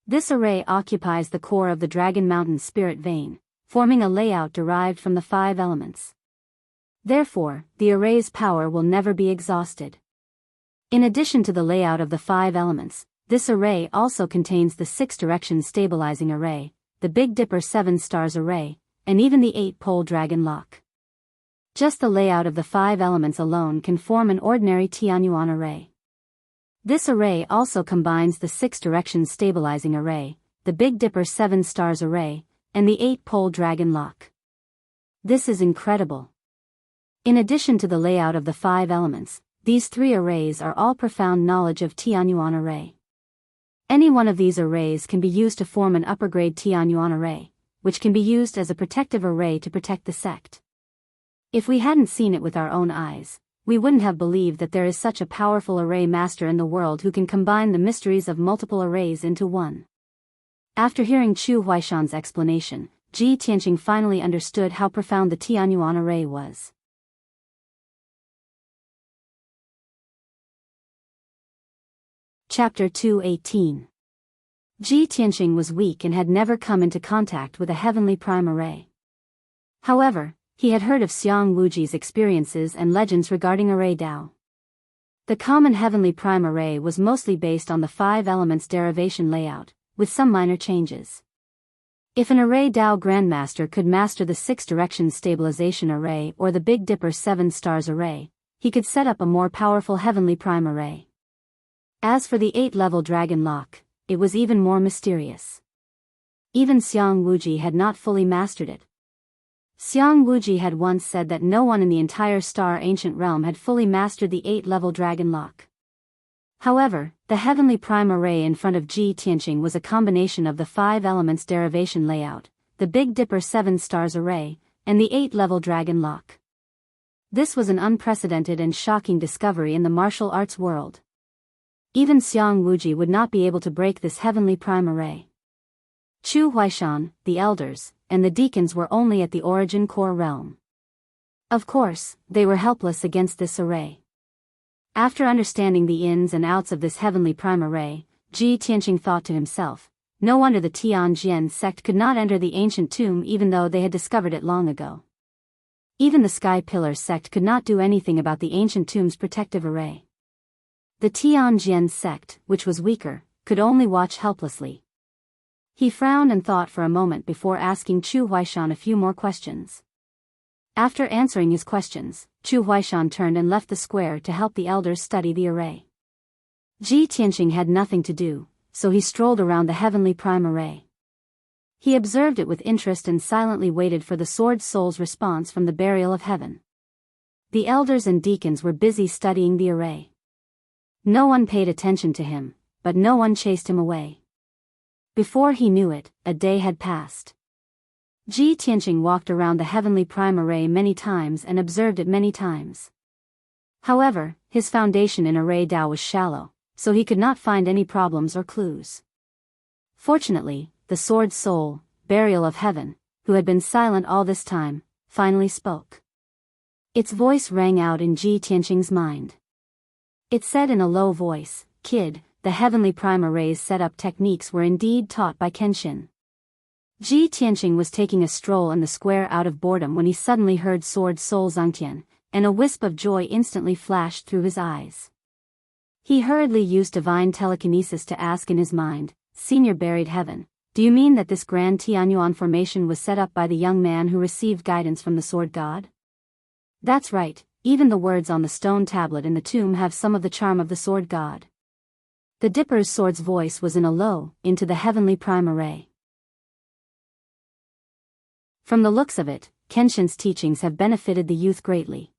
This array occupies the core of the Dragon Mountain spirit vein, forming a layout derived from the 5 elements. Therefore, the array's power will never be exhausted. In addition to the layout of the 5 elements, this array also contains the 6-direction stabilizing array, the Big Dipper 7 stars array, and even the 8-pole dragon lock. Just the layout of the 5 elements alone can form an ordinary Tianyuan array. This array also combines the 6-direction stabilizing array, the Big Dipper 7 stars array, and the 8-pole dragon lock. This is incredible. In addition to the layout of the 5 elements, these 3 arrays are all profound knowledge of Tianyuan array. Any one of these arrays can be used to form an upper-grade Tianyuan array, which can be used as a protective array to protect the sect. If we hadn't seen it with our own eyes, we wouldn't have believed that there is such a powerful array master in the world who can combine the mysteries of multiple arrays into one. After hearing Chu Huaishan's explanation, Ji Tianqing finally understood how profound the Tianyuan array was. Chapter 218. Ji Tianqing was weak and had never come into contact with a heavenly prime array. However, he had heard of Xiang Wuji's experiences and legends regarding array Dao. The common heavenly prime array was mostly based on the 5 elements derivation layout, with some minor changes. If an array Dao Grandmaster could master the 6-direction stabilization array or the Big Dipper 7 stars array, he could set up a more powerful heavenly prime array. As for the 8-level dragon lock, it was even more mysterious. Even Xiang Wuji had not fully mastered it. Xiang Wuji had once said that no one in the entire Star Ancient Realm had fully mastered the 8-level dragon lock. However, the heavenly prime array in front of Ji Tianqing was a combination of the 5 elements derivation layout, the Big Dipper 7 stars array, and the 8-level dragon lock. This was an unprecedented and shocking discovery in the martial arts world. Even Xiang Wuji would not be able to break this heavenly prime array. Chu Huaishan, the elders, and the deacons were only at the origin core realm. Of course, they were helpless against this array. After understanding the ins and outs of this heavenly prime array, Ji Tianqing thought to himself, no wonder the Tianjian sect could not enter the ancient tomb even though they had discovered it long ago. Even the Sky Pillar sect could not do anything about the ancient tomb's protective array. The Tianjian sect, which was weaker, could only watch helplessly. He frowned and thought for a moment before asking Chu Huaishan a few more questions. After answering his questions, Chu Huaishan turned and left the square to help the elders study the array. Ji Tianqing had nothing to do, so he strolled around the heavenly prime array. He observed it with interest and silently waited for the Sword Soul's response from the burial of heaven. The elders and deacons were busy studying the array. No one paid attention to him, but no one chased him away. Before he knew it, a day had passed. Ji Tianqing walked around the heavenly prime array many times and observed it many times. However, his foundation in array Dao was shallow, so he could not find any problems or clues. Fortunately, the Sword Soul, burial of heaven, who had been silent all this time, finally spoke. Its voice rang out in Ji Tianqing's mind. It said in a low voice, "Kid, the heavenly prime array's setup techniques were indeed taught by Kenshin." Ji Tianqing was taking a stroll in the square out of boredom when he suddenly heard Sword Soul Zhangtian, and a wisp of joy instantly flashed through his eyes. He hurriedly used divine telekinesis to ask in his mind, "Senior Buried Heaven, do you mean that this grand Tianyuan formation was set up by the young man who received guidance from the Sword God?" "That's right, even the words on the stone tablet in the tomb have some of the charm of the Sword God." The Dipper's sword's voice was in a low, into the heavenly prime array. From the looks of it, Kenshin's teachings have benefited the youth greatly.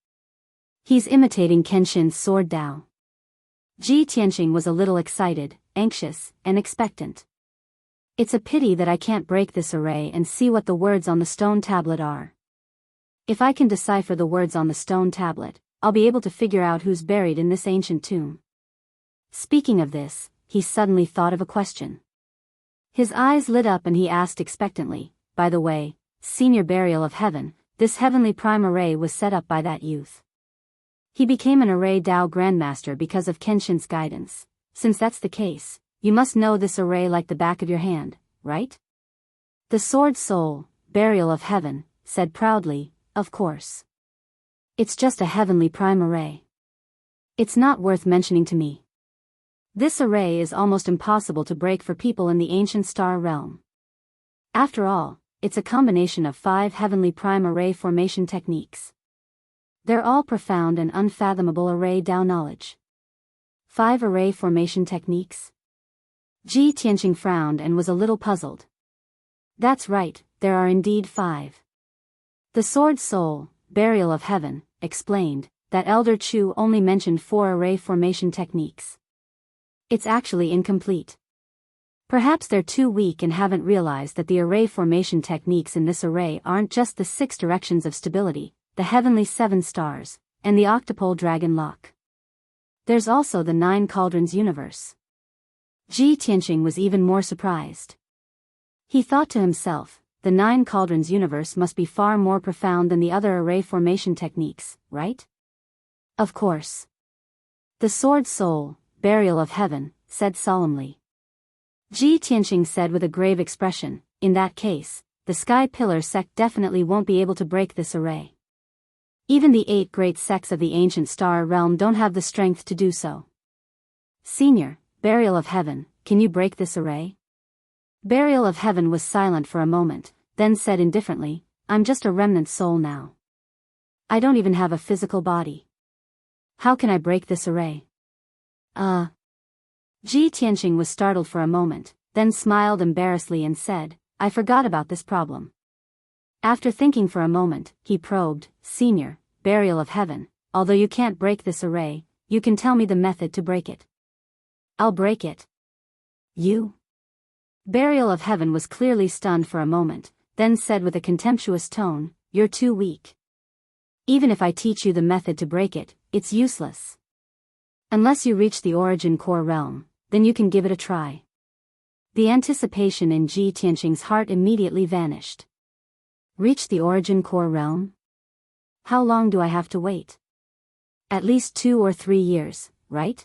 He's imitating Kenshin's sword Dao. Ji Tianqing was a little excited, anxious, and expectant. It's a pity that I can't break this array and see what the words on the stone tablet are. If I can decipher the words on the stone tablet, I'll be able to figure out who's buried in this ancient tomb. Speaking of this, he suddenly thought of a question. His eyes lit up and he asked expectantly, "By the way, Senior Burial of Heaven, this heavenly prime array was set up by that youth. He became an array Dao Grandmaster because of Kenshin's guidance. Since that's the case, You must know this array like the back of your hand, right? The Sword Soul, Burial of Heaven, said proudly, of course. It's just a heavenly prime array. It's not worth mentioning to me. This array is almost impossible to break for people in the ancient star realm. After all, it's a combination of 5 heavenly prime array formation techniques. They're all profound and unfathomable array Dao knowledge. 5 array formation techniques? Ji Tianqing frowned and was a little puzzled. That's right, there are indeed 5. The Sword Soul, Burial of Heaven, explained that Elder Chu only mentioned 4 array formation techniques. It's actually incomplete. Perhaps they're too weak and haven't realized that the array formation techniques in this array aren't just the 6 directions of stability, the heavenly 7 stars, and the octupole dragon lock. There's also the 9 cauldrons universe. Ji Tianqing was even more surprised. He thought to himself, the 9 cauldrons universe must be far more profound than the other array formation techniques, right? Of course. The Sword Soul, Burial of Heaven, said solemnly. Ji Tianqing said with a grave expression, in that case, the Sky Pillar sect definitely won't be able to break this array. Even the 8 great sects of the ancient star realm don't have the strength to do so. Senior, Burial of Heaven, can you break this array? Burial of Heaven was silent for a moment, then said indifferently, I'm just a remnant soul now. I don't even have a physical body. How can I break this array? Ji Tianqing was startled for a moment, then smiled embarrassedly and said, I forgot about this problem. After thinking for a moment, he probed, Senior, Burial of Heaven, although you can't break this array, you can tell me the method to break it. I'll break it. You? Burial of Heaven was clearly stunned for a moment, then said with a contemptuous tone, You're too weak. Even if I teach you the method to break it, it's useless. Unless you reach the origin core realm, then you can give it a try. The anticipation in Ji Tianqing's heart immediately vanished. Reach the origin core realm? How long do I have to wait? At least 2 or 3 years, right?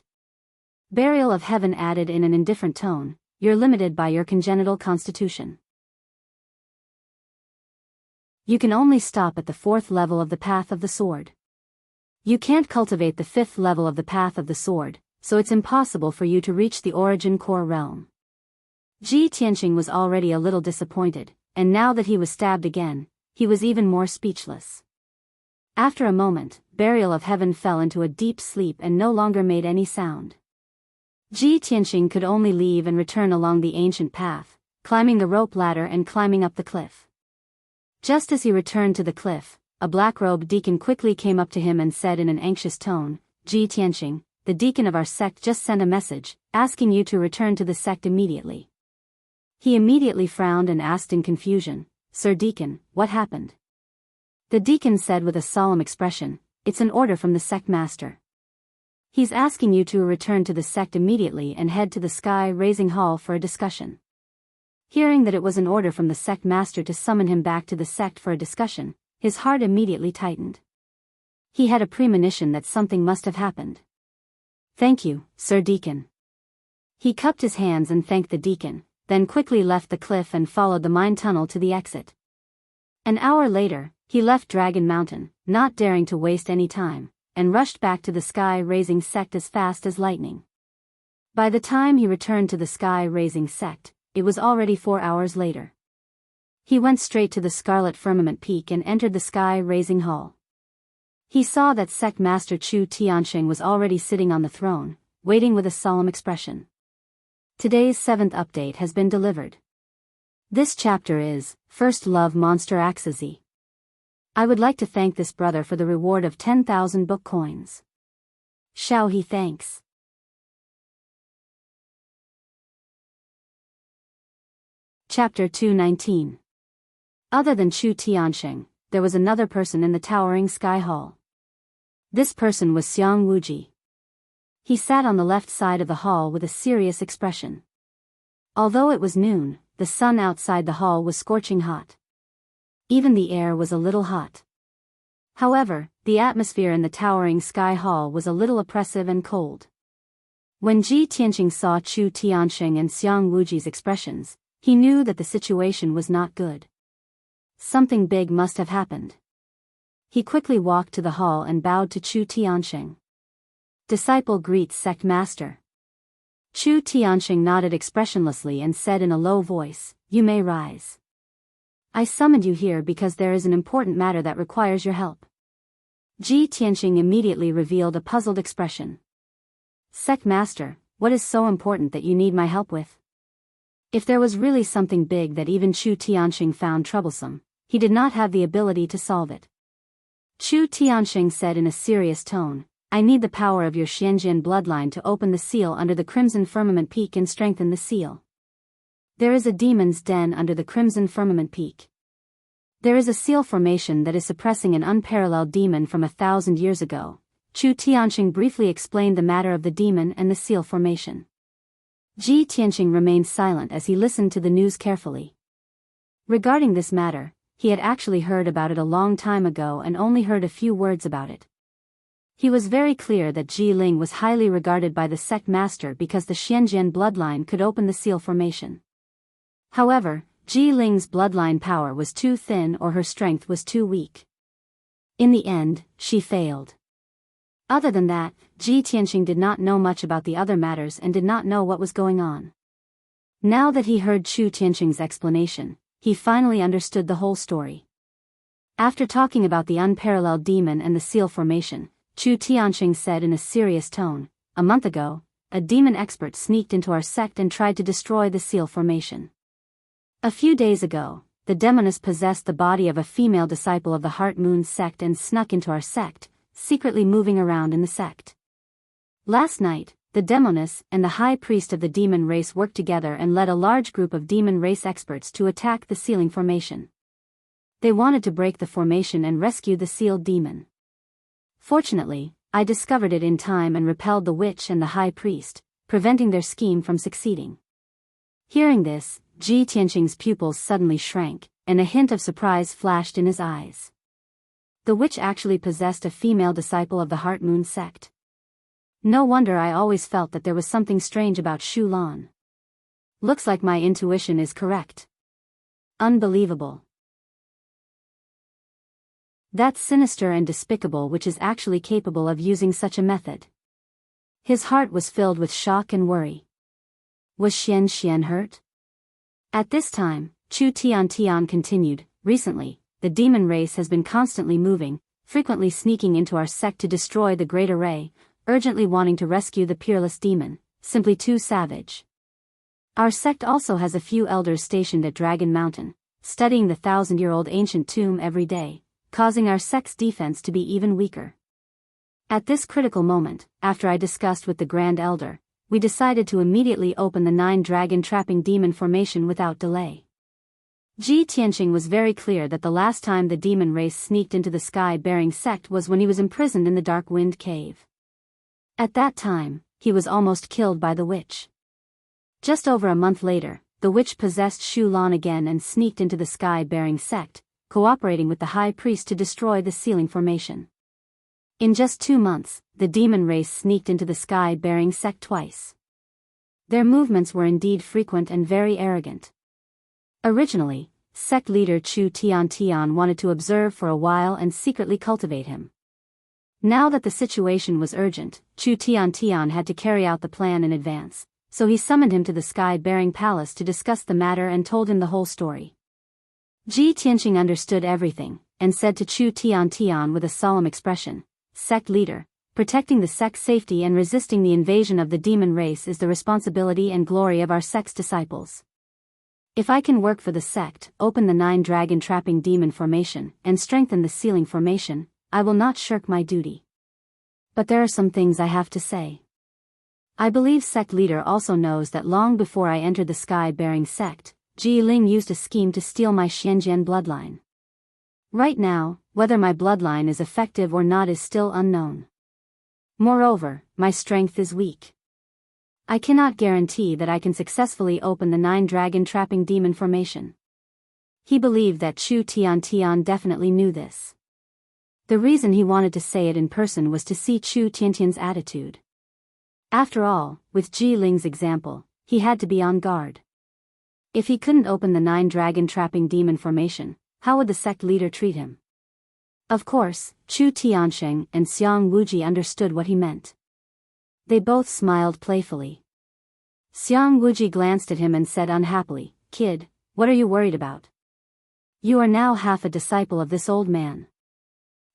Burial of Heaven added in an indifferent tone, You're limited by your congenital constitution. You can only stop at the 4th level of the path of the sword. You can't cultivate the 5th level of the path of the sword, so it's impossible for you to reach the origin core realm. Ji Tianqing was already a little disappointed, and now that he was stabbed again, he was even more speechless. After a moment, Burial of Heaven fell into a deep sleep and no longer made any sound. Ji Tianqing could only leave and return along the ancient path, climbing the rope ladder and climbing up the cliff. Just as he returned to the cliff, a black-robed deacon quickly came up to him and said in an anxious tone, Ji Tianqing, the deacon of our sect just sent a message, asking you to return to the sect immediately. He immediately frowned and asked in confusion, Sir Deacon, what happened? The deacon said with a solemn expression, It's an order from the sect master. He's asking you to return to the sect immediately and head to the Sky Raising Hall for a discussion. Hearing that it was an order from the sect master to summon him back to the sect for a discussion, his heart immediately tightened. He had a premonition that something must have happened. Thank you, Sir Deacon. He cupped his hands and thanked the deacon, then quickly left the cliff and followed the mine tunnel to the exit. An hour later, he left Dragon Mountain, not daring to waste any time, and rushed back to the Sky Raising sect as fast as lightning. By the time he returned to the Sky Raising sect, it was already 4 hours later. He went straight to the Scarlet Firmament Peak and entered the Sky Raising Hall. He saw that Sect Master Chu Tianqing was already sitting on the throne, waiting with a solemn expression. Today's 7th update has been delivered. This chapter is, First Love Monster Axazi. I would like to thank this brother for the reward of 10,000 book coins. Shao he thanks. Chapter 219. Other than Chu Tianqing, there was another person in the towering Sky Hall. This person was Xiang Wuji. He sat on the left side of the hall with a serious expression. Although it was noon, the sun outside the hall was scorching hot. Even the air was a little hot. However, the atmosphere in the towering Sky Hall was a little oppressive and cold. When Ji Tianqing saw Chu Tianxing and Xiang Wuji's expressions, he knew that the situation was not good. Something big must have happened. He quickly walked to the hall and bowed to Chu Tianxing. Disciple greets sect master. Chu Tianxing nodded expressionlessly and said in a low voice, "You may rise. I summoned you here because there is an important matter that requires your help." Ji Tianxing immediately revealed a puzzled expression. "Sect master, what is so important that you need my help with?" If there was really something big that even Chu Tianxing found troublesome, he did not have the ability to solve it. Chu Tianxing said in a serious tone, "I need the power of your Xianjian bloodline to open the seal under the Crimson Firmament Peak and strengthen the seal. There is a demon's den under the Crimson Firmament Peak. There is a seal formation that is suppressing an unparalleled demon from 1,000 years ago." Chu Tianxing briefly explained the matter of the demon and the seal formation. Ji Tianxing remained silent as he listened to the news carefully. Regarding this matter, he had actually heard about it a long time ago and only heard a few words about it. He was very clear that Ji Ling was highly regarded by the sect master because the Xianjian bloodline could open the seal formation. However, Ji Ling's bloodline power was too thin or her strength was too weak. In the end, she failed. Other than that, Ji Tianxing did not know much about the other matters and did not know what was going on. Now that he heard Chu Tianxing's explanation, he finally understood the whole story. After talking about the unparalleled demon and the seal formation, Chu Tianxing said in a serious tone, "A month ago, a demon expert sneaked into our sect and tried to destroy the seal formation. A few days ago, the demoness possessed the body of a female disciple of the Heart Moon sect and snuck into our sect, secretly moving around in the sect. Last night, the demoness and the high priest of the demon race worked together and led a large group of demon race experts to attack the sealing formation. They wanted to break the formation and rescue the sealed demon. Fortunately, I discovered it in time and repelled the witch and the high priest, preventing their scheme from succeeding." Hearing this, Ji Tianxing's pupils suddenly shrank, and a hint of surprise flashed in his eyes. The witch actually possessed a female disciple of the Heart Moon sect. No wonder I always felt that there was something strange about Shu Lan. Looks like my intuition is correct. Unbelievable. That's sinister and despicable, which is actually capable of using such a method. His heart was filled with shock and worry. Was Xian hurt? At this time, Chu Tian continued, "Recently, the demon race has been constantly moving, frequently sneaking into our sect to destroy the Great Array, urgently wanting to rescue the peerless demon, simply too savage. Our sect also has a few elders stationed at Dragon Mountain, studying the 1,000-year-old ancient tomb every day, causing our sect's defense to be even weaker. At this critical moment, after I discussed with the Grand Elder, we decided to immediately open the 9-dragon trapping demon formation without delay." Ji Tianxing was very clear that the last time the demon race sneaked into the sky-bearing sect was when he was imprisoned in the Dark Wind Cave. At that time, he was almost killed by the witch. Just over a month later, the witch possessed Shu Lan again and sneaked into the sky-bearing sect, cooperating with the high priest to destroy the sealing formation. In just 2 months, the demon race sneaked into the sky-bearing sect twice. Their movements were indeed frequent and very arrogant. Originally, sect leader Chu Tian wanted to observe for a while and secretly cultivate him. Now that the situation was urgent, Chu Tian had to carry out the plan in advance, so he summoned him to the sky-bearing palace to discuss the matter and told him the whole story. Ji Tianxing understood everything, and said to Chu Tian with a solemn expression, "Sect leader, protecting the sect's safety and resisting the invasion of the demon race is the responsibility and glory of our sect's disciples. If I can work for the sect, open the 9-dragon trapping demon formation, and strengthen the sealing formation, I will not shirk my duty. But there are some things I have to say. I believe sect leader also knows that long before I entered the sky-bearing sect, Ji Ling used a scheme to steal my Xianjian bloodline. Right now, whether my bloodline is effective or not is still unknown. Moreover, my strength is weak. I cannot guarantee that I can successfully open the 9-dragon trapping demon formation." He believed that Chu Tian definitely knew this. The reason he wanted to say it in person was to see Chu Tian's attitude. After all, with Ji Ling's example, he had to be on guard. If he couldn't open the 9 dragon-trapping demon formation, how would the sect leader treat him? Of course, Chu Tiansheng and Xiang Wuji understood what he meant. They both smiled playfully. Xiang Wuji glanced at him and said unhappily, "Kid, what are you worried about? You are now half a disciple of this old man.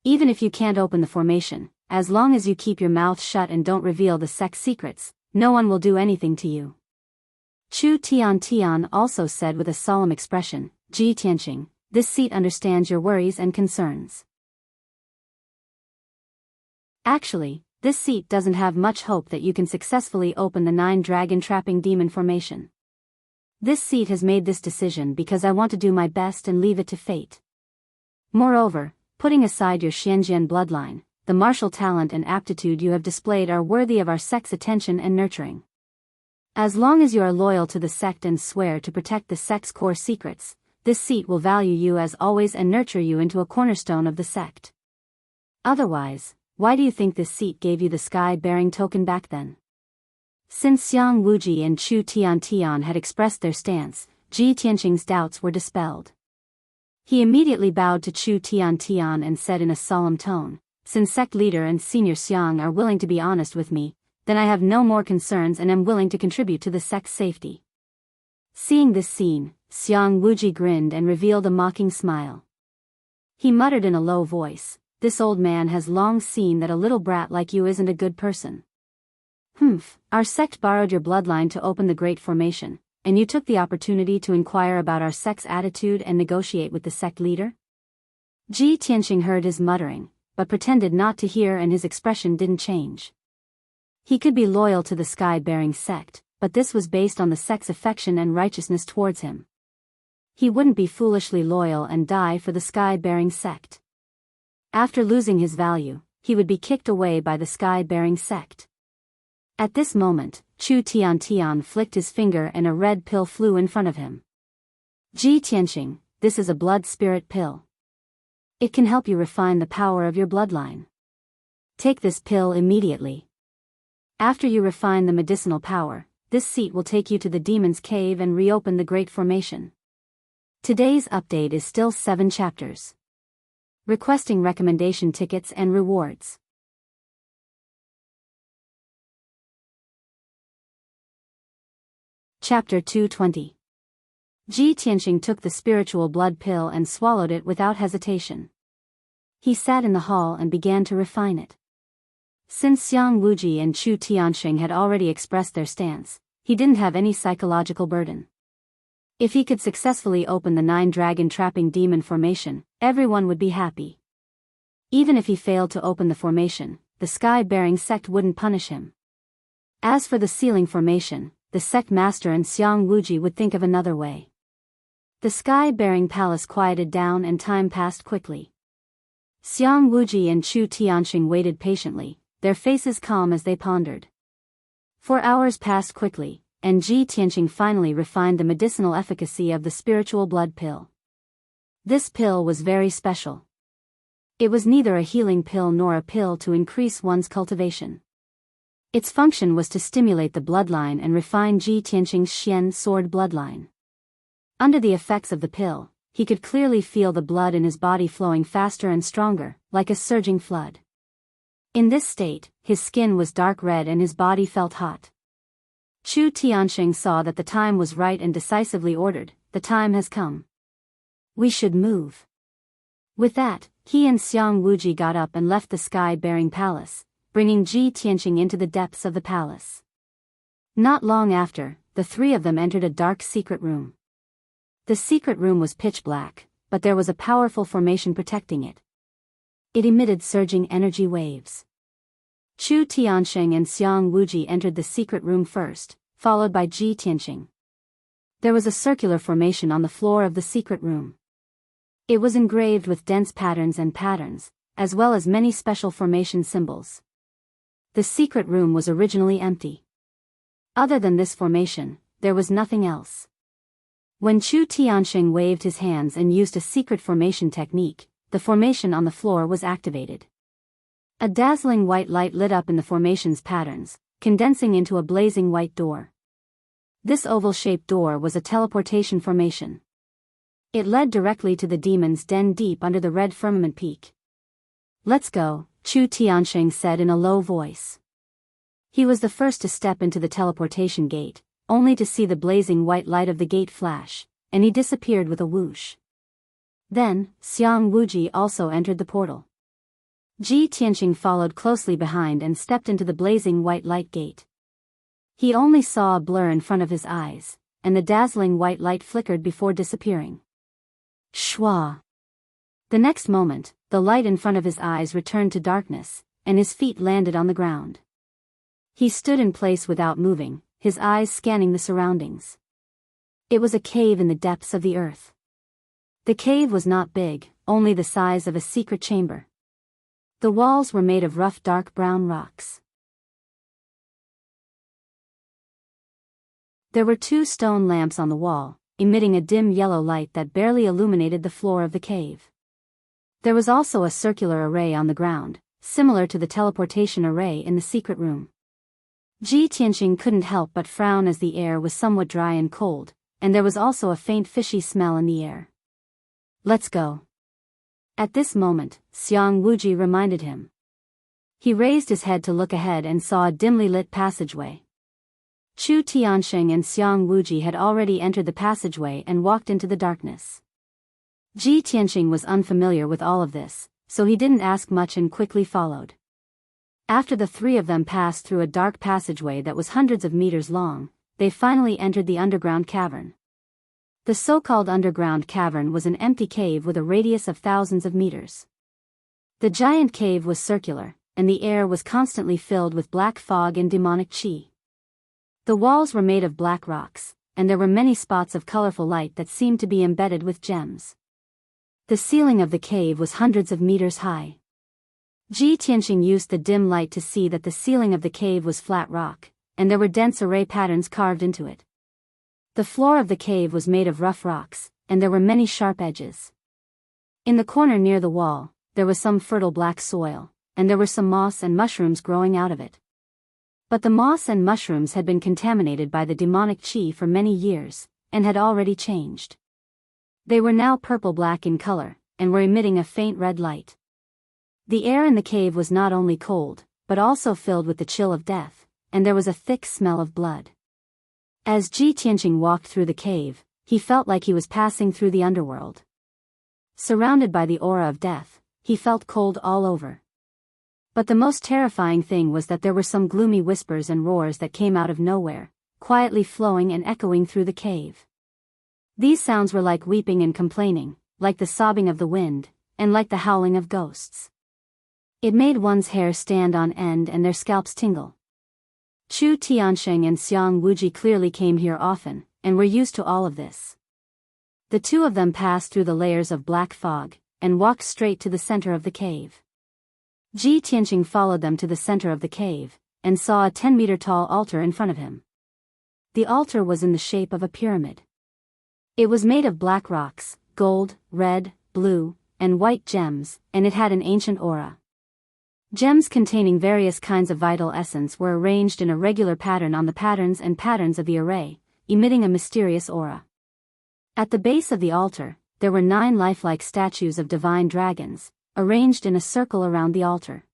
Even if you can't open the formation, as long as you keep your mouth shut and don't reveal the sect's secrets, no one will do anything to you." Chu Tian also said with a solemn expression, "Ji Tianqing, this seat understands your worries and concerns. Actually, this seat doesn't have much hope that you can successfully open the 9 dragon-trapping demon formation. This seat has made this decision because I want to do my best and leave it to fate. Moreover, putting aside your Xianjian bloodline, the martial talent and aptitude you have displayed are worthy of our sect's attention and nurturing. As long as you are loyal to the sect and swear to protect the sect's core secrets, this seat will value you as always and nurture you into a cornerstone of the sect. Otherwise, why do you think this seat gave you the sky-bearing token back then?" Since Xiang Wuji and Chu Tian had expressed their stance, Ji Tianqing's doubts were dispelled. He immediately bowed to Chu Tian and said in a solemn tone, "Since sect leader and senior Xiang are willing to be honest with me, then I have no more concerns and am willing to contribute to the sect's safety." Seeing this scene, Xiang Wuji grinned and revealed a mocking smile. He muttered in a low voice, "This old man has long seen that a little brat like you isn't a good person. Our sect borrowed your bloodline to open the Great Formation, and you took the opportunity to inquire about our sect's attitude and negotiate with the sect leader?" Ji Tianqing heard his muttering, but pretended not to hear and his expression didn't change. He could be loyal to the sky-bearing sect, but this was based on the sect's affection and righteousness towards him. He wouldn't be foolishly loyal and die for the sky-bearing sect. After losing his value, he would be kicked away by the sky-bearing sect. At this moment, Chu Tian flicked his finger and a red pill flew in front of him. "Ji Tianqing, this is a blood spirit pill. It can help you refine the power of your bloodline. Take this pill immediately. After you refine the medicinal power, this seat will take you to the Demon's Cave and reopen the Great Formation." Today's update is still 7 chapters. Requesting recommendation tickets and rewards. Chapter 220. Ji Tianqing took the spiritual blood pill and swallowed it without hesitation. He sat in the hall and began to refine it. Since Xiang Wuji and Chu Tiansheng had already expressed their stance, he didn't have any psychological burden. If he could successfully open the 9 dragon-trapping demon formation, everyone would be happy. Even if he failed to open the formation, the sky-bearing sect wouldn't punish him. As for the sealing formation, the sect master and Xiang Wuji would think of another way. The sky-bearing palace quieted down and time passed quickly. Xiang Wuji and Chu Tiansheng waited patiently, their faces calm as they pondered. 4 hours passed quickly, and Ji Tianqing finally refined the medicinal efficacy of the spiritual blood pill. This pill was very special. It was neither a healing pill nor a pill to increase one's cultivation. Its function was to stimulate the bloodline and refine Ji Tianqing's Xian sword bloodline. Under the effects of the pill, he could clearly feel the blood in his body flowing faster and stronger, like a surging flood. In this state, his skin was dark red and his body felt hot. Chu Tiansheng saw that the time was right and decisively ordered, "The time has come. We should move." With that, he and Xiang Wuji got up and left the sky-bearing palace, bringing Ji Tianqing into the depths of the palace. Not long after, the 3 of them entered a dark secret room. The secret room was pitch black, but there was a powerful formation protecting it. It emitted surging energy waves. Chu Tiansheng and Xiang Wuji entered the secret room first, followed by Ji Tianqing. There was a circular formation on the floor of the secret room. It was engraved with dense patterns, as well as many special formation symbols. The secret room was originally empty. Other than this formation, there was nothing else. When Chu Tiansheng waved his hands and used a secret formation technique, the formation on the floor was activated. A dazzling white light lit up in the formation's patterns, condensing into a blazing white door. This oval-shaped door was a teleportation formation. It led directly to the demon's den deep under the red firmament peak. "Let's go," Chu Tianxing said in a low voice. He was the first to step into the teleportation gate, only to see the blazing white light of the gate flash, and he disappeared with a whoosh. Then, Xiang Wuji also entered the portal. Ji Tianxing followed closely behind and stepped into the blazing white light gate. He only saw a blur in front of his eyes, and the dazzling white light flickered before disappearing. Shwa! The next moment, the light in front of his eyes returned to darkness, and his feet landed on the ground. He stood in place without moving, his eyes scanning the surroundings. It was a cave in the depths of the earth. The cave was not big, only the size of a secret chamber. The walls were made of rough dark brown rocks. There were 2 stone lamps on the wall, emitting a dim yellow light that barely illuminated the floor of the cave. There was also a circular array on the ground, similar to the teleportation array in the secret room. Ji Tianxing couldn't help but frown as the air was somewhat dry and cold, and there was also a faint fishy smell in the air. "Let's go." At this moment, Xiang Wuji reminded him. He raised his head to look ahead and saw a dimly lit passageway. Chu Tianxing and Xiang Wuji had already entered the passageway and walked into the darkness. Ji Tianxing was unfamiliar with all of this, so he didn't ask much and quickly followed. After the 3 of them passed through a dark passageway that was hundreds of meters long, they finally entered the underground cavern. The so-called underground cavern was an empty cave with a radius of thousands of meters. The giant cave was circular, and the air was constantly filled with black fog and demonic qi. The walls were made of black rocks, and there were many spots of colorful light that seemed to be embedded with gems. The ceiling of the cave was hundreds of meters high. Ji Tianxing used the dim light to see that the ceiling of the cave was flat rock, and there were dense array patterns carved into it. The floor of the cave was made of rough rocks, and there were many sharp edges. In the corner near the wall, there was some fertile black soil, and there were some moss and mushrooms growing out of it. But the moss and mushrooms had been contaminated by the demonic qi for many years, and had already changed. They were now purple-black in color, and were emitting a faint red light. The air in the cave was not only cold, but also filled with the chill of death, and there was a thick smell of blood. As Ji Tianxing walked through the cave, he felt like he was passing through the underworld. Surrounded by the aura of death, he felt cold all over. But the most terrifying thing was that there were some gloomy whispers and roars that came out of nowhere, quietly flowing and echoing through the cave. These sounds were like weeping and complaining, like the sobbing of the wind, and like the howling of ghosts. It made one's hair stand on end and their scalps tingle. Chu Tianxing and Xiang Wuji clearly came here often, and were used to all of this. The 2 of them passed through the layers of black fog, and walked straight to the center of the cave. Ji Tianxing followed them to the center of the cave, and saw a 10-meter-tall altar in front of him. The altar was in the shape of a pyramid. It was made of black rocks, gold, red, blue, and white gems, and it had an ancient aura. Gems containing various kinds of vital essence were arranged in a regular pattern on the patterns of the array, emitting a mysterious aura. At the base of the altar, there were 9 lifelike statues of divine dragons, arranged in a circle around the altar.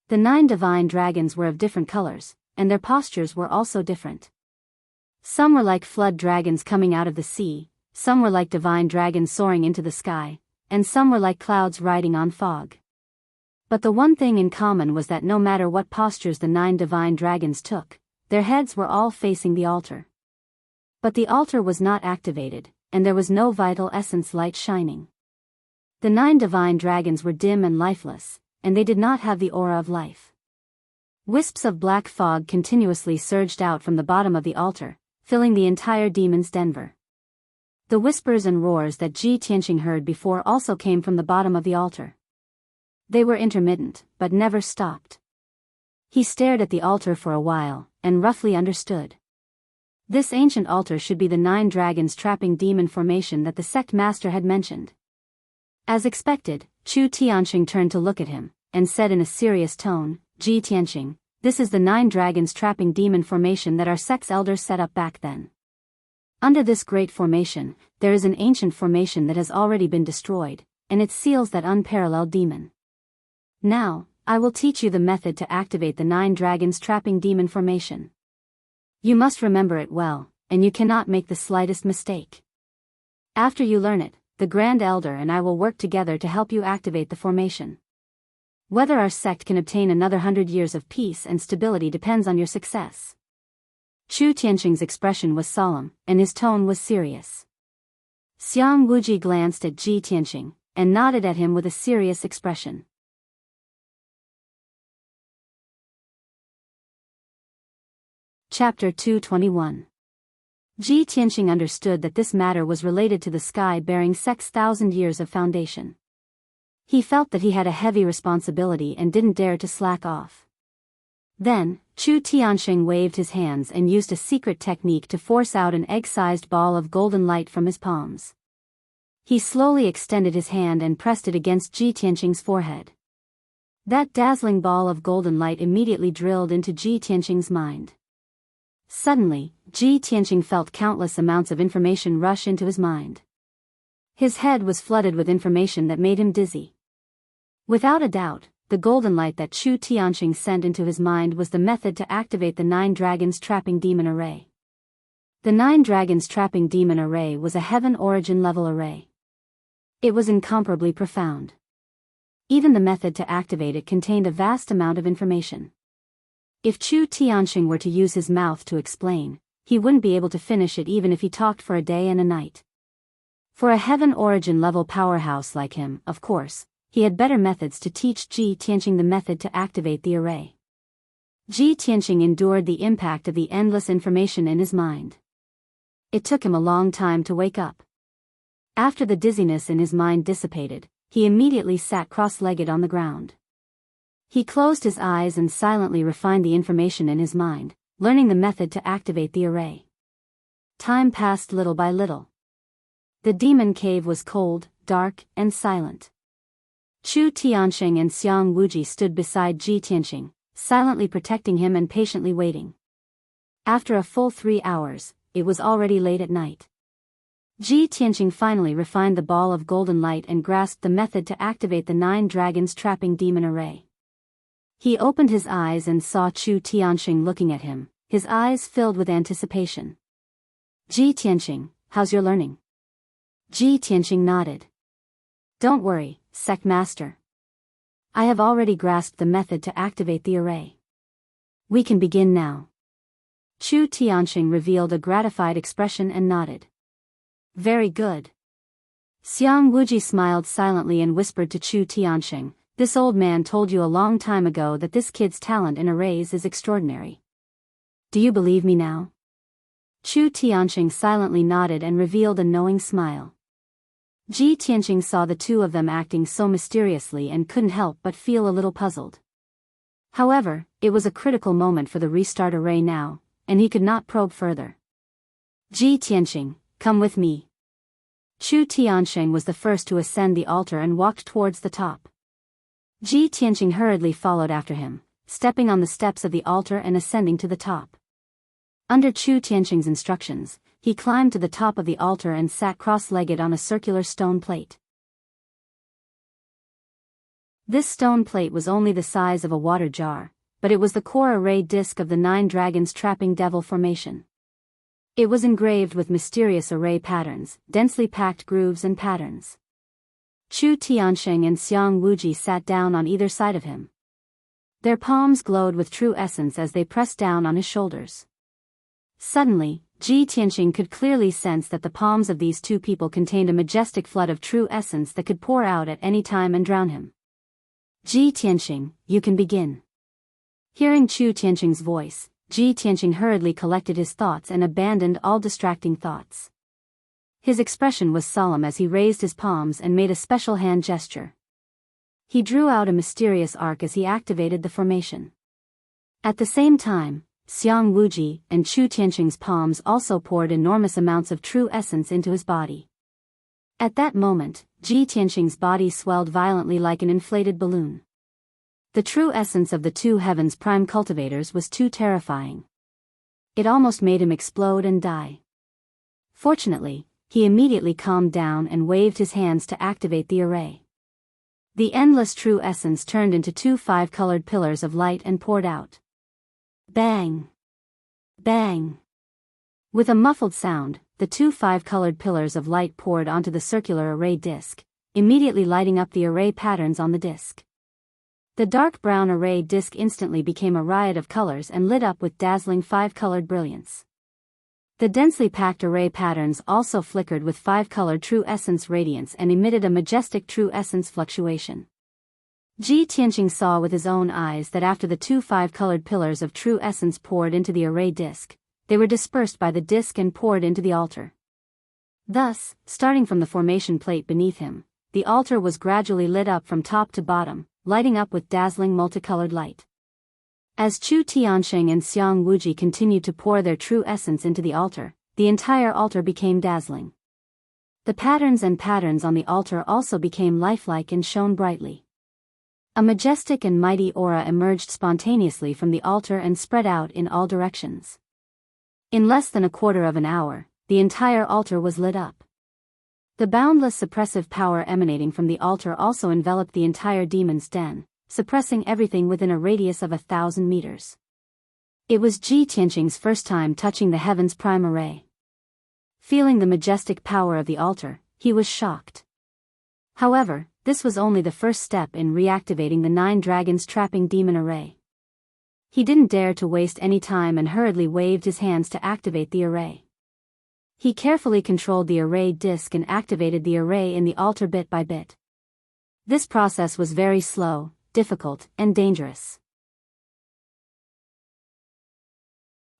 The 9 divine dragons were of different colors, and their postures were also different. Some were like flood dragons coming out of the sea, some were like divine dragons soaring into the sky, and some were like clouds riding on fog. But the one thing in common was that no matter what postures the 9 divine dragons took, their heads were all facing the altar. But the altar was not activated, and there was no vital essence light shining. The 9 divine dragons were dim and lifeless, and they did not have the aura of life. Wisps of black fog continuously surged out from the bottom of the altar, filling the entire demon's den. The whispers and roars that Ji Tianxing heard before also came from the bottom of the altar. They were intermittent, but never stopped. He stared at the altar for a while, and roughly understood. This ancient altar should be the 9 dragons trapping demon formation that the sect master had mentioned. As expected, Chu Tianxing turned to look at him, and said in a serious tone, Ji Tianqing, this is the 9 dragons trapping demon formation that our sect's elders set up back then. Under this great formation, there is an ancient formation that has already been destroyed, and it seals that unparalleled demon. Now, I will teach you the method to activate the 9 dragons trapping demon formation. You must remember it well, and you cannot make the slightest mistake. After you learn it, the Grand Elder and I will work together to help you activate the formation. Whether our sect can obtain another 100 years of peace and stability depends on your success. Chu Tianqing's expression was solemn, and his tone was serious. Xiang Wuji glanced at Ji Tianqing, and nodded at him with a serious expression. Chapter 221. Ji Tianqing understood that this matter was related to the sky-bearing sect's 1,000 years of foundation. He felt that he had a heavy responsibility and didn't dare to slack off. Then, Chu Tianqing waved his hands and used a secret technique to force out an egg-sized ball of golden light from his palms. He slowly extended his hand and pressed it against Ji Tianqing's forehead. That dazzling ball of golden light immediately drilled into Ji Tianqing's mind. Suddenly, Ji Tianqing felt countless amounts of information rush into his mind. His head was flooded with information that made him dizzy. Without a doubt, the golden light that Chu Tianqing sent into his mind was the method to activate the 9 dragons trapping demon array. The 9 dragons trapping demon array was a heaven origin level array. It was incomparably profound. Even the method to activate it contained a vast amount of information. If Chu Tianqing were to use his mouth to explain, he wouldn't be able to finish it even if he talked for a day and a night. For a heaven origin level powerhouse like him, of course, he had better methods to teach Ji Tianqing the method to activate the array. Ji Tianqing endured the impact of the endless information in his mind. It took him a long time to wake up. After the dizziness in his mind dissipated, he immediately sat cross-legged on the ground. He closed his eyes and silently refined the information in his mind, learning the method to activate the array. Time passed little by little. The demon cave was cold, dark, and silent. Chu Tianqing and Xiang Wuji stood beside Ji Tianqing, silently protecting him and patiently waiting. After a full 3 hours, it was already late at night. Ji Tianqing finally refined the ball of golden light and grasped the method to activate the 9 dragons trapping demon array. He opened his eyes and saw Chu Tianqing looking at him, his eyes filled with anticipation. Ji Tianqing, how's your learning? Ji Tianqing nodded. Don't worry, Sect Master. I have already grasped the method to activate the array. We can begin now. Chu Tianqing revealed a gratified expression and nodded. Very good. Xiang Wuji smiled silently and whispered to Chu Tianqing, this old man told you a long time ago that this kid's talent in arrays is extraordinary. Do you believe me now? Chu Tianqing silently nodded and revealed a knowing smile. Ji Tianqing saw the two of them acting so mysteriously and couldn't help but feel a little puzzled. However, it was a critical moment for the restart array now, and he could not probe further. Ji Tianqing, come with me. Chu Tianqing was the first to ascend the altar and walked towards the top. Ji Tianqing hurriedly followed after him, stepping on the steps of the altar and ascending to the top. Under Chu Tianqing's instructions, he climbed to the top of the altar and sat cross-legged on a circular stone plate. This stone plate was only the size of a water jar, but it was the core array disc of the 9 dragons trapping devil formation. It was engraved with mysterious array patterns, densely packed grooves and patterns. Chu Tianqing and Xiang Wuji sat down on either side of him. Their palms glowed with true essence as they pressed down on his shoulders. Suddenly, Ji Tianqing could clearly sense that the palms of these two people contained a majestic flood of true essence that could pour out at any time and drown him. Ji Tianqing, you can begin. Hearing Chu Tianqing's voice, Ji Tianqing hurriedly collected his thoughts and abandoned all distracting thoughts. His expression was solemn as he raised his palms and made a special hand gesture. He drew out a mysterious arc as he activated the formation. At the same time, Xiang Wuji and Chu Tianqing's palms also poured enormous amounts of true essence into his body. At that moment, Ji Tianqing's body swelled violently like an inflated balloon. The true essence of the two heavens prime cultivators was too terrifying. It almost made him explode and die. Fortunately, he immediately calmed down and waved his hands to activate the array. The endless true essence turned into two five-colored pillars of light and poured out. Bang! Bang! With a muffled sound, the two five-colored pillars of light poured onto the circular array disk, immediately lighting up the array patterns on the disk. The dark brown array disk instantly became a riot of colors and lit up with dazzling five-colored brilliance. The densely packed array patterns also flickered with five-colored true essence radiance and emitted a majestic true essence fluctuation. Ji Tianqing saw with his own eyes that after the two five-colored pillars of true essence poured into the array disk, they were dispersed by the disk and poured into the altar. Thus, starting from the formation plate beneath him, the altar was gradually lit up from top to bottom, lighting up with dazzling multicolored light. As Chu Tiansheng and Xiang Wuji continued to pour their true essence into the altar, the entire altar became dazzling. The patterns on the altar also became lifelike and shone brightly. A majestic and mighty aura emerged spontaneously from the altar and spread out in all directions. In less than a quarter of an hour, the entire altar was lit up. The boundless suppressive power emanating from the altar also enveloped the entire demon's den, suppressing everything within a radius of 1,000 meters. It was Ji Tianqing's first time touching the heaven's prime array. Feeling the majestic power of the altar, he was shocked. However, this was only the first step in reactivating the 9 dragons trapping demon array. He didn't dare to waste any time and hurriedly waved his hands to activate the array. He carefully controlled the array disk and activated the array in the altar bit by bit. This process was very slow, difficult, and dangerous.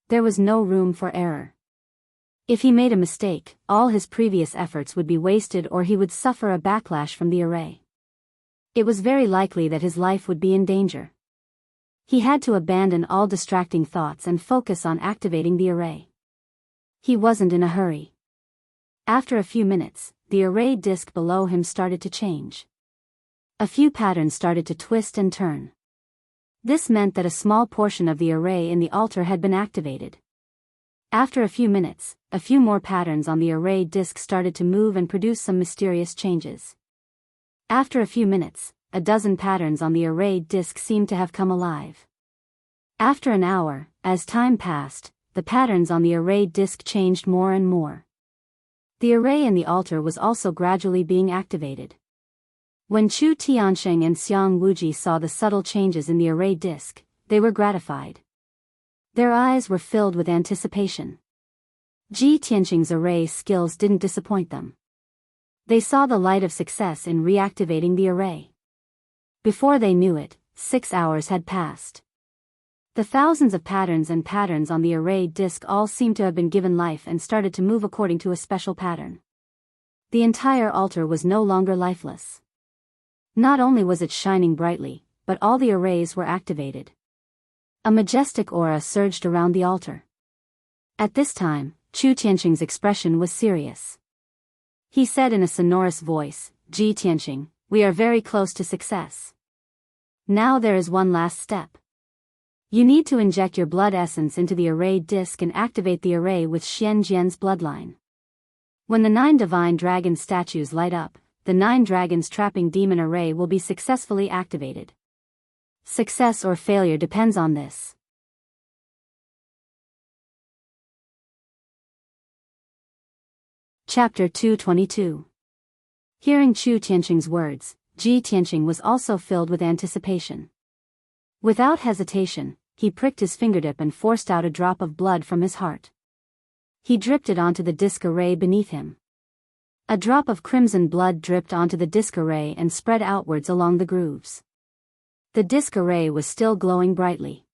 There was no room for error. If he made a mistake, all his previous efforts would be wasted or he would suffer a backlash from the array. It was very likely that his life would be in danger. He had to abandon all distracting thoughts and focus on activating the array. He wasn't in a hurry. After a few minutes, the array disk below him started to change. A few patterns started to twist and turn. This meant that a small portion of the array in the altar had been activated. After a few minutes, a few more patterns on the array disk started to move and produce some mysterious changes. After a few minutes, a dozen patterns on the array disk seemed to have come alive. After an hour, as time passed, the patterns on the array disk changed more and more. The array in the altar was also gradually being activated. When Chu Tiansheng and Xiang Wuji saw the subtle changes in the array disk, they were gratified. Their eyes were filled with anticipation. Ji Tianqing's array skills didn't disappoint them. They saw the light of success in reactivating the array. Before they knew it, 6 hours had passed. The thousands of patterns on the array disk all seemed to have been given life and started to move according to a special pattern. The entire altar was no longer lifeless. Not only was it shining brightly, but all the arrays were activated. A majestic aura surged around the altar. At this time, Chu Tianqing's expression was serious. He said in a sonorous voice, "Ji Tianqing, we are very close to success. Now there is one last step. You need to inject your blood essence into the array disk and activate the array with Xian Jian's bloodline. When the 9 divine dragon statues light up, the 9 dragons trapping demon array will be successfully activated. Success or failure depends on this." Chapter 222. Hearing Chu Tianqing's words, Ji Tianqing was also filled with anticipation. Without hesitation, he pricked his fingertip and forced out a drop of blood from his heart. He dripped it onto the disc array beneath him. A drop of crimson blood dripped onto the disc array and spread outwards along the grooves. The disc array was still glowing brightly.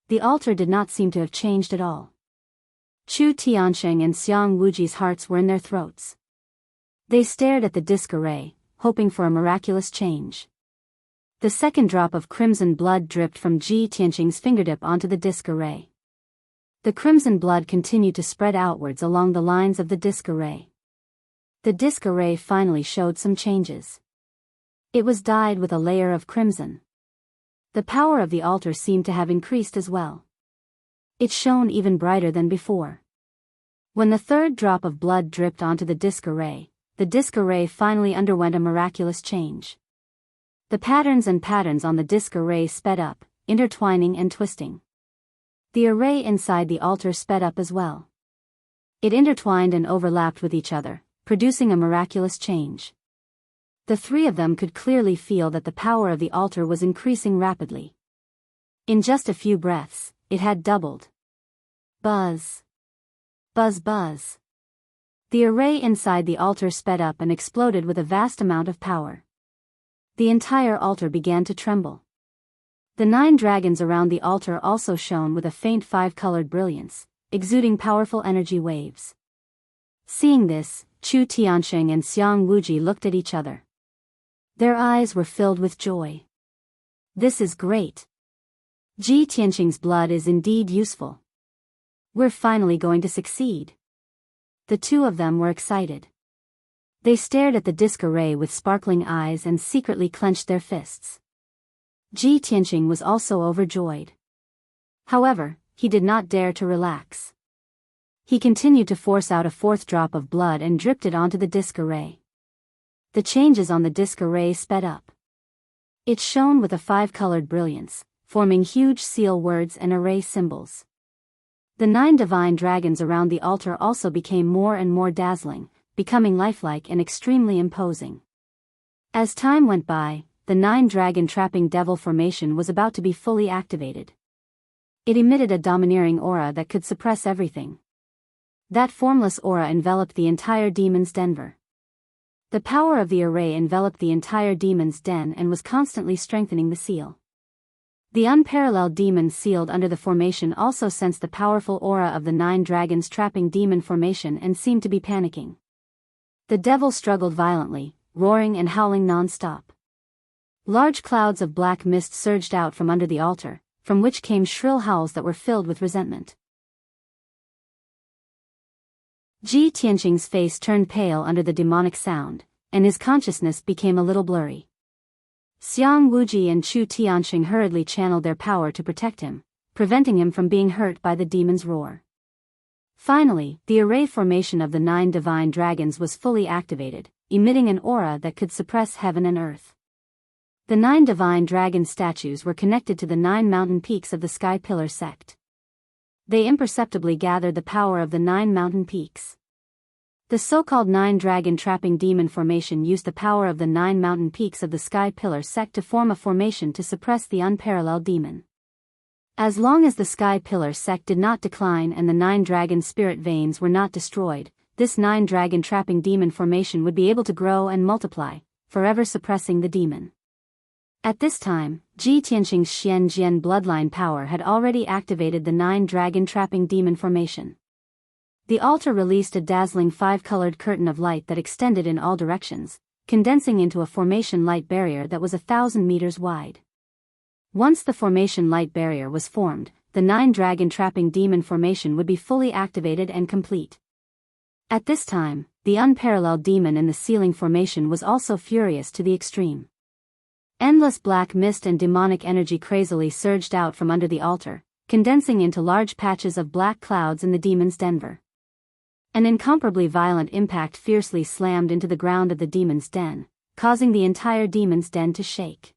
The altar did not seem to have changed at all. Chu Tiansheng and Xiang Wuji's hearts were in their throats. They stared at the disc array, hoping for a miraculous change. The second drop of crimson blood dripped from Ji Tianqing's fingertip onto the disc array. The crimson blood continued to spread outwards along the lines of the disc array. The disc array finally showed some changes. It was dyed with a layer of crimson. The power of the altar seemed to have increased as well. It shone even brighter than before. When the third drop of blood dripped onto the disc array finally underwent a miraculous change. The patterns on the disc array sped up, intertwining and twisting. The array inside the altar sped up as well. It intertwined and overlapped with each other, producing a miraculous change. The three of them could clearly feel that the power of the altar was increasing rapidly. In just a few breaths, it had doubled. Buzz. Buzz buzz. The array inside the altar sped up and exploded with a vast amount of power. The entire altar began to tremble. The 9 dragons around the altar also shone with a faint 5-colored brilliance, exuding powerful energy waves. Seeing this, Chu Tianxing and Xiang Wuji looked at each other. Their eyes were filled with joy. This is great. Ji Tianxing's blood is indeed useful. We're finally going to succeed. The two of them were excited. They stared at the disc array with sparkling eyes and secretly clenched their fists. Ji Tianxing was also overjoyed. However, he did not dare to relax. He continued to force out a 4th drop of blood and dripped it onto the disc array. The changes on the disc array sped up. It shone with a 5-colored brilliance, forming huge seal words and array symbols. The 9 divine dragons around the altar also became more and more dazzling, becoming lifelike and extremely imposing. As time went by, the 9-dragon trapping devil formation was about to be fully activated. It emitted a domineering aura that could suppress everything. That formless aura enveloped the entire demon's den. The power of the array enveloped the entire demon's den and was constantly strengthening the seal. The unparalleled demons sealed under the formation also sensed the powerful aura of the 9 dragons trapping demon formation and seemed to be panicking. The devil struggled violently, roaring and howling non-stop. Large clouds of black mist surged out from under the altar, from which came shrill howls that were filled with resentment. Ji Tianxing's face turned pale under the demonic sound, and his consciousness became a little blurry. Xiang Wuji and Chu Tianxing hurriedly channeled their power to protect him, preventing him from being hurt by the demon's roar. Finally, the array formation of the 9 divine dragons was fully activated, emitting an aura that could suppress heaven and earth. The 9 divine dragon statues were connected to the 9 mountain peaks of the Sky Pillar sect. They imperceptibly gathered the power of the 9 mountain peaks. The so-called 9 dragon trapping demon formation used the power of the 9 mountain peaks of the Sky Pillar sect to form a formation to suppress the unparalleled demon. As long as the Sky Pillar sect did not decline and the 9 dragon spirit veins were not destroyed, this 9 dragon trapping demon formation would be able to grow and multiply, forever suppressing the demon. At this time, Ji Tianxing's Xianjian bloodline power had already activated the 9 dragon trapping demon formation. The altar released a dazzling 5-colored curtain of light that extended in all directions, condensing into a formation light barrier that was 1,000 meters wide. Once the formation light barrier was formed, the 9 dragon trapping demon formation would be fully activated and complete. At this time, the unparalleled demon in the ceiling formation was also furious to the extreme. Endless black mist and demonic energy crazily surged out from under the altar, condensing into large patches of black clouds in the demon's den. An incomparably violent impact fiercely slammed into the ground of the demon's den, causing the entire demon's den to shake.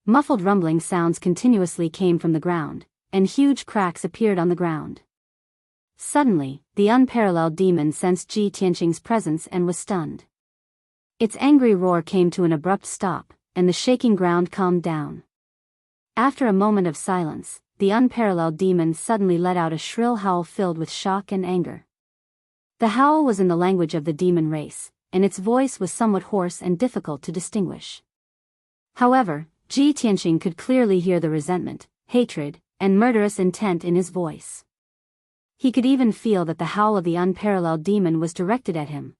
Muffled rumbling sounds continuously came from the ground, and huge cracks appeared on the ground. Suddenly, the unparalleled demon sensed Ji Tianxing's presence and was stunned. Its angry roar came to an abrupt stop, and the shaking ground calmed down. After a moment of silence, the unparalleled demon suddenly let out a shrill howl filled with shock and anger. The howl was in the language of the demon race, and its voice was somewhat hoarse and difficult to distinguish. However, Ji Tianxing could clearly hear the resentment, hatred, and murderous intent in his voice. He could even feel that the howl of the unparalleled demon was directed at him.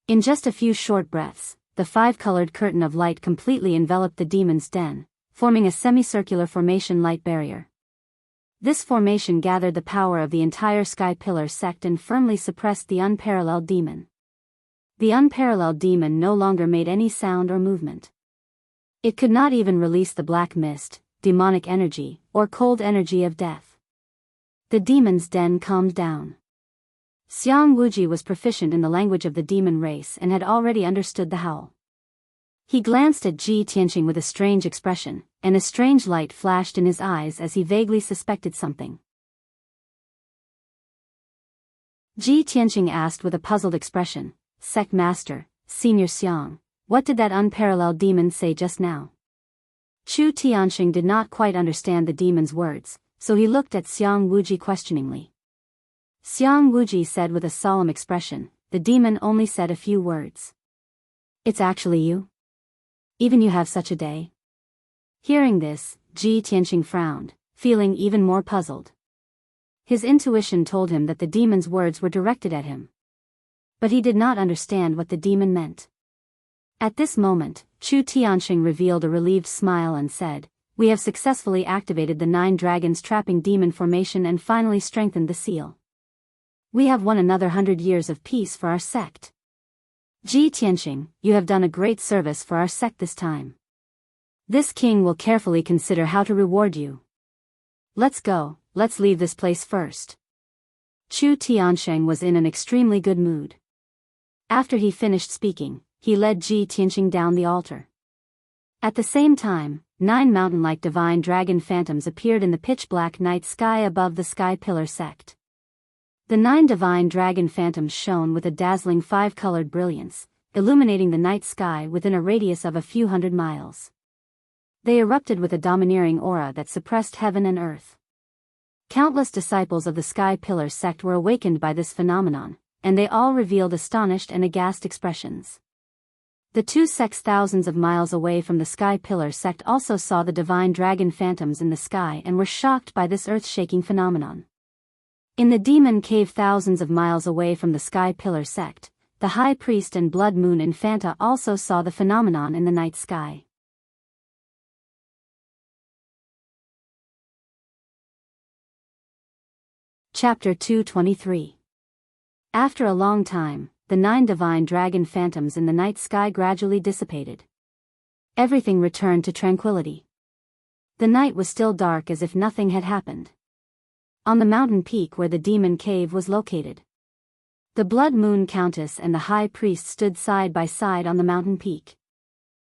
In just a few short breaths, the 5-colored curtain of light completely enveloped the demon's den, forming a semicircular formation light barrier. This formation gathered the power of the entire Sky Pillar sect and firmly suppressed the unparalleled demon. The unparalleled demon no longer made any sound or movement. It could not even release the black mist, demonic energy, or cold energy of death. The demon's den calmed down. Xiang Wuji was proficient in the language of the demon race and had already understood the howl. He glanced at Ji Tianqing with a strange expression, and a strange light flashed in his eyes as he vaguely suspected something. Ji Tianqing asked with a puzzled expression, "Sect Master, Senior Xiang, what did that unparalleled demon say just now?" Chu Tianqing did not quite understand the demon's words, so he looked at Xiang Wuji questioningly. Xiang Wuji said with a solemn expression, "The demon only said a few words. It's actually you? Even you have such a day?" Hearing this, Ji Tianqing frowned, feeling even more puzzled. His intuition told him that the demon's words were directed at him. But he did not understand what the demon meant. At this moment, Chu Tianqing revealed a relieved smile and said, "We have successfully activated the 9 dragons trapping demon formation and finally strengthened the seal. We have won another 100 years of peace for our sect. Ji Tianqing, you have done a great service for our sect this time. This king will carefully consider how to reward you. Let's go, let's leave this place first." Chu Tianqing was in an extremely good mood. After he finished speaking, he led Ji Tianqing down the altar. At the same time, 9 mountain-like divine dragon phantoms appeared in the pitch-black night sky above the Sky Pillar sect. The 9 divine dragon phantoms shone with a dazzling 5-colored brilliance, illuminating the night sky within a radius of a few hundred miles. They erupted with a domineering aura that suppressed heaven and earth. Countless disciples of the Sky Pillar sect were awakened by this phenomenon, and they all revealed astonished and aghast expressions. The 2 sects thousands of miles away from the Sky Pillar sect also saw the divine dragon phantoms in the sky and were shocked by this earth-shaking phenomenon. In the demon cave thousands of miles away from the Sky Pillar sect, the High Priest and Blood Moon Infanta also saw the phenomenon in the night sky. Chapter 223. After a long time, the 9 divine dragon phantoms in the night sky gradually dissipated. Everything returned to tranquility. The night was still dark as if nothing had happened. On the mountain peak where the demon cave was located, the Blood Moon Countess and the High Priest stood side by side on the mountain peak.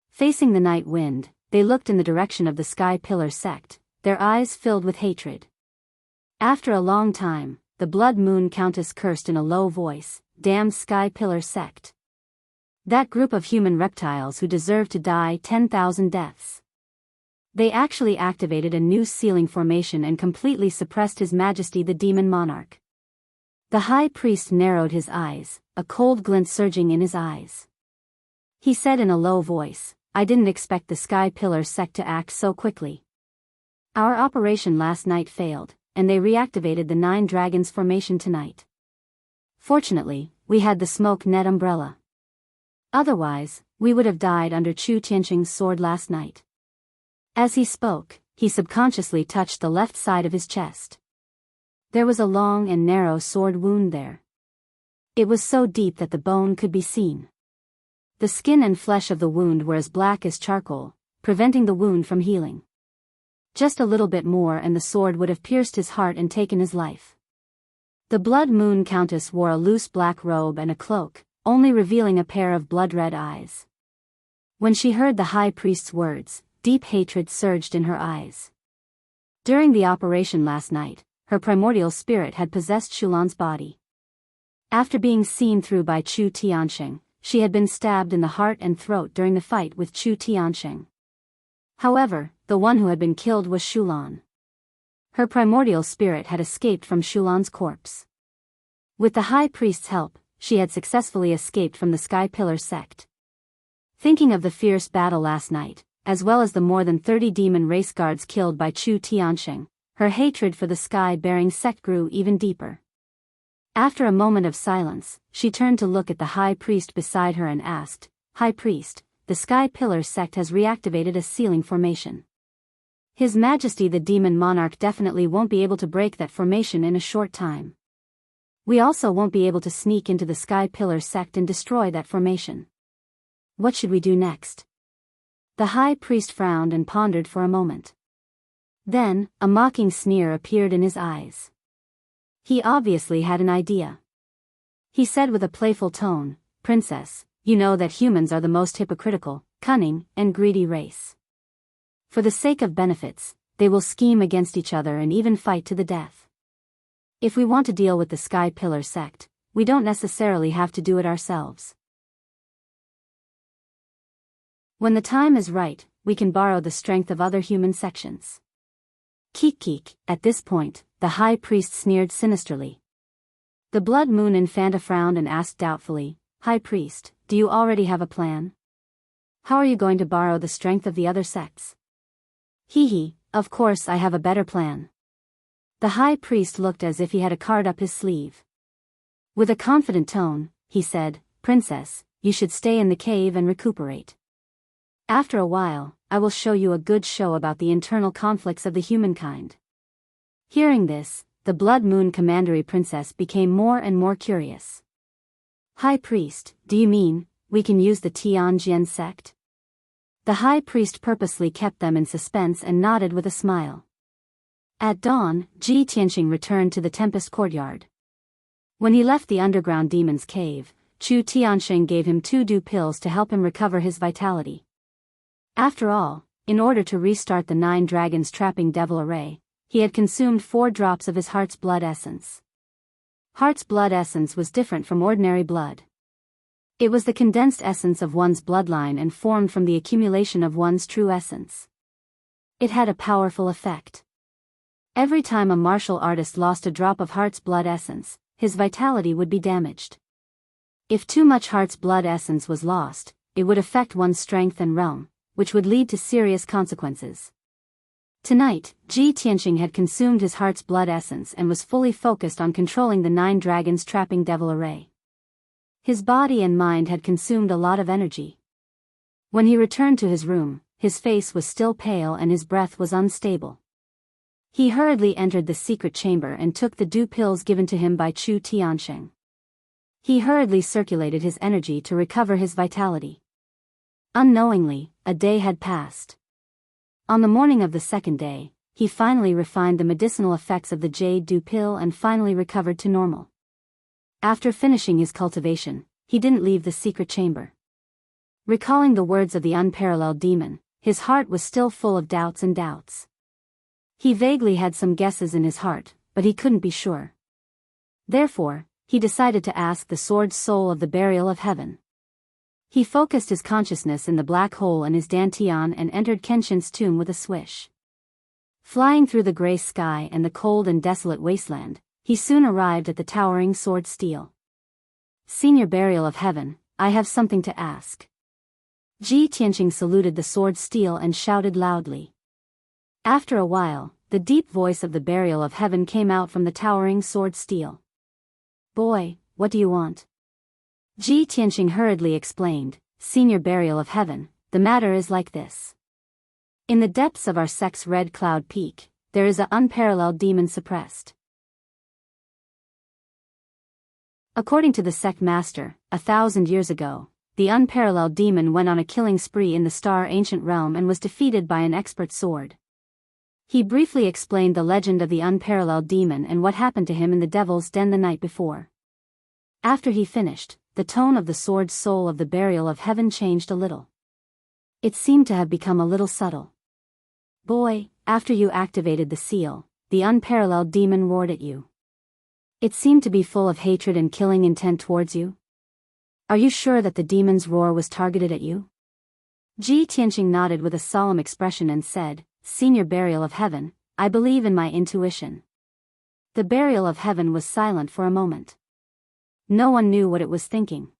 Facing the night wind, they looked in the direction of the Sky Pillar sect, their eyes filled with hatred. After a long time, the Blood Moon Countess cursed in a low voice, "Damned Sky Pillar sect. That group of human reptiles who deserve to die 10,000 deaths. They actually activated a new sealing formation and completely suppressed His Majesty the Demon Monarch." The High Priest narrowed his eyes, a cold glint surging in his eyes. He said in a low voice, "I didn't expect the Sky Pillar sect to act so quickly. Our operation last night failed, and they reactivated the 9 dragons formation tonight. Fortunately, we had the smoke net umbrella. Otherwise, we would have died under Chu Tianqing's sword last night." As he spoke, he subconsciously touched the left side of his chest. There was a long and narrow sword wound there. It was so deep that the bone could be seen. The skin and flesh of the wound were as black as charcoal, preventing the wound from healing. Just a little bit more and the sword would have pierced his heart and taken his life. The Blood Moon Countess wore a loose black robe and a cloak, only revealing a pair of blood-red eyes. When she heard the High Priest's words, deep hatred surged in her eyes. During the operation last night, her primordial spirit had possessed Shulan's body. After being seen through by Chu Tianqing, she had been stabbed in the heart and throat during the fight with Chu Tianqing. However, the one who had been killed was Shulan. Her primordial spirit had escaped from Shulan's corpse. With the High Priest's help, she had successfully escaped from the Sky Pillar sect. Thinking of the fierce battle last night, as well as the more than 30 demon race guards killed by Chu Tianqing, her hatred for the sky-bearing sect grew even deeper. After a moment of silence, she turned to look at the High Priest beside her and asked, "High Priest, the Sky Pillar sect has reactivated a sealing formation. His Majesty the Demon Monarch definitely won't be able to break that formation in a short time. We also won't be able to sneak into the Sky Pillar sect and destroy that formation. What should we do next?" The high priest frowned and pondered for a moment. Then, a mocking sneer appeared in his eyes. He obviously had an idea. He said with a playful tone, "Princess, you know that humans are the most hypocritical, cunning, and greedy race. For the sake of benefits, they will scheme against each other and even fight to the death. If we want to deal with the Sky Pillar sect, we don't necessarily have to do it ourselves. When the time is right, we can borrow the strength of other human sections." Keek. At this point, the high priest sneered sinisterly. The Blood Moon Infanta frowned and asked doubtfully, "High priest, do you already have a plan? How are you going to borrow the strength of the other sects?" Of course I have a better plan." The high priest looked as if he had a card up his sleeve. With a confident tone, he said, "Princess, you should stay in the cave and recuperate. After a while, I will show you a good show about the internal conflicts of the humankind." Hearing this, the Blood Moon Commandery Princess became more and more curious. "High priest, do you mean, we can use the Tianjian sect?" The high priest purposely kept them in suspense and nodded with a smile. At dawn, Ji Tianqing returned to the Tempest Courtyard. When he left the underground demon's cave, Chu Tianxing gave him 2 dew pills to help him recover his vitality. After all, in order to restart the 9 dragons trapping devil array, he had consumed 4 drops of his heart's blood essence. Heart's blood essence was different from ordinary blood. It was the condensed essence of one's bloodline and formed from the accumulation of one's true essence. It had a powerful effect. Every time a martial artist lost a drop of heart's blood essence, his vitality would be damaged. If too much heart's blood essence was lost, it would affect one's strength and realm, which would lead to serious consequences. Tonight, Ji Tianqing had consumed his heart's blood essence and was fully focused on controlling the 9 dragons trapping devil array. His body and mind had consumed a lot of energy. When he returned to his room, his face was still pale and his breath was unstable. He hurriedly entered the secret chamber and took the dew pills given to him by Chu Tianxing. He hurriedly circulated his energy to recover his vitality. Unknowingly, a day had passed. On the morning of the second day, he finally refined the medicinal effects of the jade dew pill and finally recovered to normal. After finishing his cultivation, he didn't leave the secret chamber. Recalling the words of the unparalleled demon, his heart was still full of doubts. He vaguely had some guesses in his heart, but he couldn't be sure. Therefore, he decided to ask the sword soul of the burial of heaven. He focused his consciousness in the black hole in his dantian and entered Kenshin's tomb with a swish. Flying through the gray sky and the cold and desolate wasteland, he soon arrived at the towering sword steel. "Senior burial of heaven, I have something to ask." Ji Tianqing saluted the sword steel and shouted loudly. After a while, the deep voice of the burial of heaven came out from the towering sword steel. "Boy, what do you want?" Ji Tianqing hurriedly explained, "Senior burial of heaven, the matter is like this. In the depths of our sect's Red Cloud Peak, there is an unparalleled demon suppressed. According to the sect master, 1,000 years ago, the unparalleled demon went on a killing spree in the Star Ancient Realm and was defeated by an expert sword." He briefly explained the legend of the unparalleled demon and what happened to him in the Devil's Den the night before. After he finished, the tone of the sword soul of the burial of heaven changed a little. It seemed to have become a little subtle. "Boy, after you activated the seal, the unparalleled demon roared at you. It seemed to be full of hatred and killing intent towards you. Are you sure that the demon's roar was targeted at you?" Ji Tianqing nodded with a solemn expression and said, "Senior burial of heaven, I believe in my intuition." The burial of heaven was silent for a moment. No one knew what it was thinking.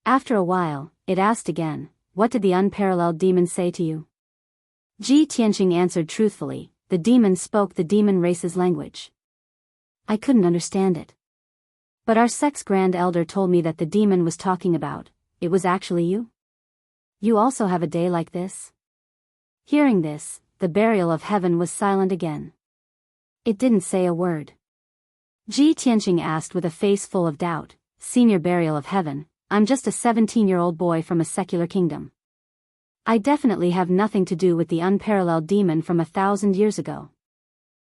After a while, it asked again, "What did the unparalleled demon say to you?" Ji Tianqing answered truthfully, "The demon spoke the demon race's language. I couldn't understand it. But our sect's grand elder told me that the demon was talking about, it was actually you? You also have a day like this?" Hearing this, the burial of heaven was silent again. It didn't say a word. Ji Tianqing asked with a face full of doubt, "Senior burial of heaven, I'm just a 17-year-old boy from a secular kingdom. I definitely have nothing to do with the unparalleled demon from 1,000 years ago.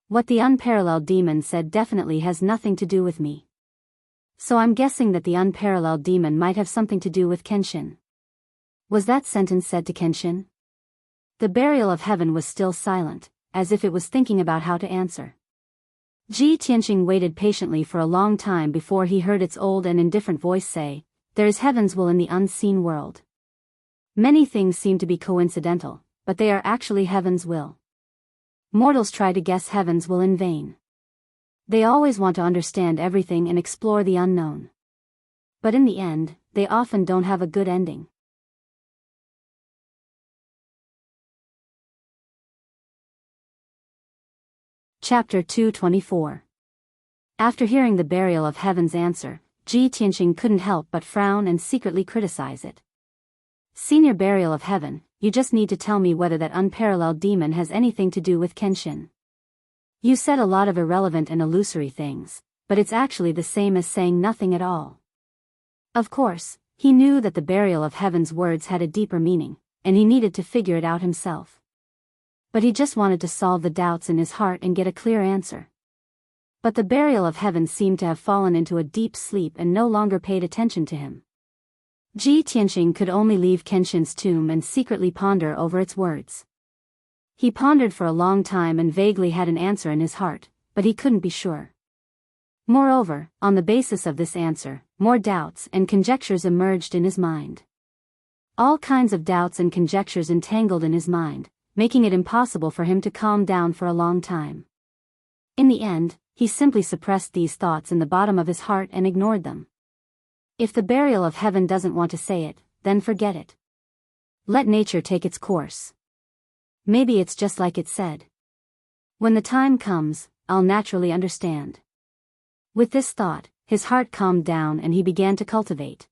What the unparalleled demon said definitely has nothing to do with me. So I'm guessing that the unparalleled demon might have something to do with Kenshin. Was that sentence said to Kenshin? The burial of heaven was still silent, as if it was thinking about how to answer. Ji Tianqing waited patiently for a long time before he heard its old and indifferent voice say, "There is heaven's will in the unseen world." Many things seem to be coincidental, but they are actually heaven's will. Mortals try to guess heaven's will in vain. They always want to understand everything and explore the unknown. But in the end, they often don't have a good ending. Chapter 224. After hearing the burial of heaven's answer, Ji Tianqing couldn't help but frown and secretly criticize it. Senior burial of heaven, you just need to tell me whether that unparalleled demon has anything to do with Kenshin. You said a lot of irrelevant and illusory things, but it's actually the same as saying nothing at all. Of course, he knew that the burial of heaven's words had a deeper meaning, and he needed to figure it out himself. But he just wanted to solve the doubts in his heart and get a clear answer. But the burial of heaven seemed to have fallen into a deep sleep and no longer paid attention to him. Ji Tianqing could only leave Kenshin's tomb and secretly ponder over its words. He pondered for a long time and vaguely had an answer in his heart, but he couldn't be sure. Moreover, on the basis of this answer, more doubts and conjectures emerged in his mind. All kinds of doubts and conjectures entangled in his mind, making it impossible for him to calm down for a long time. In the end, he simply suppressed these thoughts in the bottom of his heart and ignored them. If the burial of heaven doesn't want to say it, then forget it. Let nature take its course. Maybe it's just like it said. When the time comes, I'll naturally understand. With this thought, his heart calmed down and he began to cultivate.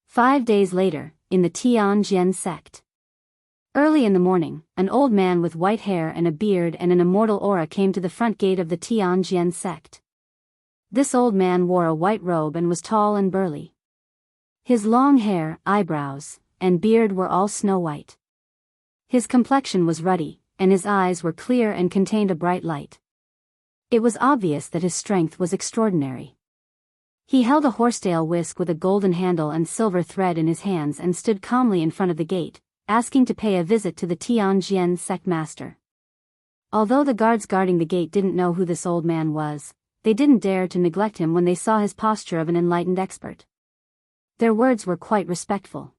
5 days later, in the Tianjian sect. Early in the morning, an old man with white hair and a beard and an immortal aura came to the front gate of the Tianjian sect. This old man wore a white robe and was tall and burly. His long hair, eyebrows, and beard were all snow white. His complexion was ruddy, and his eyes were clear and contained a bright light. It was obvious that his strength was extraordinary. He held a horsetail whisk with a golden handle and silver thread in his hands and stood calmly in front of the gate, asking to pay a visit to the Tianjian sect master. Although the guards guarding the gate didn't know who this old man was, they didn't dare to neglect him when they saw his posture of an enlightened expert. Their words were quite respectful.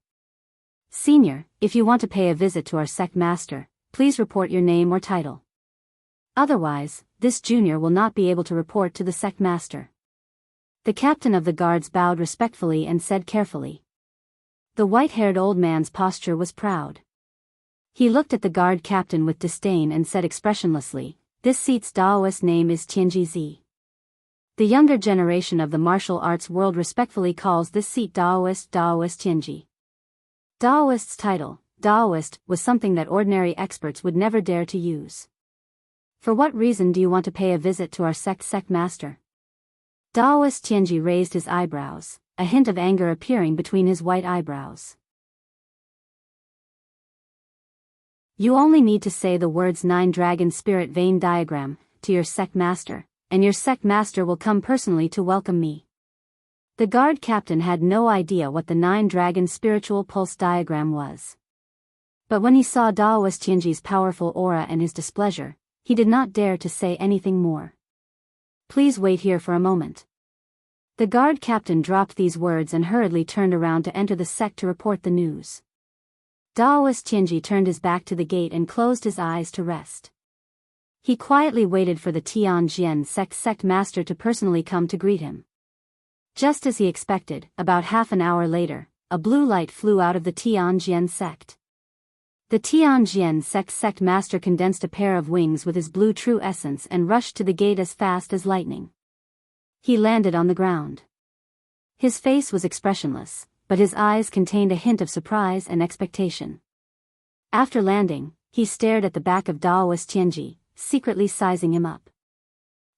"Senior, if you want to pay a visit to our sect master, please report your name or title. Otherwise, this junior will not be able to report to the sect master." The captain of the guards bowed respectfully and said carefully. The white-haired old man's posture was proud. He looked at the guard captain with disdain and said expressionlessly, "This seat's Daoist name is Tianji Zi. The younger generation of the martial arts world respectfully calls this seat Daoist Tianji." Daoist's title, Daoist, was something that ordinary experts would never dare to use. "For what reason do you want to pay a visit to our sect master?" Daoist Tianji raised his eyebrows, a hint of anger appearing between his white eyebrows. "You only need to say the words 9 Dragon Spirit Vein Diagram to your sect master, and your sect master will come personally to welcome me." The guard captain had no idea what the 9 Dragon Spiritual Pulse Diagram was. But when he saw Daoist Tianji's powerful aura and his displeasure, he did not dare to say anything more. "Please wait here for a moment." The guard captain dropped these words and hurriedly turned around to enter the sect to report the news. Daoist Tianji turned his back to the gate and closed his eyes to rest. He quietly waited for the Tianjian sect master to personally come to greet him. Just as he expected, about half an hour later, a blue light flew out of the Tianjian sect. The Tianjian sect master condensed a pair of wings with his blue true essence and rushed to the gate as fast as lightning. He landed on the ground. His face was expressionless, but his eyes contained a hint of surprise and expectation. After landing, he stared at the back of Daoist Tianji, secretly sizing him up.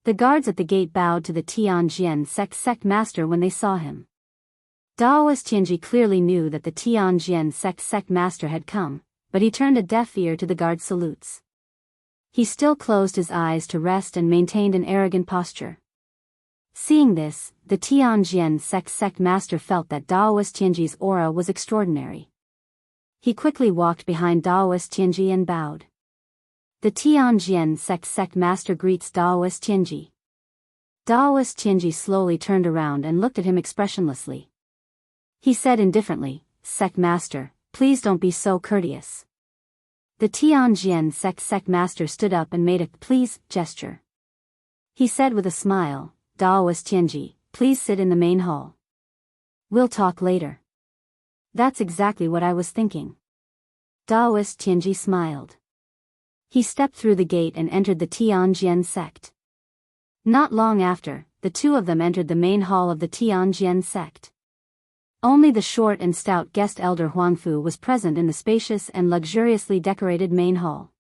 The guards at the gate bowed to the Tianjian sect master when they saw him. Daoist Tianji clearly knew that the Tianjian sect master had come, but he turned a deaf ear to the guard's salutes. He still closed his eyes to rest and maintained an arrogant posture. Seeing this, the Tianjian sect master felt that Daoist Tianji's aura was extraordinary. He quickly walked behind Daoist Tianji and bowed. The Tianjian sect master greets Daoist Tianji. Daoist Tianji slowly turned around and looked at him expressionlessly. He said indifferently, "Sect master, please don't be so courteous." The Tianjian sect master stood up and made a "please" gesture. He said with a smile, "Daoist Tianji, please sit in the main hall. We'll talk later." "That's exactly what I was thinking." Daoist Tianji smiled. He stepped through the gate and entered the Tianjian sect. Not long after, the two of them entered the main hall of the Tianjian sect. Only the short and stout guest elder Huangfu was present in the spacious and luxuriously decorated main hall.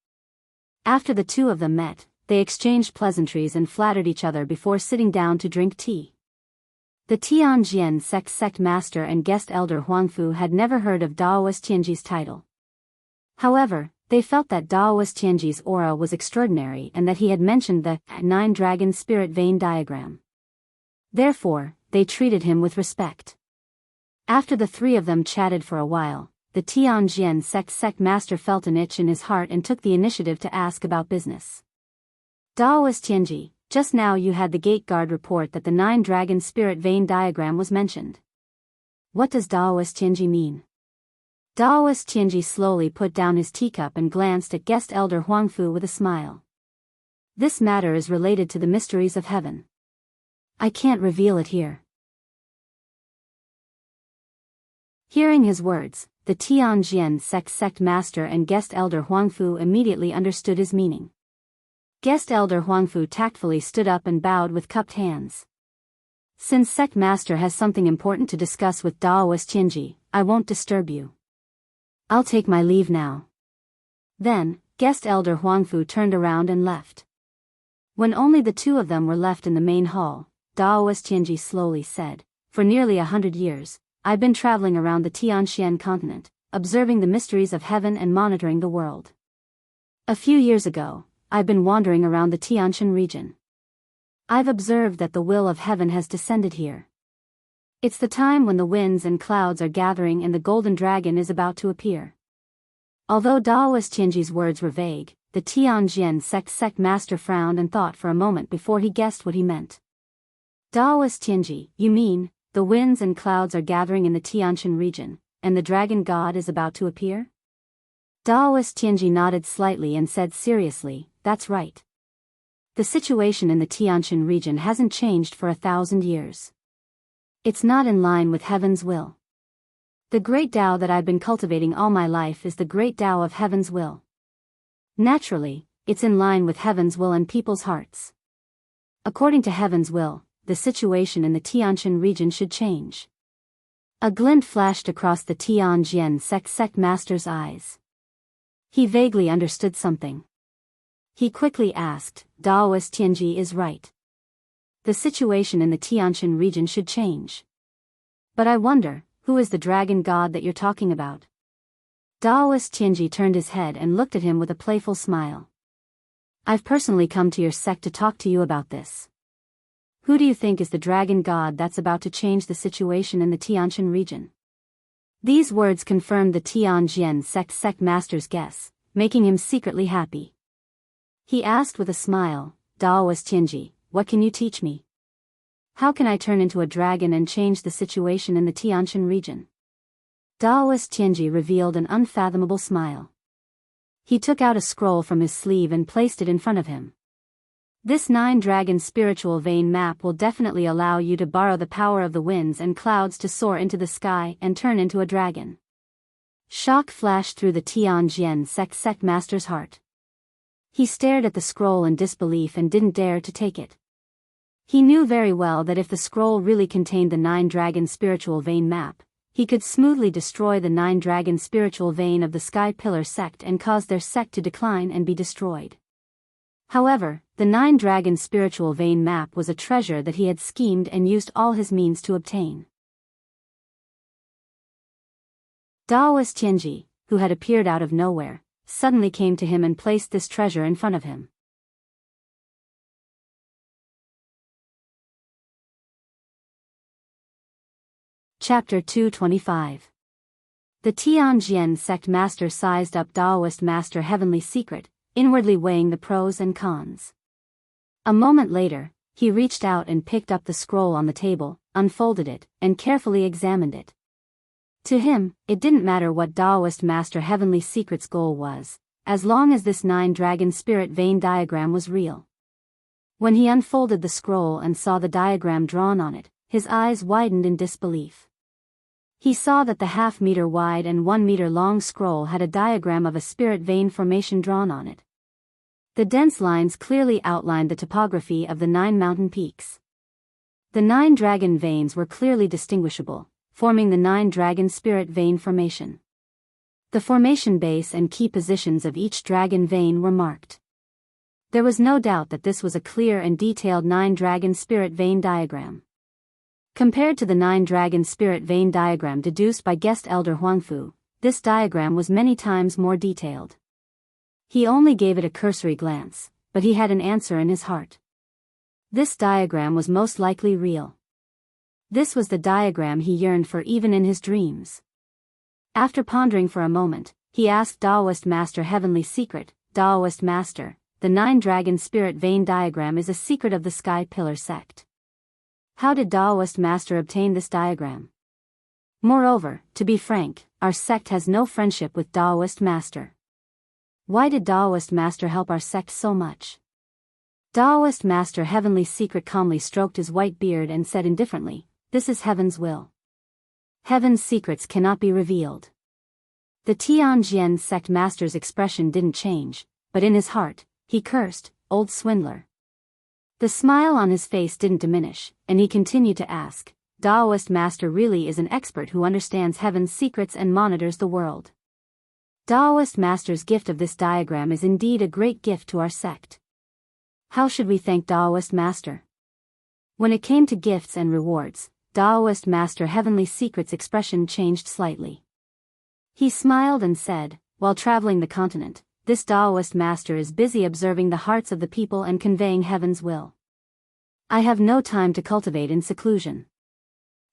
After the two of them met, they exchanged pleasantries and flattered each other before sitting down to drink tea. The Tianjian sect master and guest elder Huangfu had never heard of Daoist Tianji's title. However, they felt that Daoist Tianji's aura was extraordinary and that he had mentioned the 9-dragon spirit vein diagram. Therefore, they treated him with respect. After the three of them chatted for a while, the Tianjian sect master felt an itch in his heart and took the initiative to ask about business. "Daoist Tianji, just now you had the gate guard report that the 9-dragon spirit vein diagram was mentioned. What does Daoist Tianji mean?" Daoist Tianji slowly put down his teacup and glanced at guest elder Huangfu with a smile. "This matter is related to the mysteries of heaven. I can't reveal it here." Hearing his words, the Tianjian sect master and guest elder Huangfu immediately understood his meaning. Guest elder Huangfu tactfully stood up and bowed with cupped hands. "Since sect master has something important to discuss with Daoist Tianji, I won't disturb you. I'll take my leave now." Then, guest elder Huangfu turned around and left. When only the two of them were left in the main hall, Daoist Tianji slowly said, "For nearly 100 years, I've been traveling around the Tianxian continent, observing the mysteries of heaven and monitoring the world. A few years ago, I've been wandering around the Tianshan region. I've observed that the will of heaven has descended here. It's the time when the winds and clouds are gathering and the golden dragon is about to appear." Although Daoist Tianji's words were vague, the Tianjian sect master frowned and thought for a moment before he guessed what he meant. "Daoist Tianji, you mean, the winds and clouds are gathering in the Tianshan region, and the dragon god is about to appear?" Daoist Tianji nodded slightly and said seriously, "That's right. The situation in the Tianshan region hasn't changed for 1,000 years. It's not in line with heaven's will. The great Tao that I've been cultivating all my life is the great Tao of heaven's will. Naturally, it's in line with heaven's will and people's hearts. According to heaven's will, the situation in the Tianshan region should change." A glint flashed across the Tianjian sect master's eyes. He vaguely understood something. He quickly asked, "Daoist Tianji is right. The situation in the Tianshan region should change. But I wonder, who is the dragon god that you're talking about?" Daoist Tianji turned his head and looked at him with a playful smile. "I've personally come to your sect to talk to you about this. Who do you think is the dragon god that's about to change the situation in the Tianshan region?" These words confirmed the Tianjian sect master's guess, making him secretly happy. He asked with a smile, "Daoist Tianji, what can you teach me? How can I turn into a dragon and change the situation in the Tianshan region?" Daoist Tianji revealed an unfathomable smile. He took out a scroll from his sleeve and placed it in front of him. "This 9-dragon spiritual vein map will definitely allow you to borrow the power of the winds and clouds to soar into the sky and turn into a dragon." Shock flashed through the Tianjian sect master's heart. He stared at the scroll in disbelief and didn't dare to take it. He knew very well that if the scroll really contained the 9-dragon spiritual vein map, he could smoothly destroy the 9-dragon spiritual vein of the Sky Pillar sect and cause their sect to decline and be destroyed. However, the 9-dragon spiritual vein map was a treasure that he had schemed and used all his means to obtain. "Daoist Tianji, who had appeared out of nowhere, suddenly came to him and placed this treasure in front of him. Chapter 225. The Tianjian sect master sized up Taoist master Heavenly Secret, inwardly weighing the pros and cons. A moment later, he reached out and picked up the scroll on the table, unfolded it, and carefully examined it. To him, it didn't matter what Taoist master Heavenly Secret's goal was, as long as this 9-dragon spirit vein diagram was real. When he unfolded the scroll and saw the diagram drawn on it, his eyes widened in disbelief. He saw that the half-meter wide and 1-meter long scroll had a diagram of a spirit vein formation drawn on it. The dense lines clearly outlined the topography of the 9 mountain peaks. The 9 dragon veins were clearly distinguishable, forming the 9-dragon spirit vein formation. The formation base and key positions of each dragon vein were marked. There was no doubt that this was a clear and detailed 9-dragon spirit vein diagram. Compared to the 9-dragon spirit vein diagram deduced by guest elder Huangfu, this diagram was many times more detailed. He only gave it a cursory glance, but he had an answer in his heart. This diagram was most likely real. This was the diagram he yearned for even in his dreams. After pondering for a moment, he asked Taoist Master Heavenly Secret, Taoist Master, the 9-dragon spirit vein diagram is a secret of the Sky Pillar sect. How did Taoist Master obtain this diagram? Moreover, to be frank, our sect has no friendship with Taoist Master. Why did Taoist Master help our sect so much? Taoist Master Heavenly Secret calmly stroked his white beard and said indifferently, "This is heaven's will. Heaven's secrets cannot be revealed." The Tianjian sect master's expression didn't change, but in his heart, he cursed, "Old swindler." The smile on his face didn't diminish, and he continued to ask, "Taoist Master really is an expert who understands heaven's secrets and monitors the world. Taoist Master's gift of this diagram is indeed a great gift to our sect. How should we thank Taoist Master?" When it came to gifts and rewards, Taoist Master Heavenly Secret's expression changed slightly. He smiled and said, "While traveling the continent, this Taoist Master is busy observing the hearts of the people and conveying heaven's will. I have no time to cultivate in seclusion.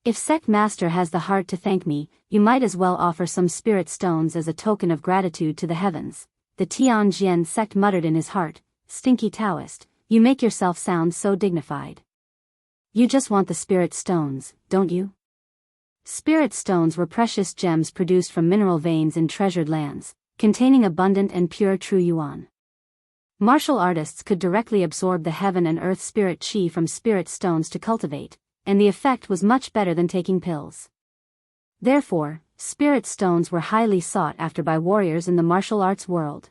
If sect master has the heart to thank me, you might as well offer some spirit stones as a token of gratitude to the heavens." The Tianjian sect muttered in his heart, "Stinky Taoist, you make yourself sound so dignified. You just want the spirit stones, don't you?" Spirit stones were precious gems produced from mineral veins in treasured lands, containing abundant and pure true yuan. Martial artists could directly absorb the heaven and earth spirit chi from spirit stones to cultivate, and the effect was much better than taking pills. Therefore, spirit stones were highly sought after by warriors in the martial arts world.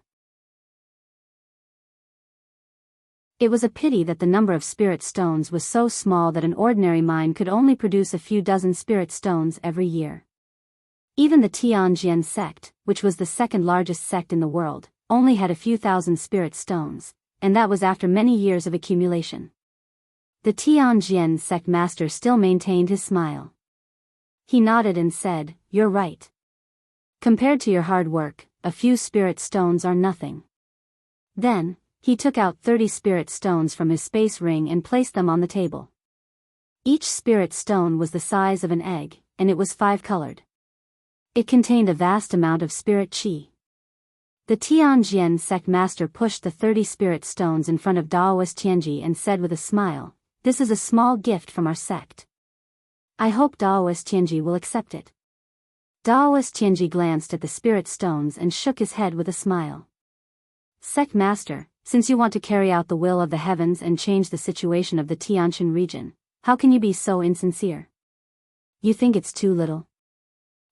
It was a pity that the number of spirit stones was so small that an ordinary mine could only produce a few dozen spirit stones every year. Even the Tianjian sect, which was the second largest sect in the world, only had a few thousand spirit stones, and that was after many years of accumulation. The Tianjian sect master still maintained his smile. He nodded and said, "You're right. Compared to your hard work, a few spirit stones are nothing." Then, he took out 30 spirit stones from his space ring and placed them on the table. Each spirit stone was the size of an egg, and it was 5-colored. It contained a vast amount of spirit chi. The Tianjian sect master pushed the 30 spirit stones in front of Taoist Tianji and said with a smile, "This is a small gift from our sect. I hope Taoist Tianji will accept it." Taoist Tianji glanced at the spirit stones and shook his head with a smile. "Sect master, since you want to carry out the will of the heavens and change the situation of the Tianshan region, how can you be so insincere? You think it's too little?"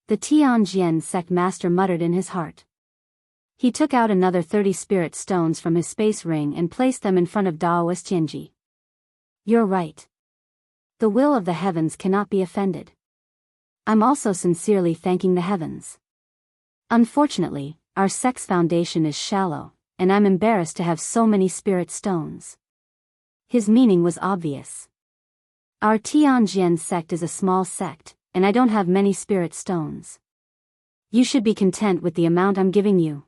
The Tianjian sect master muttered in his heart. He took out another 30 spirit stones from his space ring and placed them in front of Taoist Tianji. "You're right. The will of the heavens cannot be offended. I'm also sincerely thanking the heavens. Unfortunately, our sect's foundation is shallow, and I'm embarrassed to have so many spirit stones." His meaning was obvious. Our Tianjian sect is a small sect, and I don't have many spirit stones. You should be content with the amount I'm giving you.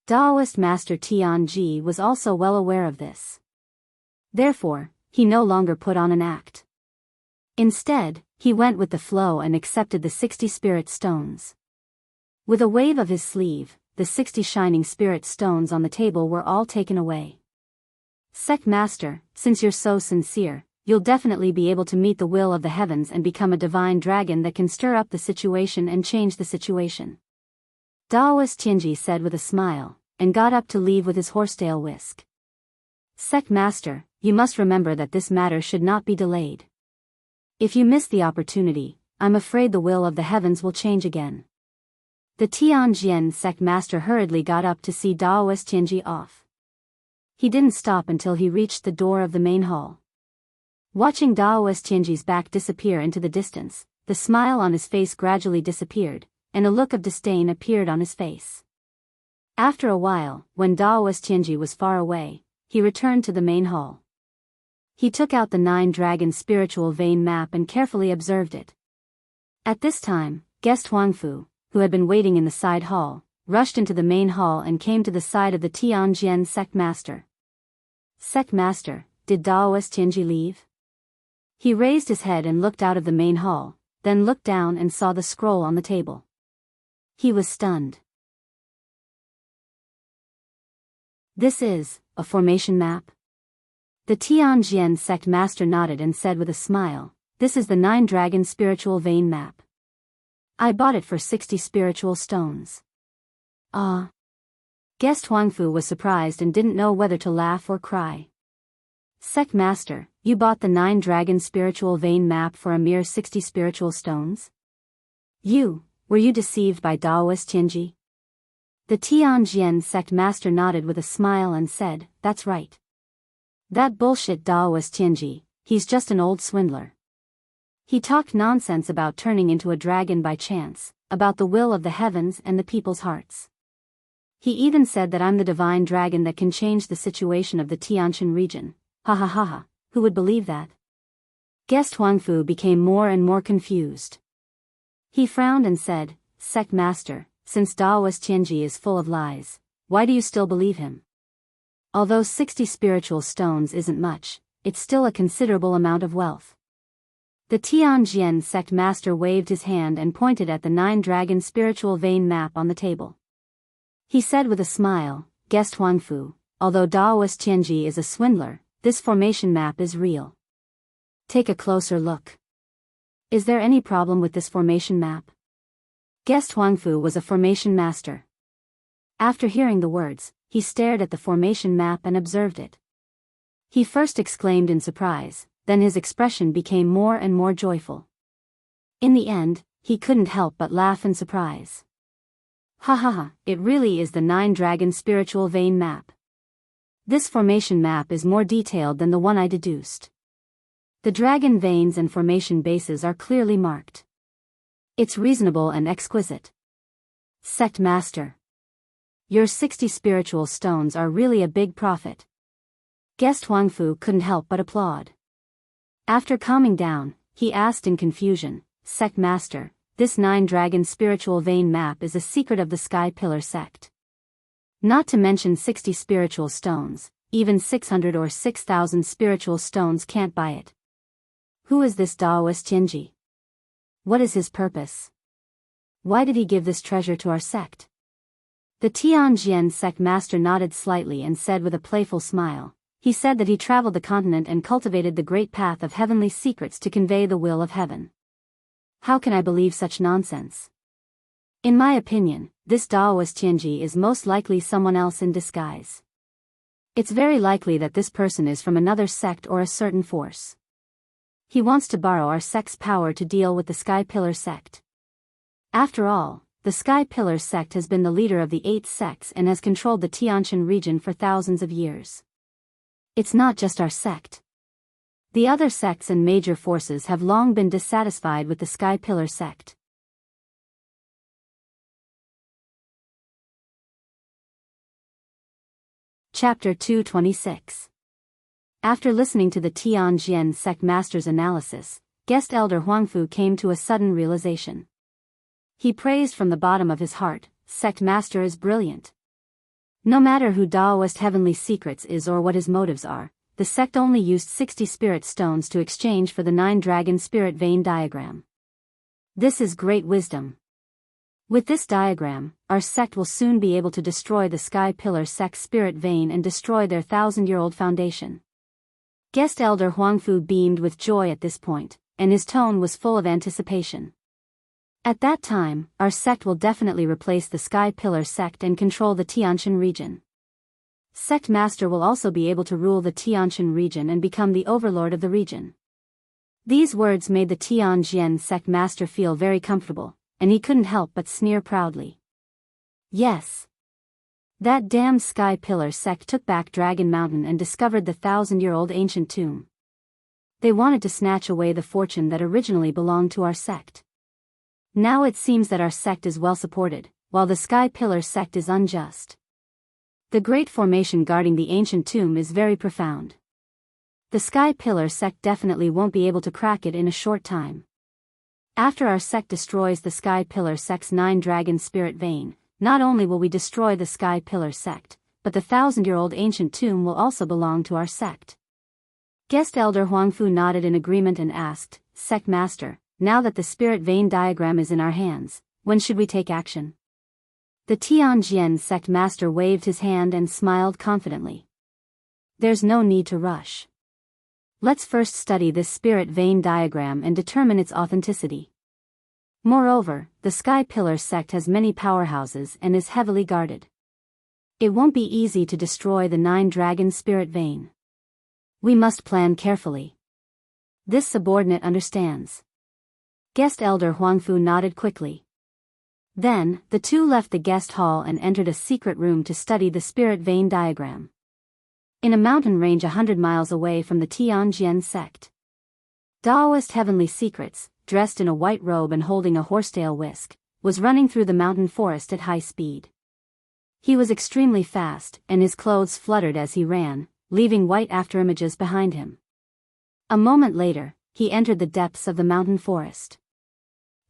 Daoist Master Tianji was also well aware of this. Therefore, he no longer put on an act. Instead, he went with the flow and accepted the 60 spirit stones. With a wave of his sleeve, the 60 shining spirit stones on the table were all taken away. Sect Master, since you're so sincere, you'll definitely be able to meet the will of the heavens and become a divine dragon that can stir up the situation and change the situation. Daoist Tianji said with a smile, and got up to leave with his horsetail whisk. Sect Master, you must remember that this matter should not be delayed. If you miss the opportunity, I'm afraid the will of the heavens will change again. The Tianjian sect master hurriedly got up to see Daoist Tianji off. He didn't stop until he reached the door of the main hall. Watching Daoist Tianji's back disappear into the distance, the smile on his face gradually disappeared, and a look of disdain appeared on his face. After a while, when Daoist Tianji was far away, he returned to the main hall. He took out the 9-dragon spiritual vein map and carefully observed it. At this time, guest Huangfu, who had been waiting in the side hall, rushed into the main hall and came to the side of the Tianjian sect master. Sect master, did Daoist Tianji leave? He raised his head and looked out of the main hall, then looked down and saw the scroll on the table. He was stunned. This is a formation map? The Tianjian sect master nodded and said with a smile, this is the 9-dragon spiritual vein map. I bought it for 60 spiritual stones. Ah. Guest Huangfu was surprised and didn't know whether to laugh or cry. Sect master, you bought the 9-dragon spiritual vein map for a mere 60 spiritual stones? Were you deceived by Daoist Tianji? The Tianjian sect master nodded with a smile and said, that's right. That bullshit Daoist Tianji, he's just an old swindler. He talked nonsense about turning into a dragon by chance, about the will of the heavens and the people's hearts. He even said that I'm the divine dragon that can change the situation of the Tianshan region. Ha ha ha ha, who would believe that? Guest Huangfu became more and more confused. He frowned and said, Sect Master, since Daoist Tianji is full of lies, why do you still believe him? Although 60 spiritual stones isn't much, it's still a considerable amount of wealth. The Tianjian sect master waved his hand and pointed at the 9-dragon spiritual vein map on the table. He said with a smile, Guest Huangfu, although Daoist Tianji is a swindler, this formation map is real. Take a closer look. Is there any problem with this formation map? Guest Huangfu was a formation master. After hearing the words, he stared at the formation map and observed it. He first exclaimed in surprise, then his expression became more and more joyful. In the end, he couldn't help but laugh in surprise. Ha ha ha, it really is the 9-dragon spiritual vein map. This formation map is more detailed than the one I deduced. The dragon veins and formation bases are clearly marked. It's reasonable and exquisite. Sect Master. Your 60 spiritual stones are really a big profit. Guest Huangfu couldn't help but applaud. After calming down, he asked in confusion, Sect Master, this 9-dragon spiritual vein map is a secret of the Sky Pillar sect. Not to mention 60 spiritual stones, even 600 or 6,000 spiritual stones can't buy it. Who is this Daoist Tianji? What is his purpose? Why did he give this treasure to our sect? The Tianjian sect master nodded slightly and said with a playful smile, he said that he traveled the continent and cultivated the great path of heavenly secrets to convey the will of heaven. How can I believe such nonsense? In my opinion, this Daoist Tianji is most likely someone else in disguise. It's very likely that this person is from another sect or a certain force. He wants to borrow our sect's power to deal with the Sky Pillar sect. After all, the Sky Pillar sect has been the leader of the 8 sects and has controlled the Tianshan region for thousands of years. It's not just our sect. The other sects and major forces have long been dissatisfied with the Sky Pillar sect. Chapter 226. After listening to the Tianjian sect master's analysis, guest elder Huangfu came to a sudden realization. He praised from the bottom of his heart, "Sect master is brilliant." No matter who Daoist Heavenly Secrets is or what his motives are, the sect only used 60 spirit stones to exchange for the 9-dragon spirit vein diagram. This is great wisdom. With this diagram, our sect will soon be able to destroy the Sky Pillar sect's spirit vein and destroy their 1,000-year-old foundation. Guest Elder Huangfu beamed with joy at this point, and his tone was full of anticipation. At that time, our sect will definitely replace the Sky Pillar sect and control the Tianshan region. Sect Master will also be able to rule the Tianshan region and become the overlord of the region. These words made the Tianjian Sect Master feel very comfortable, and he couldn't help but sneer proudly. Yes. That damned Sky Pillar sect took back Dragon Mountain and discovered the 1,000-year-old ancient tomb. They wanted to snatch away the fortune that originally belonged to our sect. Now it seems that our sect is well supported, while the Sky Pillar sect is unjust. The great formation guarding the ancient tomb is very profound. The Sky Pillar sect definitely won't be able to crack it in a short time. After our sect destroys the Sky Pillar sect's 9-dragon spirit vein, not only will we destroy the Sky Pillar sect, but the 1,000-year-old ancient tomb will also belong to our sect. Guest Elder Huangfu nodded in agreement and asked, "Sect Master, now that the spirit vein diagram is in our hands, when should we take action?" The Tianjian Sect Master waved his hand and smiled confidently. "There's no need to rush. Let's first study this spirit vein diagram and determine its authenticity. Moreover, the Sky Pillar sect has many powerhouses and is heavily guarded. It won't be easy to destroy the 9-dragon spirit vein. We must plan carefully." This subordinate understands. Guest Elder Huangfu nodded quickly. Then, the two left the guest hall and entered a secret room to study the spirit vein diagram. In a mountain range 100 miles away from the Tianjian sect, Daoist Heavenly Secrets, dressed in a white robe and holding a horsetail whisk, was running through the mountain forest at high speed. He was extremely fast, and his clothes fluttered as he ran, leaving white afterimages behind him. A moment later, he entered the depths of the mountain forest.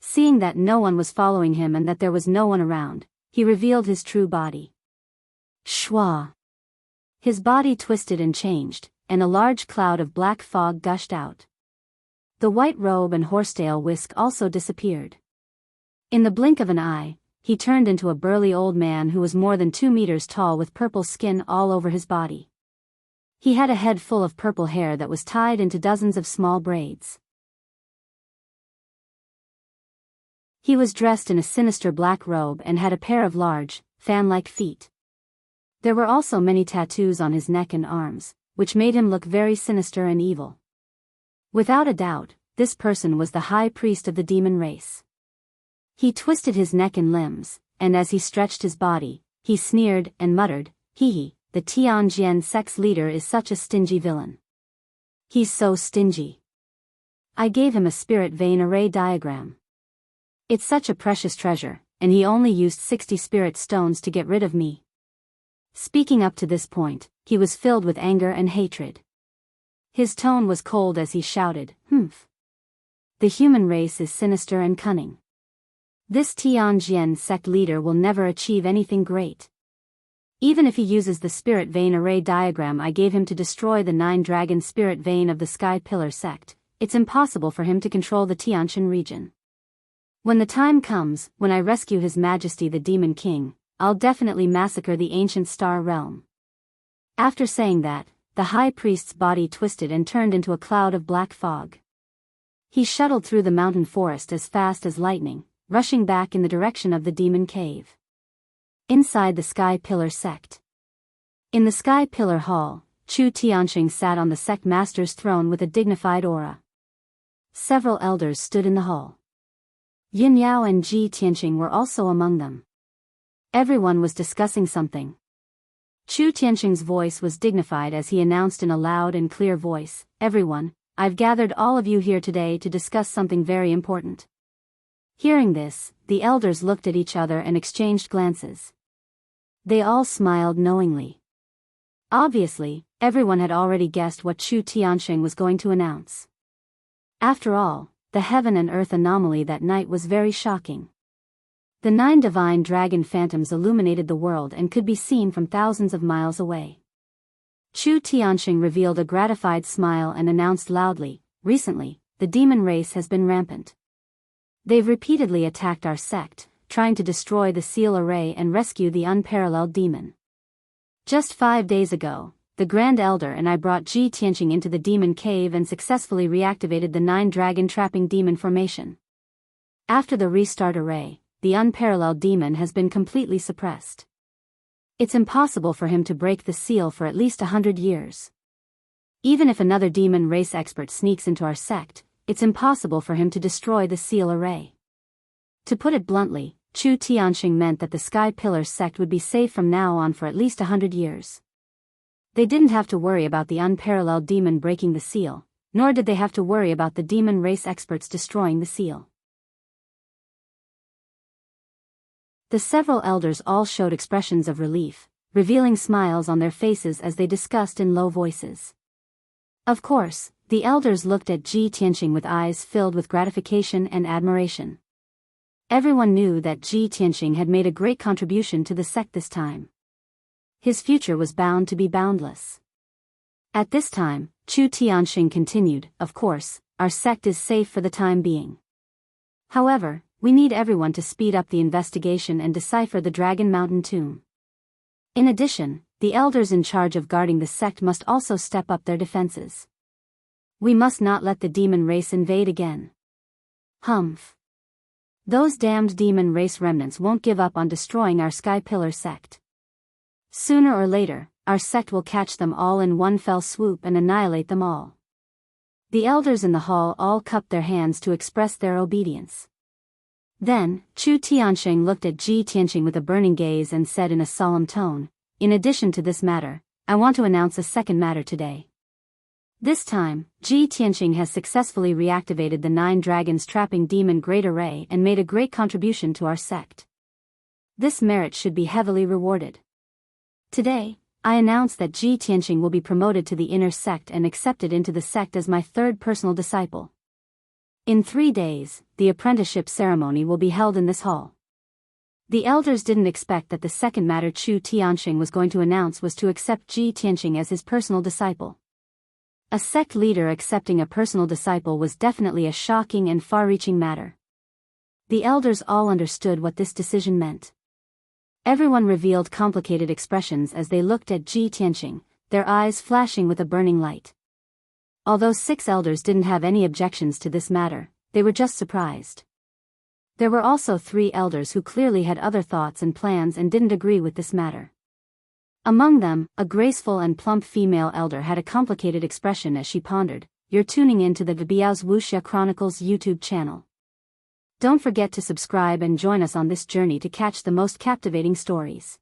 Seeing that no one was following him and that there was no one around, he revealed his true body. Shwa! His body twisted and changed, and a large cloud of black fog gushed out. The white robe and horsetail whisk also disappeared. In the blink of an eye, he turned into a burly old man who was more than 2 meters tall with purple skin all over his body. He had a head full of purple hair that was tied into dozens of small braids. He was dressed in a sinister black robe and had a pair of large, fan-like feet. There were also many tattoos on his neck and arms, which made him look very sinister and evil. Without a doubt, this person was the high priest of the demon race. He twisted his neck and limbs, and as he stretched his body, he sneered and muttered, "Hee, the Tianjian sect's leader is such a stingy villain. He's so stingy. I gave him a spirit vein array diagram. It's such a precious treasure, and he only used 60 spirit stones to get rid of me." Speaking up to this point, he was filled with anger and hatred. His tone was cold as he shouted, "Humph! The human race is sinister and cunning. This Tianjian sect leader will never achieve anything great. Even if he uses the spirit vein array diagram I gave him to destroy the 9-dragon spirit vein of the Sky Pillar sect, it's impossible for him to control the Tianshan region. When the time comes, when I rescue His Majesty the Demon King, I'll definitely massacre the ancient star realm." After saying that, the high priest's body twisted and turned into a cloud of black fog. He shuttled through the mountain forest as fast as lightning, rushing back in the direction of the demon cave. Inside the Sky Pillar sect. In the Sky Pillar hall, Chu Tianxing sat on the sect master's throne with a dignified aura. Several elders stood in the hall. Yin Yao and Ji Tianxing were also among them. Everyone was discussing something. Chu Tianxing's voice was dignified as he announced in a loud and clear voice, "Everyone, I've gathered all of you here today to discuss something very important." Hearing this, the elders looked at each other and exchanged glances. They all smiled knowingly. Obviously, everyone had already guessed what Chu Tianxing was going to announce. After all, the heaven and earth anomaly that night was very shocking. The 9 divine dragon phantoms illuminated the world and could be seen from thousands of miles away. Chu Tianxing revealed a gratified smile and announced loudly, "Recently, the demon race has been rampant. They've repeatedly attacked our sect, trying to destroy the seal array and rescue the unparalleled demon. Just 5 days ago, the Grand Elder and I brought Ji Tianxing into the demon cave and successfully reactivated the 9 dragon trapping demon formation. After the restart array, the unparalleled demon has been completely suppressed. It's impossible for him to break the seal for at least 100 years. Even if another demon race expert sneaks into our sect, it's impossible for him to destroy the seal array." To put it bluntly, Chu Tianxing meant that the Sky Pillar sect would be safe from now on for at least 100 years. They didn't have to worry about the unparalleled demon breaking the seal, nor did they have to worry about the demon race experts destroying the seal. The several elders all showed expressions of relief, revealing smiles on their faces as they discussed in low voices. Of course, the elders looked at Ji Tianxing with eyes filled with gratification and admiration. Everyone knew that Ji Tianxing had made a great contribution to the sect this time. His future was bound to be boundless. At this time, Chu Tianxing continued, "Of course, our sect is safe for the time being. However, we need everyone to speed up the investigation and decipher the Dragon Mountain tomb. In addition, the elders in charge of guarding the sect must also step up their defenses. We must not let the demon race invade again. Humph. Those damned demon race remnants won't give up on destroying our Sky Pillar sect. Sooner or later, our sect will catch them all in one fell swoop and annihilate them all." The elders in the hall all cupped their hands to express their obedience. Then, Chu Tianxing looked at Ji Tianxing with a burning gaze and said in a solemn tone, "In addition to this matter, I want to announce a second matter today. This time, Ji Tianxing has successfully reactivated the 9 dragons trapping demon great array and made a great contribution to our sect. This merit should be heavily rewarded. Today, I announce that Ji Tianxing will be promoted to the inner sect and accepted into the sect as my 3rd personal disciple. In 3 days, the apprenticeship ceremony will be held in this hall." The elders didn't expect that the second matter Chu Tianxing was going to announce was to accept Ji Tianxing as his personal disciple. A sect leader accepting a personal disciple was definitely a shocking and far-reaching matter. The elders all understood what this decision meant. Everyone revealed complicated expressions as they looked at Ji Tianxing, their eyes flashing with a burning light. Although 6 elders didn't have any objections to this matter, they were just surprised. There were also 3 elders who clearly had other thoughts and plans and didn't agree with this matter. Among them, a graceful and plump female elder had a complicated expression as she pondered, "You're tuning in to the Biyao's Wuxia Chronicles YouTube channel. Don't forget to subscribe and join us on this journey to catch the most captivating stories."